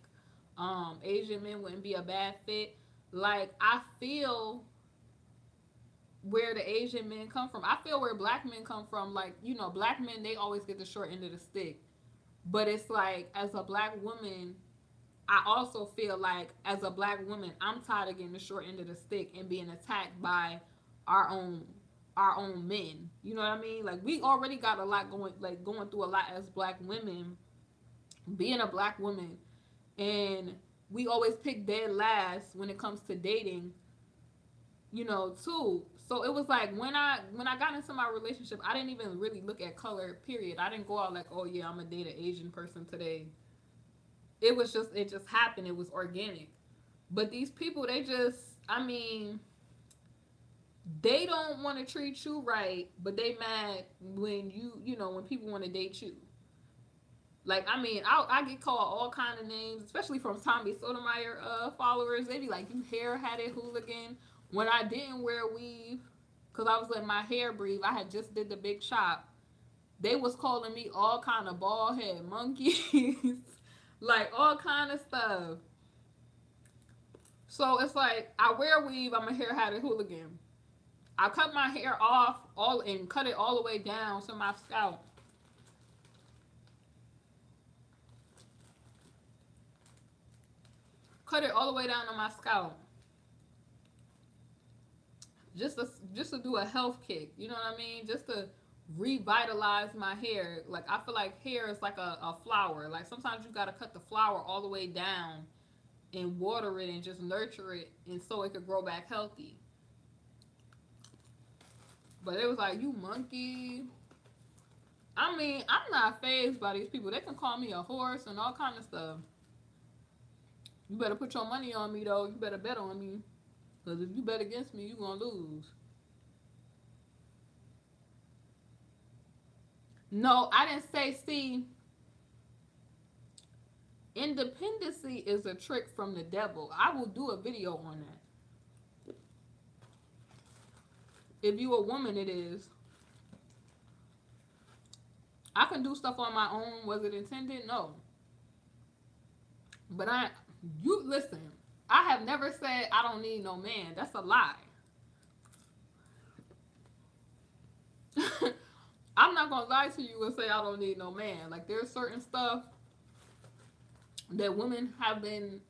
Asian men wouldn't be a bad fit. Like I feel where the Asian men come from. I feel where black men come from. Like, you know, black men, they always get the short end of the stick. But it's like as a black woman, I also feel like as a black woman, I'm tired of getting the short end of the stick and being attacked by our own men. You know what I mean? Like we already got a lot going through a lot as black women, being a black woman, and we always pick dead last when it comes to dating, you know, too. So it was like when I got into my relationship, I didn't even really look at color, period. I didn't go out like, oh yeah, I'm gonna date an Asian person today. It just happened. It was organic. But these people, they just, I mean, they don't want to treat you right, but they mad when you know, when people want to date you. Like, I mean, I get called all kind of names, especially from Tommy Sotomayor followers. They be like, you hair-hatted hooligan. When I didn't wear weave, because I was letting my hair breathe, I had just did the big chop. They was calling me all kind of bald head monkeys. Like, all kind of stuff. So, it's like, I wear weave, I'm a hair-hatted hooligan. I cut my hair off and cut it all the way down to my scalp. Cut it all the way down to my scalp. Just to do a health kick. You know what I mean? Just to revitalize my hair. Like I feel like hair is like a flower. Like sometimes you gotta cut the flower all the way down and water it and just nurture it and so it could grow back healthy. But it was like, you monkey. I mean, I'm not fazed by these people. They can call me a horse and all kind of stuff. You better put your money on me, though. You better bet on me. Because if you bet against me, you're going to lose. No, I didn't say, see, independency is a trick from the devil. I will do a video on that. If you a woman, it is. I can do stuff on my own. Was it intended? No. But you listen. I have never said I don't need no man. That's a lie. I'm not gonna lie to you and say I don't need no man. Like there's certain stuff that women have been,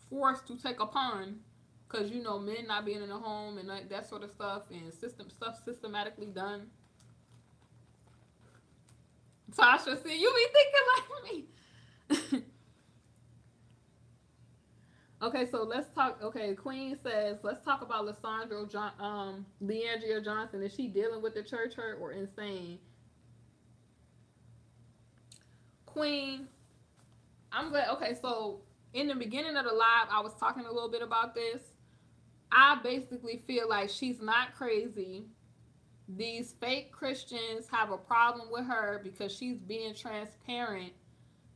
forced to take upon because men not being in the home and that sort of stuff and stuff systematically done. Tasha, see, you be thinking like me. Okay, so let's talk. Okay, Queen says, let's talk about Leandria Johnson. Is she dealing with the church hurt or insane? Queen, I'm glad. Okay, so in the beginning of the live, I was talking a little bit about this. I basically feel like she's not crazy. These fake Christians have a problem with her because she's being transparent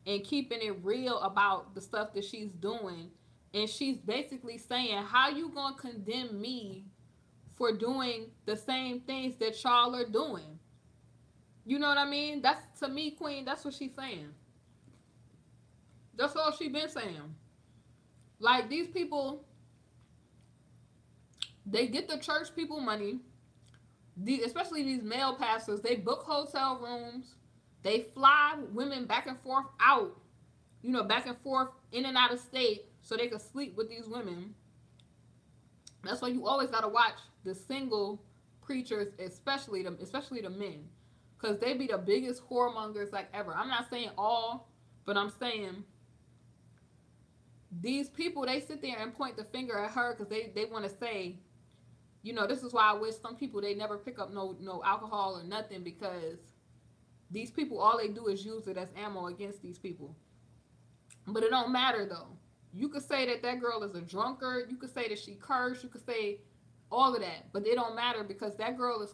and keeping it real about the stuff that she's doing. And she's basically saying, how you gonna condemn me for doing the same things that y'all are doing? You know what I mean? That's, to me, Queen, that's what she's saying. That's all she been saying. Like, these people, they get the church people money. Especially these male pastors, they book hotel rooms. They fly women back and forth out, back and forth in and out of state so they can sleep with these women. That's why you always got to watch the single preachers, especially the men, because they be the biggest whoremongers like ever. I'm not saying all, but I'm saying these people, they sit there and point the finger at her because they want to say, this is why I wish some people, they never pick up no alcohol or nothing, because these people, all they do is use it as ammo against these people. But it don't matter, though. You could say that girl is a drunkard. You could say that she cursed. You could say all of that. But it don't matter because that girl is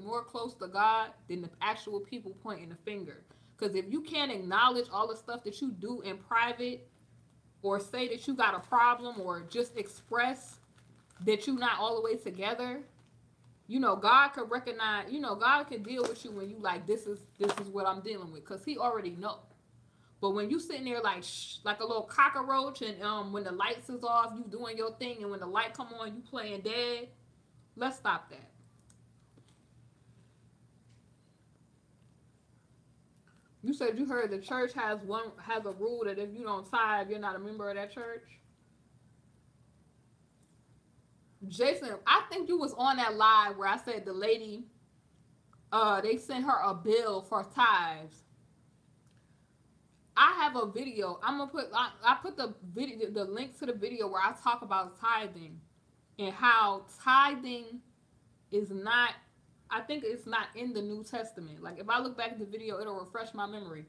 more close to God than the actual people pointing the finger. Because if you can't acknowledge all the stuff that you do in private, or say that you got a problem, or just express that you're not all the way together, God could recognize, God can deal with you when you like, this is what I'm dealing with, because he already know. But when you sitting there like a little cockroach, and when the lights is off, you doing your thing, and when the light come on, you playing dead, let's stop that. You said you heard the church has a rule that if you don't tithe, you're not a member of that church. Jason, I think you was on that live where I said the lady, they sent her a bill for tithes. I have a video. I'm gonna put. I put the video, the link to the video where I talk about tithing and how tithing is not. I think it's not in the New Testament. Like if I look back at the video, it'll refresh my memory.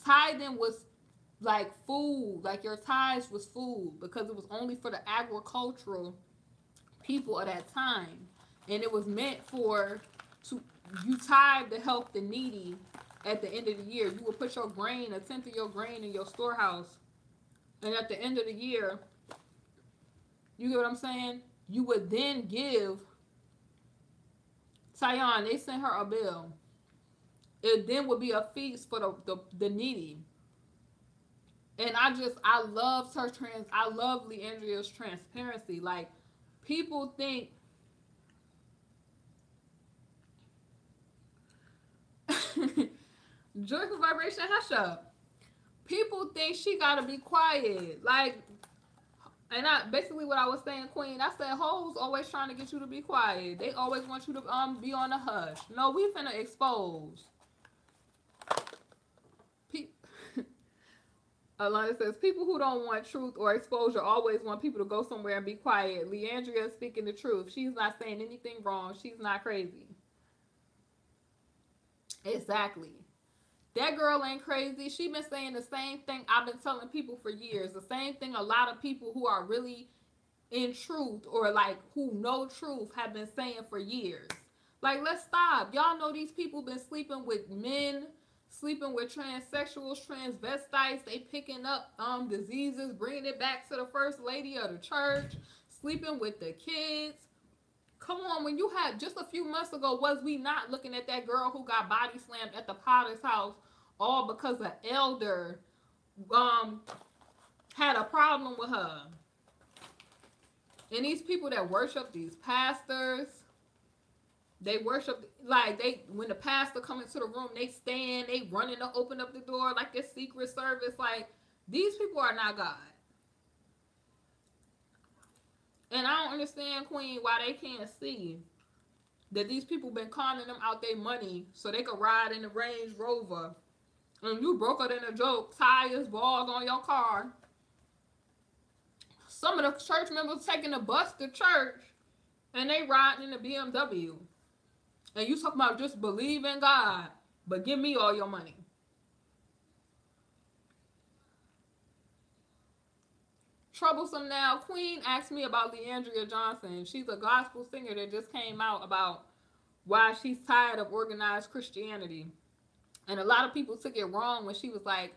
Tithing was like food. Like your tithes was food because it was only for the agricultural people of that time, and it was meant you tithe to help the needy. At the end of the year, you would put your grain, a tenth of your grain, in your storehouse, and at the end of the year, you get what I'm saying? You would then give. Tyon, they sent her a bill. It then would be a feast for the needy. And I loved her I love Leandria's transparency. Like, people think joyful vibration, hush up. People think she gotta be quiet. Like, and basically what I was saying, Queen, I said hoes always trying to get you to be quiet. They always want you to be on the hush. No, we finna expose. Alana says, people who don't want truth or exposure always want people to go somewhere and be quiet. Leandria is speaking the truth. She's not saying anything wrong. She's not crazy. Exactly. That girl ain't crazy. She been saying the same thing I've been telling people for years. The same thing a lot of people who are really in truth or like who know truth have been saying for years. Like, let's stop. Y'all know these people been sleeping with men, sleeping with transsexuals, transvestites. They picking up diseases, bringing it back to the first lady of the church, sleeping with the kids. Come on, when you had just a few months ago, was we not looking at that girl who got body slammed at the Potter's house, all because an elder um had a problem with her? And these people that worship these pastors, they worship like they when the pastor come into the room, they stand, they running to open up the door like this secret service. Like these people are not God. And I don't understand, Queen, why they can't see that these people been conning them out their money so they could ride in the Range Rover. And you broke it in a joke, tires, balls on your car. Some of the church members taking the bus to church and they riding in the BMW. And you talking about just believe in God, but give me all your money. Troublesome now. Queen asked me about Leandria Johnson. She's a gospel singer that just came out about why she's tired of organized Christianity. And a lot of people took it wrong when she was like,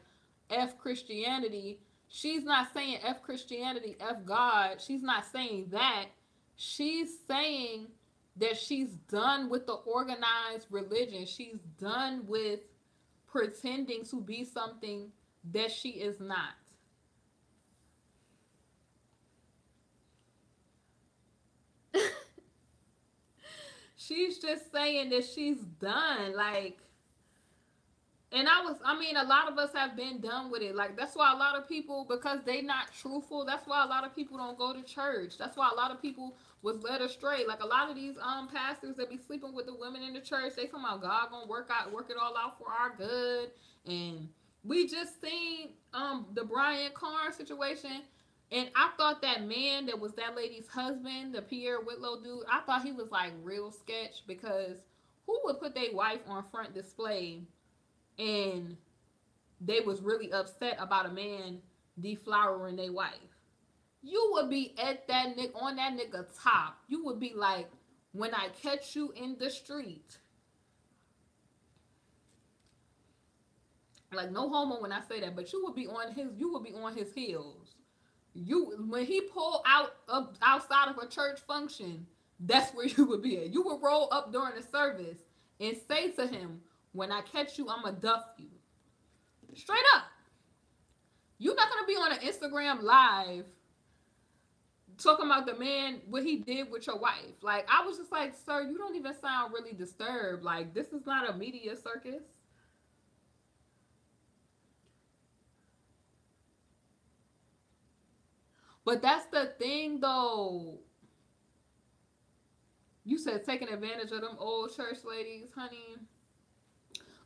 F Christianity. She's not saying F Christianity, F God. She's not saying that. She's saying that she's done with the organized religion. She's done with pretending to be something that she is not. She's just saying that she's done. Like, and I mean, a lot of us have been done with it. Like, that's why a lot of people, because they not truthful, that's why a lot of people don't go to church. That's why a lot of people was led astray. Like, a lot of these pastors that be sleeping with the women in the church, they talking about God gonna work it all out for our good. And we just seen the Brian Carn situation. And I thought that man that was that lady's husband, the Pierre Whitlow dude, I thought he was like real sketch, because who would put their wife on front display and they was really upset about a man deflowering their wife? You would be at that nigga, on that nigga top. You would be like, when I catch you in the street. Like, no homo when I say that, but you would be on his heels. When he pulled out outside of a church function, that's where you would be at. You would roll up during the service and say to him, when I catch you, I'ma duff you. Straight up. You're not gonna be on an Instagram live talking about the man, what he did with your wife. Like, I was just like, sir, you don't even sound really disturbed. Like, this is not a media circus. But that's the thing, though. You said taking advantage of them old church ladies, honey.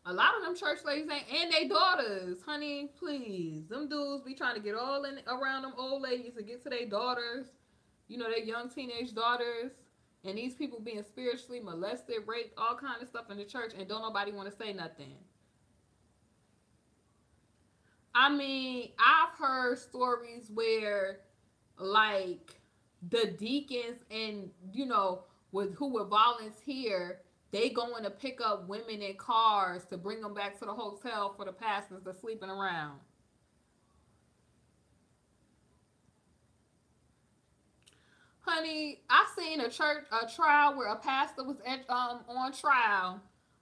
A lot of them church ladies ain't, and they daughters, honey, please. Them dudes be trying to get all in around them old ladies to get to their daughters, you know, their young teenage daughters. And these people being spiritually molested, raped, all kind of stuff in the church, and don't nobody want to say nothing. I mean, I've heard stories where, like, the deacons and, you know, who would volunteer, they going to pick up women in cars to bring them back to the hotel for the pastors that's sleeping around. Honey, I seen a trial where a pastor was on trial,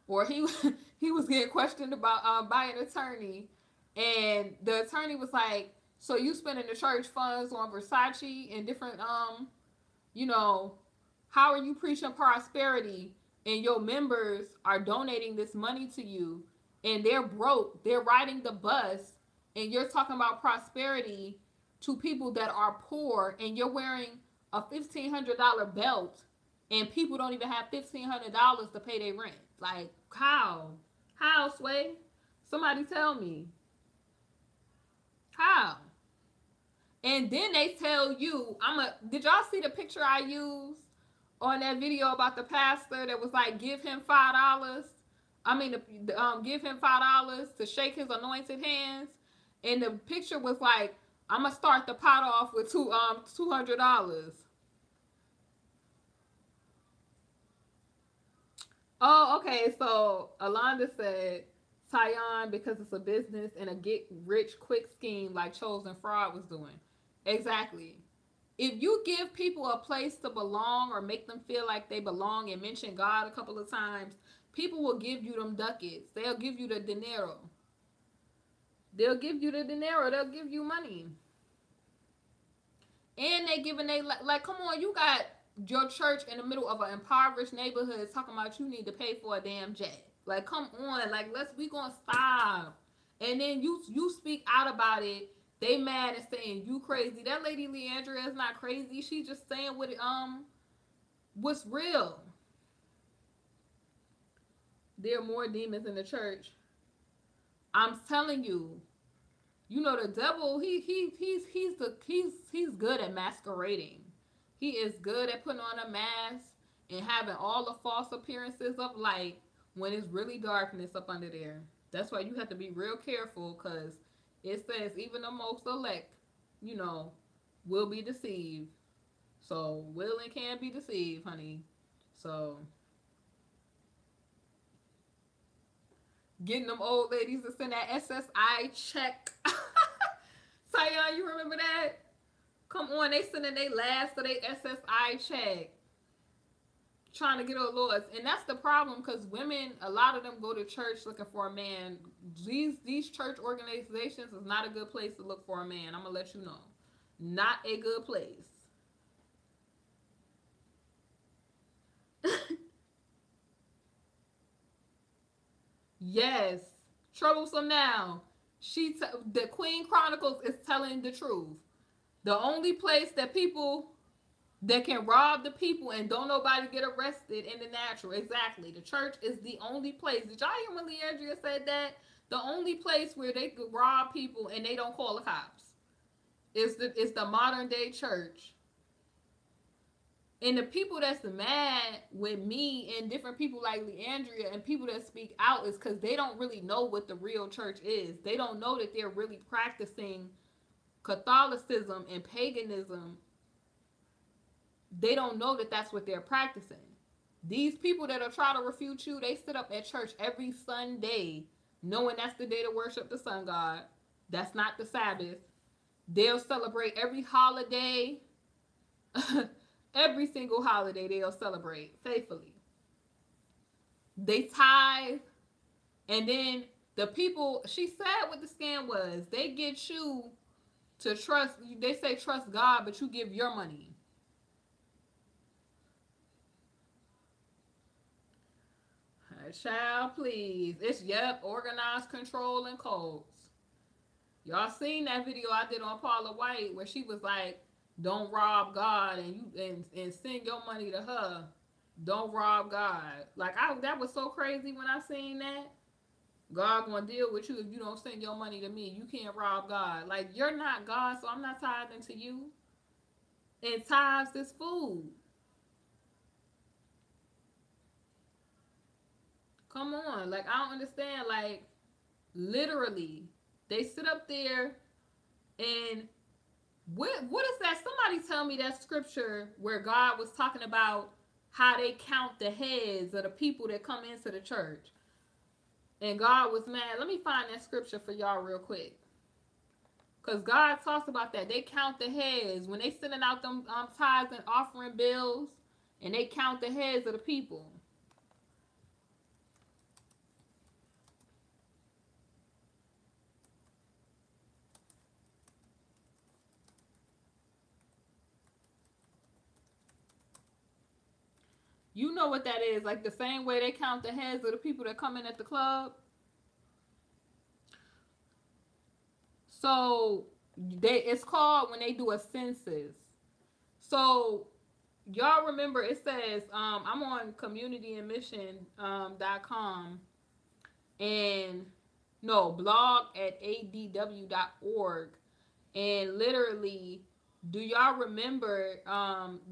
or he was getting questioned about by an attorney, and the attorney was like, so you spending the church funds on Versace and different you know, how are you preaching prosperity and your members are donating this money to you and they're broke, they're riding the bus, and you're talking about prosperity to people that are poor, and you're wearing a $1,500 belt and people don't even have $1,500 to pay their rent. Like, how? How, Sway? Somebody tell me. How? And then they tell you, did y'all see the picture I used on that video about the pastor that was like, give him $5? Give him $5 to shake his anointed hands. And the picture was like, I'm gonna start the pot off with $200. Oh, okay. So Alonda said, Tyon, because it's a business and a get rich quick scheme like Chosen Fraud was doing. Exactly. if you give people a place to belong or make them feel like they belong and mention God a couple of times, people will give you them ducats. They'll give you the dinero. They'll give you the dinero. They'll give you money. And they giving they like come on, you got your church in the middle of an impoverished neighborhood talking about you need to pay for a damn jet. Like come on, like we gonna stop. And then you speak out about it. They mad and saying you crazy. That lady Leandria is not crazy. She just saying what's real. There are more demons in the church. I'm telling you, you know the devil. He's good at masquerading. He is good at putting on a mask and having all the false appearances of light when it's really darkness up under there. That's why you have to be real careful because it says even the most elect, will be deceived. So will and can be deceived, honey. So getting them old ladies to send that SSI check. Tayon, you remember that? Come on, they sending their last of their SSI check. Trying to get old lords. And that's the problem because women, a lot of them go to church looking for a man. These church organizations is not a good place to look for a man. I'm going to let you know. Not a good place. Yes. Troublesome now. The Queen Chronicles is telling the truth. The only place that people that can rob the people and don't nobody get arrested in the natural. Exactly. The church is the only place. Did y'all hear when Leandria said that? The only place where they could rob people and they don't call the cops. It's the modern day church. And the people that's mad with me and different people like Leandria and people that speak out is because they don't really know what the real church is. They don't know that they're really practicing Catholicism and paganism. They don't know that that's what they're practicing. These people that are trying to refute you, they sit up at church every Sunday knowing that's the day to worship the sun god. That's not the Sabbath. They'll celebrate every holiday. Every single holiday they'll celebrate faithfully. They tithe. And then the people, she said what the scam was. They get you to trust, they say trust God, but you give your money. Child, please. It's, organized control and cults. Y'all seen that video I did on Paula White where she was like, don't rob God and send your money to her. Don't rob God. Like, that was so crazy when I seen that. God gonna deal with you if you don't send your money to me. You can't rob God. Like, you're not God, so I'm not tithing to you. And tithes is food. Come on. Like, I don't understand. Like, literally, they sit up there and what is that? Somebody tell me that scripture where God was talking about how they count the heads of the people that come into the church. And God was mad. Let me find that scripture for y'all real quick. Because God talks about that. They count the heads. When they sending out them tithes and offering bills, and they count the heads of the people. You know what that is. Like the same way they count the heads of the people that come in at the club. So it's called when they do a census. So y'all remember it says, I'm on communityandmission.com and blog at adw.org. And literally, do y'all remember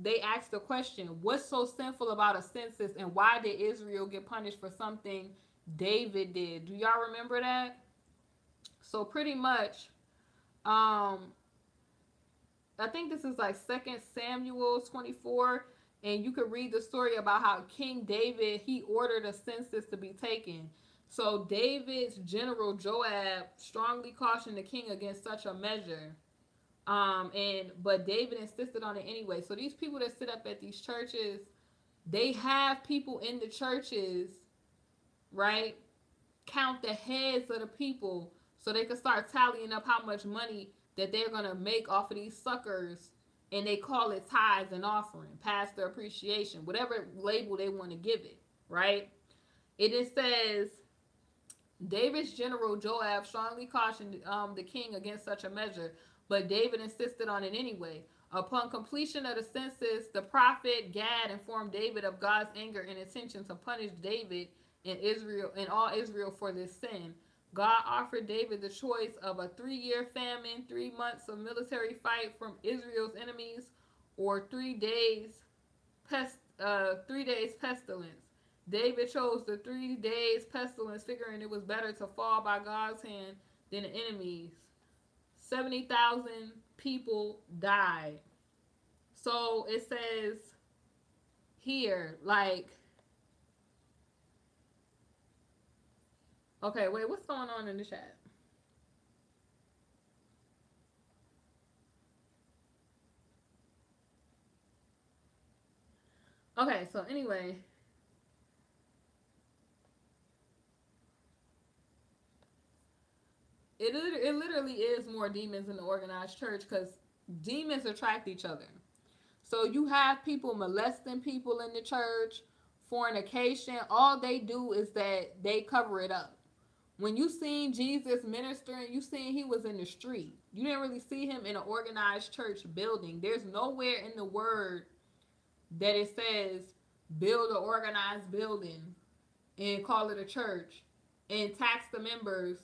they asked the question, what's so sinful about a census and why did Israel get punished for something David did? Do y'all remember that? So pretty much, I think this is like 2 Samuel 24, and you could read the story about how King David, he ordered a census to be taken. So David's general Joab strongly cautioned the king against such a measure. But David insisted on it anyway. So these people that sit up at these churches, they have people in the churches, right, count the heads of the people so they can start tallying up how much money that they're gonna make off of these suckers, and they call it tithes and offering, pastor appreciation, whatever label they want to give it, right? It says David's general Joab strongly cautioned the king against such a measure, but David insisted on it anyway. Upon completion of the census, the prophet Gad informed David of God's anger and intention to punish David and Israel and all Israel for this sin. God offered David the choice of a 3-year famine, 3 months of military fight from Israel's enemies, or 3 days pestilence. David chose the 3 days pestilence, figuring it was better to fall by God's hand than the enemies. 70,000 people died. So it says here, like, okay, wait, what's going on in the chat? Okay, so anyway, it literally is more demons in the organized church, because demons attract each other. So you have people molesting people in the church, fornication. All they do is that they cover it up. When you seen Jesus ministering, you seen he was in the street. You didn't really see him in an organized church building. There's nowhere in the word that it says build an organized building and call it a church and tax the members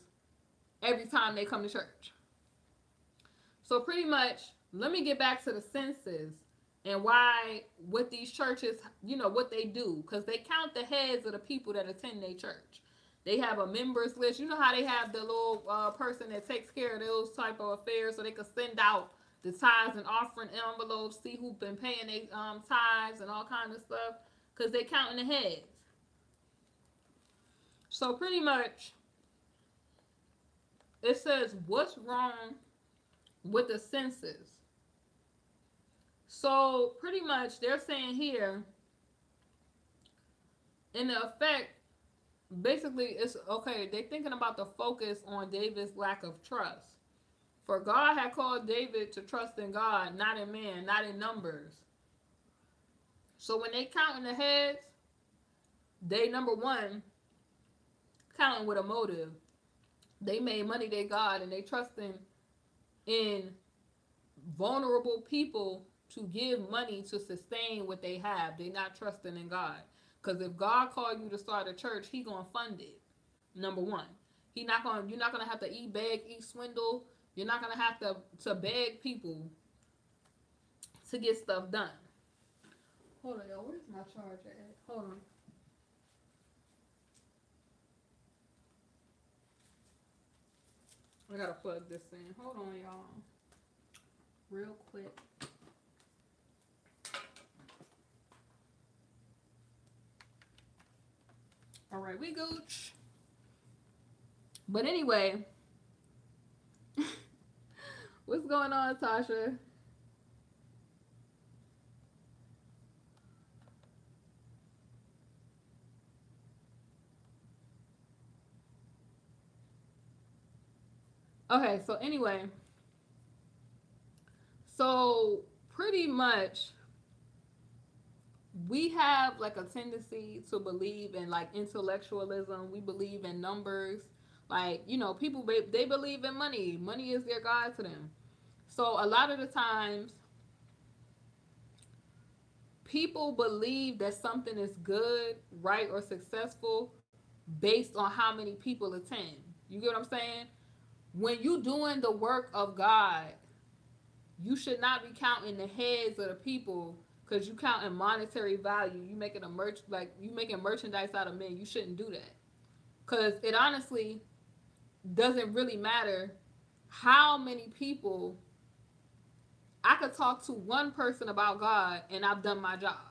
every time they come to church. So pretty much, let me get back to the census and why, what these churches, what they do, because they count the heads of the people that attend their church. They have a members list. You know how they have the little person that takes care of those type of affairs, so they can send out the tithes and offering envelopes, see who's been paying their tithes and all kind of stuff, because they counting the heads. So pretty much, it says, what's wrong with the census? So pretty much they're saying here, in the effect, basically it's okay, they're thinking about the focus on David's lack of trust. For God had called David to trust in God, not in man, not in numbers. So when they counting the heads, they, number one, counting with a motive. They made money their God, and they trusting in vulnerable people to give money to sustain what they have. They not trusting in God. Because if God called you to start a church, he gonna fund it. Number one. You're not gonna have to beg, swindle. You're not gonna have to beg people to get stuff done. Hold on, y'all. Where's my charger at? Hold on. I gotta plug this in. Hold on, y'all. Real quick. All right, we gooch. But anyway, what's going on, Tasha? Okay, so anyway, so pretty much we have like a tendency to believe in like intellectualism. We believe in numbers. Like, people, they believe in money. Money is their God to them. So a lot of the times people believe that something is good, right, or successful based on how many people attend. You get what I'm saying? When you doing the work of God, you should not be counting the heads of the people, because you counting monetary value. You making you making merchandise out of men. You shouldn't do that, because it honestly doesn't really matter how many people. I could talk to one person about God and I've done my job.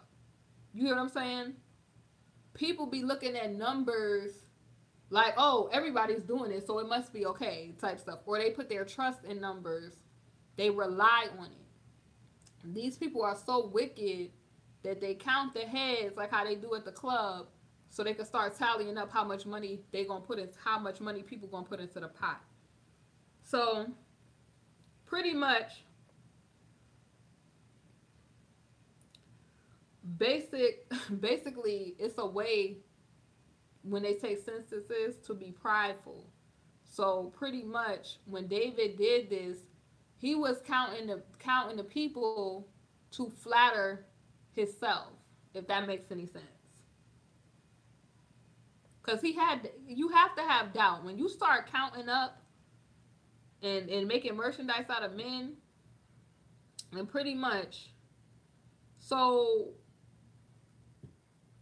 You hear what I'm saying? People be looking at numbers like, oh, everybody's doing it, so it must be okay, type stuff. Or they put their trust in numbers They rely on it. These people are so wicked that they count the heads like how they do at the club, so they can start tallying up how much money they gonna put in, how much money people gonna put into the pot. So pretty much, basically, it's a way when they take censuses to be prideful. So pretty much, when David did this, he was counting the people to flatter himself, if that makes any sense. Because you have to have doubt when you start counting up and making merchandise out of men, and pretty much. So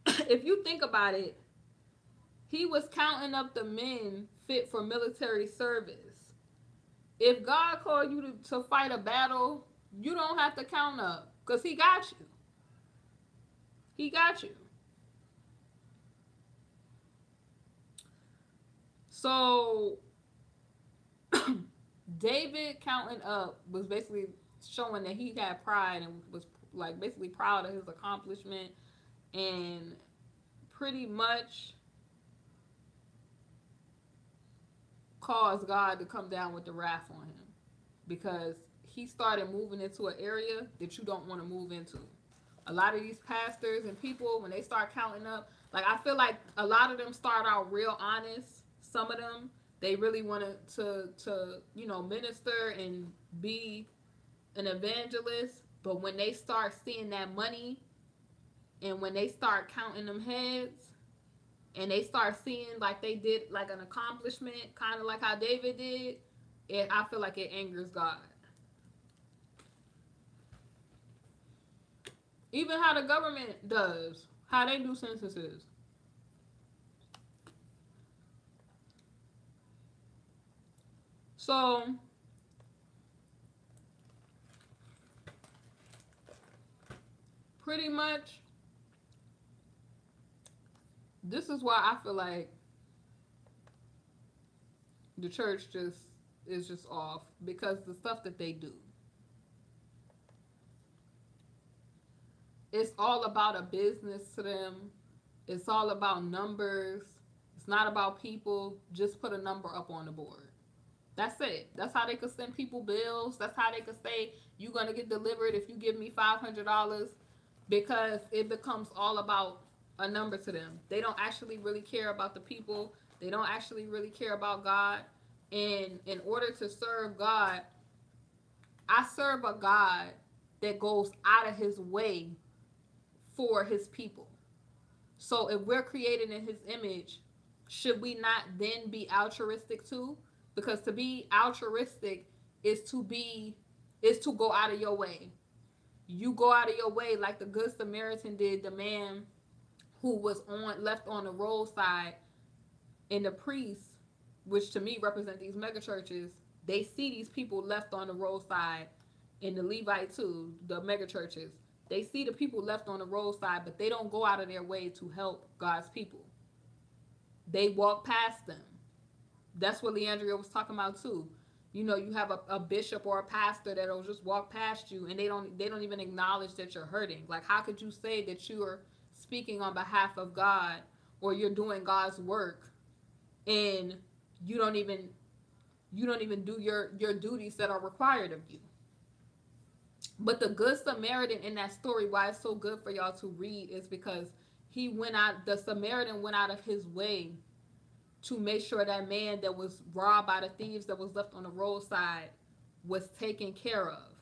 if you think about it, he was counting up the men fit for military service. If God called you to fight a battle, you don't have to count up, because he got you. He got you. So David counting up was basically showing that he had pride and was like basically proud of his accomplishment, and pretty much caused God to come down with the wrath on him, because he started moving into an area that you don't want to move into. A lot of these pastors and people, when they start counting up, like I feel like a lot of them start out real honest. Some of them, they really want to minister and be an evangelist, but when they start seeing that money, and when they start counting them heads, and they start seeing like they did like an accomplishment, kind of like how David did, I feel like it angers God. Even how the government does, how they do censuses. So pretty much, this is why I feel like the church is just off, because the stuff that they do. It's all about a business to them. It's all about numbers. It's not about people. Just put a number up on the board. That's it. That's how they could send people bills. That's how they could say, you're going to get delivered if you give me $500, because it becomes all about a number to them. They don't actually really care about the people. They don't actually really care about God. And in order to serve God, I serve a God that goes out of his way for his people. So if we're created in his image, should we not then be altruistic too? Because to be altruistic is to go out of your way. You go out of your way like the Good Samaritan did, the man who was left on the roadside, and the priests, which to me represent these mega churches, they see these people left on the roadside, and the Levite too, the mega churches. They see the people left on the roadside, but they don't go out of their way to help God's people. They walk past them. That's what Leandria was talking about too. You know, you have a bishop or a pastor that'll just walk past you, and they don't even acknowledge that you're hurting. Like, how could you say that you are speaking on behalf of God, or you're doing God's work, and you don't even do your duties that are required of you? But the Good Samaritan in that story, why it's so good for y'all to read, is because the Samaritan went out of his way to make sure that man that was robbed by the thieves that was left on the roadside was taken care of.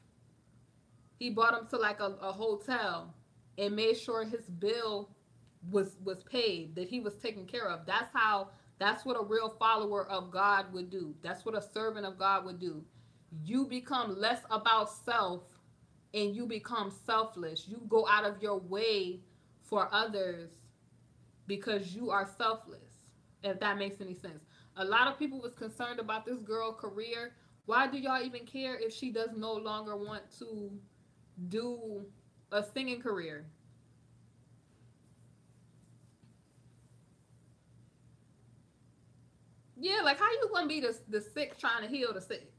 He brought him to like a hotel and made sure his bill was paid, that he was taken care of. That's what a real follower of God would do. That's what a servant of God would do. You become less about self and you become selfless. You go out of your way for others because you are selfless, if that makes any sense. A lot of people was concerned about this girl career. Why do y'all even care if she does no longer want to do a singing career? Yeah, like how you gonna be the sick trying to heal the sick?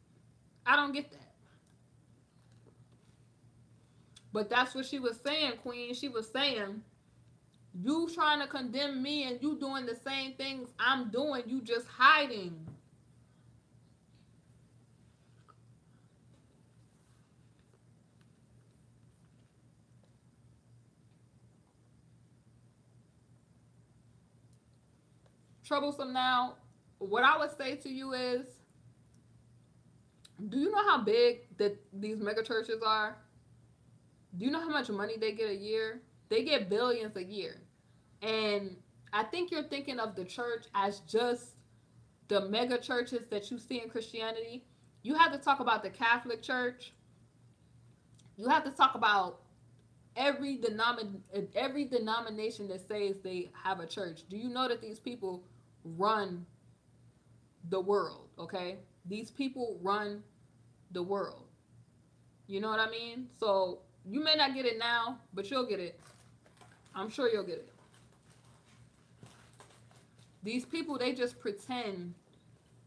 I don't get that. But that's what she was saying, Queen. She was saying, you trying to condemn me and you doing the same things I'm doing, you just hiding. Troublesome now. What I would say to you is, do you know how big that these mega churches are? Do you know how much money they get a year? They get billions a year. And I think you're thinking of the church as just the mega churches that you see in Christianity. You have to talk about the Catholic Church. You have to talk about every denomination that says they have a church. Do you know that these people run the world? Okay, these people run the world. You know what I mean? So you may not get it now, but you'll get it. I'm sure you'll get it. These people, they just pretend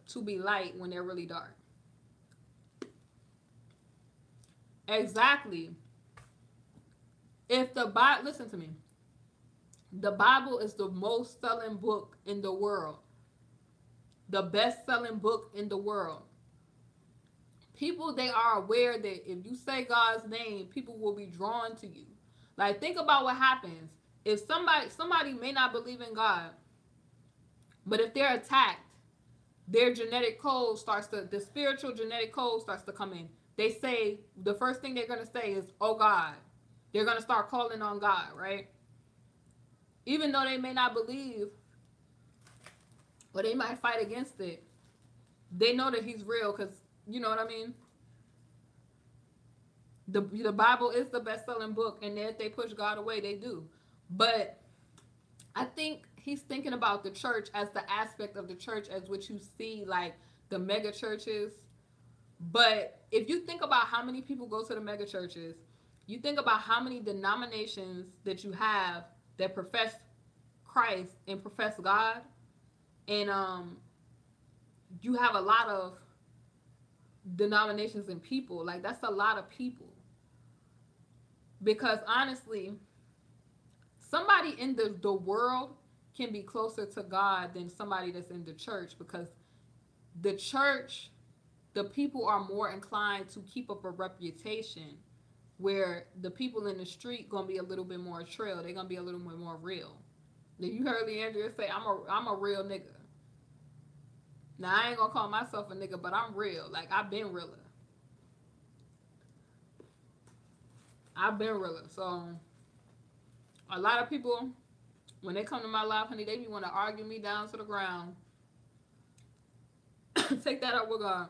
to be light when they're really dark. Exactly. If the Bible, listen to me, the Bible is the most selling book in the world, the best selling book in the world. People, they are aware that if you say God's name, people will be drawn to you. Like, think about what happens if somebody may not believe in God, but if they're attacked, their genetic code the spiritual genetic code starts to come in. They say, the first thing they're going to say is, oh God. They're going to start calling on God, right? Even though they may not believe, or they might fight against it, they know that he's real, because, you know what I mean? The Bible is the best-selling book, and if they push God away, they do. But I think he's thinking about the church as the aspect of the church as what you see, like the mega churches. But if you think about how many people go to the mega churches, you think about how many denominations that you have that profess Christ and profess God, and you have a lot of denominations and people. Like, that's a lot of people. Because honestly, somebody in the world can be closer to God than somebody that's in the church, because the church, the people are more inclined to keep up a reputation, where the people in the street gonna be a little bit more trail. They're gonna be a little bit more real. You heard Leandria say, I'm a real nigga. Now, I ain't gonna call myself a nigga, but I'm real. Like, I've been realer. So a lot of people, when they come to my life, honey, they be want to argue me down to the ground. Take that up with God.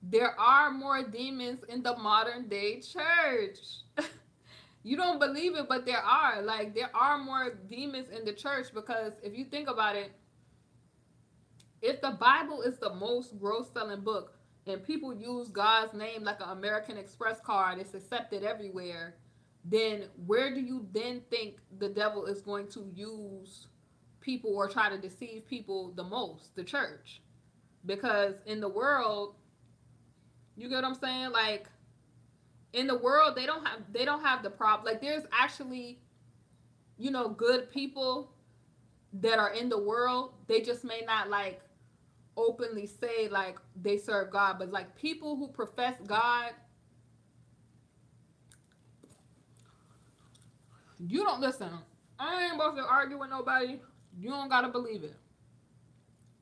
There are more demons in the modern day church. You don't believe it, but there are. Like, there are more demons in the church, because if you think about it, if the Bible is the most gross-selling book and people use God's name like an American Express card, it's accepted everywhere, then where do you then think the devil is going to use people or try to deceive people the most? The church. Because in the world, you get what I'm saying? Like, in the world, they don't have the problem. Like, there's actually, you know, good people that are in the world. They just may not, like, openly say, like, they serve God. But, like, people who profess God, you don't listen. I ain't supposed to argue with nobody. You don't gotta believe it.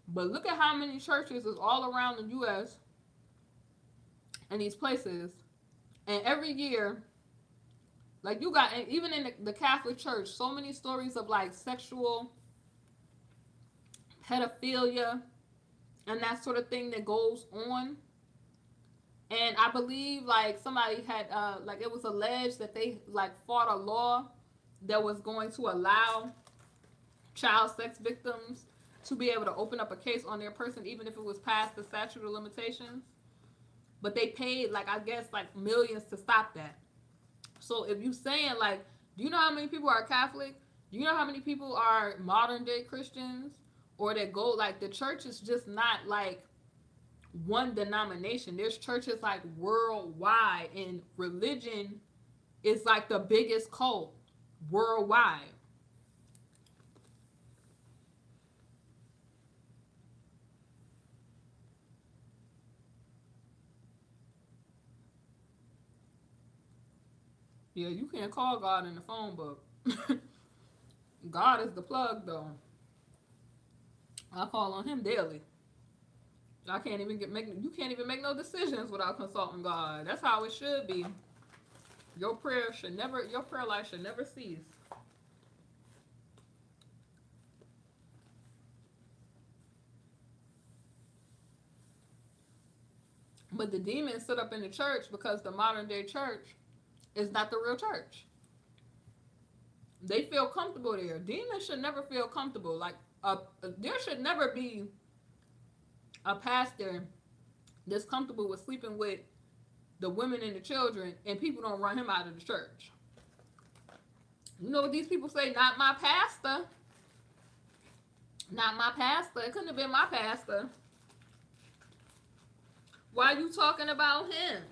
But look at how many churches is all around the U.S. and these places. And every year, like, you got, even in the Catholic Church, so many stories of, like, sexual pedophilia and that sort of thing that goes on. And I believe, like, somebody had, like, it was alleged that they, like, fought a law that was going to allow child sex victims to be able to open up a case on their person, even if it was past the statute of limitations. But they paid, like, I guess, like, millions to stop that. So if you saying, like, do you know how many people are Catholic? You know how many people are modern day Christians, or that go like the church is just not like one denomination. There's churches like worldwide, and religion is like the biggest cult worldwide. Yeah, you can't call God in the phone book. God is the plug, though. I call on Him daily. I can't even get make. You can't even make no decisions without consulting God. That's how it should be. Your prayer should never. Your prayer life should never cease. But the demons sit up in the church because the modern day church is not the real church. They feel comfortable there. Demons should never feel comfortable. Like there should never be a pastor that's comfortable with sleeping with the women and the children, and people don't run him out of the church. You know what these people say? Not my pastor. Not my pastor. It couldn't have been my pastor. Why are you talking about him?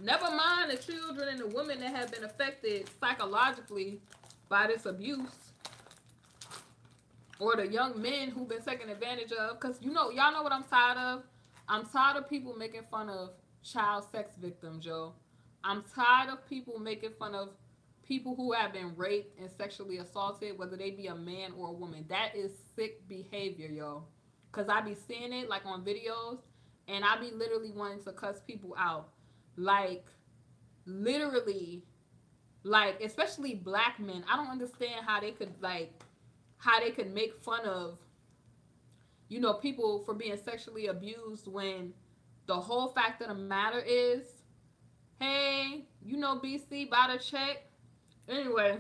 Never mind the children and the women that have been affected psychologically by this abuse, or the young men who've been taken advantage of. Because y'all know what I'm tired of? I'm tired of people making fun of child sex victims, yo. I'm tired of people making fun of people who have been raped and sexually assaulted, whether they be a man or a woman. That is sick behavior, yo. Because I be seeing it, like, on videos, and I be literally wanting to cuss people out. Like, literally, like, especially black men. I don't understand how they could, make fun of, people for being sexually abused, when the whole fact of the matter is, hey, BC, buy the check. Anyway,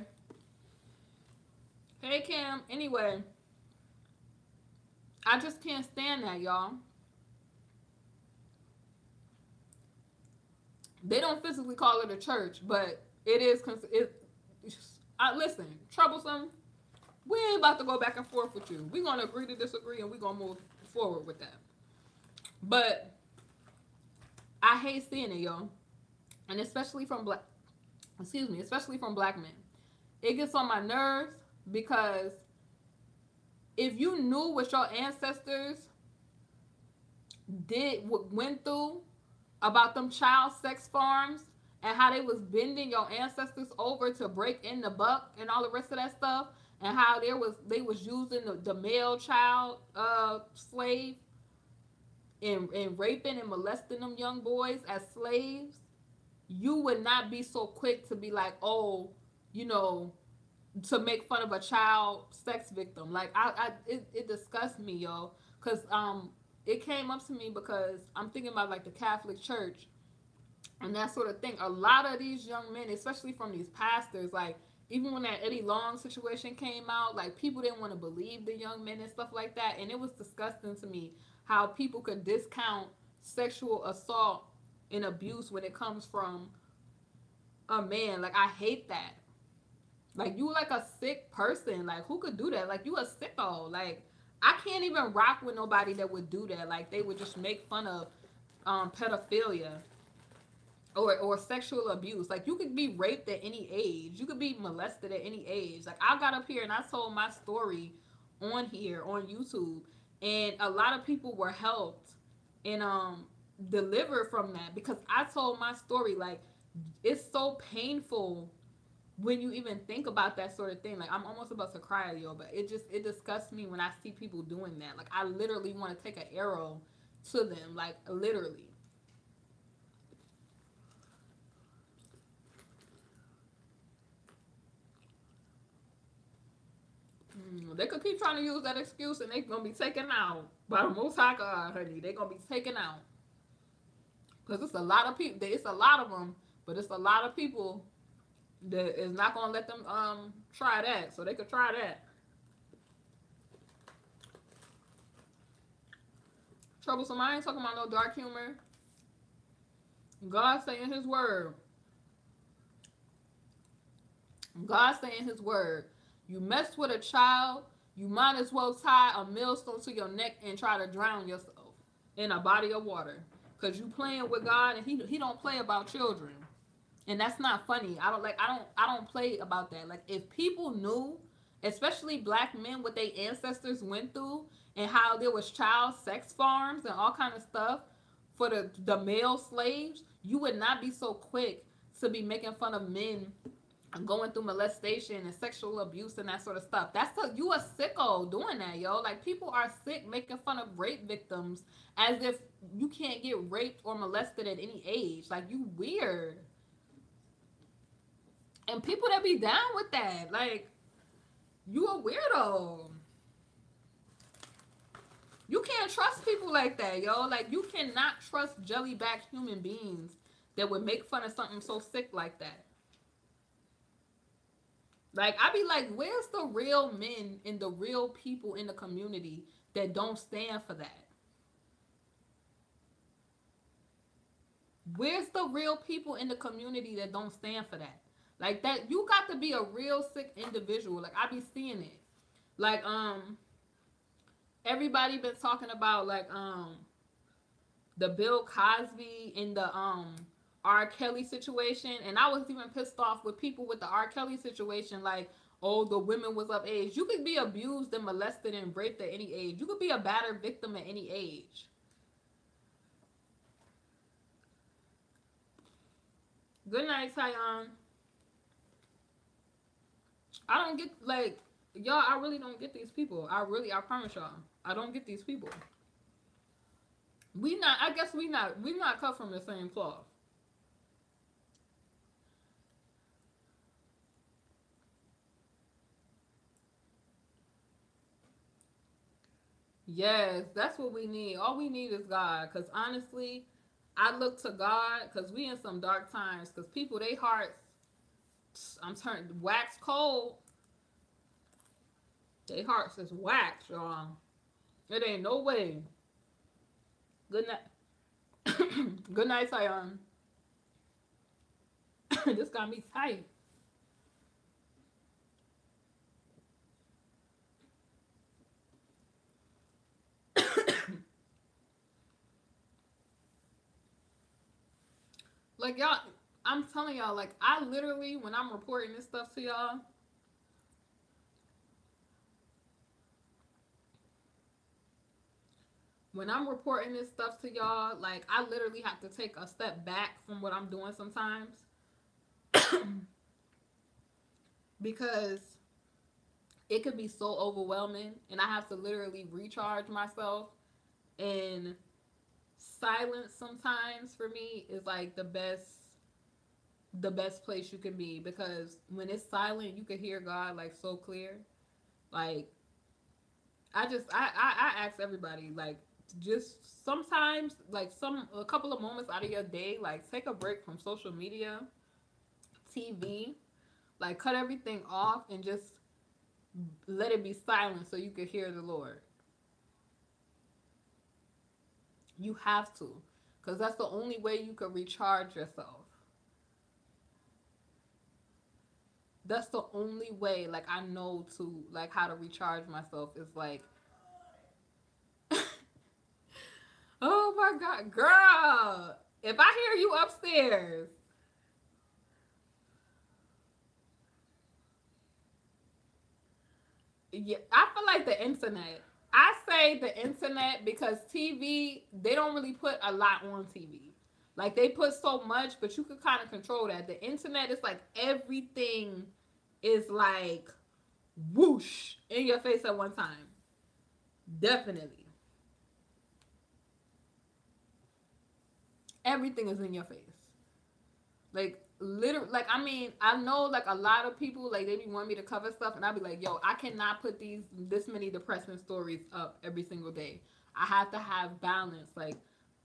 hey, Cam. Anyway, I just can't stand that, y'all. They don't physically call it a church, but it is. Listen, troublesome. We ain't about to go back and forth with you. We're going to agree to disagree, and we're going to move forward with that. But I hate seeing it, yo. And especially from especially from black men. It gets on my nerves, because if you knew what your ancestors went through about them child sex farms, and how they was bending your ancestors over to break in the buck and all the rest of that stuff, and how they was using the male child slave, and raping and molesting them young boys as slaves, you would not be so quick to be like, oh, to make fun of a child sex victim. Like, it disgusts me, yo, because it came up to me because I'm thinking about, like, the Catholic Church and that sort of thing. A lot of these young men, especially from these pastors, like, even when that Eddie Long situation came out, like, people didn't want to believe the young men and stuff like that, and it was disgusting to me how people could discount sexual assault and abuse when it comes from a man. Like, I hate that. Like, you like a sick person. Like, who could do that? Like, you a sicko. Like, I can't even rock with nobody that would do that. Like, they would just make fun of pedophilia or sexual abuse. Like, you could be raped at any age. You could be molested at any age. Like, I got up here and I told my story on here on YouTube, and a lot of people were helped and delivered from that, because I told my story. Like, it's so painful when you even think about that sort of thing. Like, I'm almost about to cry, yo, but it disgusts me when I see people doing that. Like, I literally want to take an arrow to them, like, literally. They could keep trying to use that excuse, and they're gonna be taken out by the Most High God, honey. They're gonna be taken out, because it's a lot of people. It's a lot of them, but it's a lot of people that is not gonna let them try that. So they could try that. Troublesome. I ain't talking about no dark humor. God saying His word. God saying in his word, you mess with a child, you might as well tie a millstone to your neck and try to drown yourself in a body of water. Cause you playing with God and he don't play about children. And that's not funny. I don't play about that. Like if people knew, especially black men, what their ancestors went through and how there was child sex farms and all kind of stuff for the male slaves, you would not be so quick to be making fun of men going through molestation and sexual abuse and that sort of stuff. You a sicko doing that, yo. Like people are sick making fun of rape victims as if you can't get raped or molested at any age. Like you weird. And people that be down with that, like you a weirdo. You can't trust people like that, yo. Like you cannot trust jellyback human beings that would make fun of something so sick like that. Like I be like, where's the real men and the real people in the community that don't stand for that? Where's the real people in the community that don't stand for that? Like that, you got to be a real sick individual. Like I be seeing it. Like everybody been talking about like the Bill Cosby and the R. Kelly situation, and I was even pissed off with people with the R. Kelly situation, like, oh, the women was of age. You could be abused and molested and raped at any age. You could be a battered victim at any age. Good night, Tyon. I don't get like y'all. I really don't get these people. I promise y'all, I don't get these people. We not. I guess we not cut from the same cloth. Yes, that's what we need. All we need is God. Cause honestly, I look to God. Cause we in some dark times. Cause people, they hearts, I'm turned wax cold. They hearts is wax, y'all. It ain't no way. Good night. Good night, Sion. This got me tight. Like y'all, I'm telling y'all, like I literally, when I'm reporting this stuff to y'all, when I'm reporting this stuff to y'all, like I literally have to take a step back from what I'm doing sometimes because it could be so overwhelming, and I have to literally recharge myself. And silence sometimes for me is like the best place you can be, because when it's silent you can hear God like so clear. Like I ask everybody, like, just sometimes, like a couple of moments out of your day, like take a break from social media, TV, like cut everything off and just let it be silent so you can hear the Lord. You have to, because that's the only way you can recharge yourself. That's the only way, like, I know to, like, how to recharge myself is like, oh my God, girl, if I hear you upstairs, yeah, I feel like the internet. I say the internet because TV, they don't really put a lot on TV. Like they put so much, but you can kind of control that. The internet is like everything is like whoosh in your face at one time. Definitely. Everything is in your face. Like literally, like I mean, I know like a lot of people like they be wanting me to cover stuff, and I'll be like, yo, I cannot put this many depressing stories up every single day. I have to have balance. Like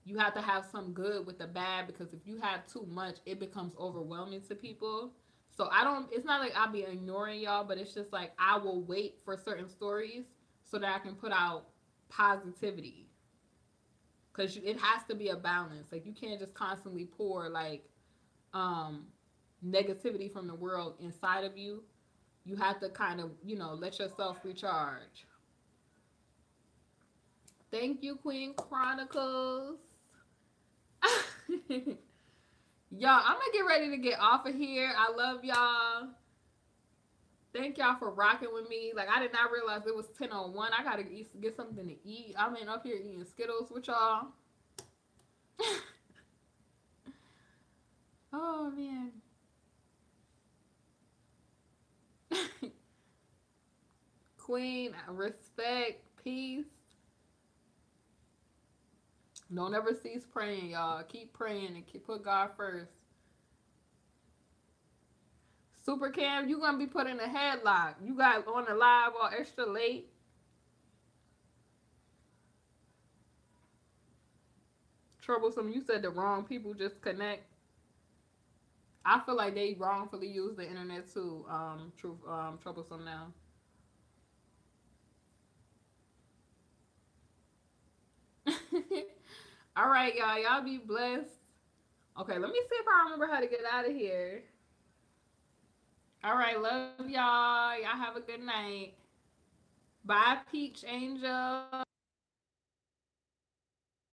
you have to have some good with the bad, because if you have too much, it becomes overwhelming to people. So I don't. It's not like I'll be ignoring y'all, but it's just like I will wait for certain stories so that I can put out positivity, because it has to be a balance. Like you can't just constantly pour like um negativity from the world inside of you. You have to kind of, let yourself recharge. Thank you, Queen Chronicles. Y'all, I'm gonna get ready to get off of here. I love y'all. Thank y'all for rocking with me. Like, I did not realize it was 10:01. I gotta get something to eat. I'm up here eating Skittles with y'all. Oh man. Queen, respect, peace. Don't ever cease praying, y'all. Keep praying and put God first. Super Cam, you gonna be put in a headlock. You got on the live all extra late. Troublesome. You said the wrong people just connect. I feel like they wrongfully use the internet too. Troublesome now. All right, y'all. Y'all be blessed. Okay, let me see if I remember how to get out of here. All right, love y'all. Y'all have a good night. Bye, Peach Angel.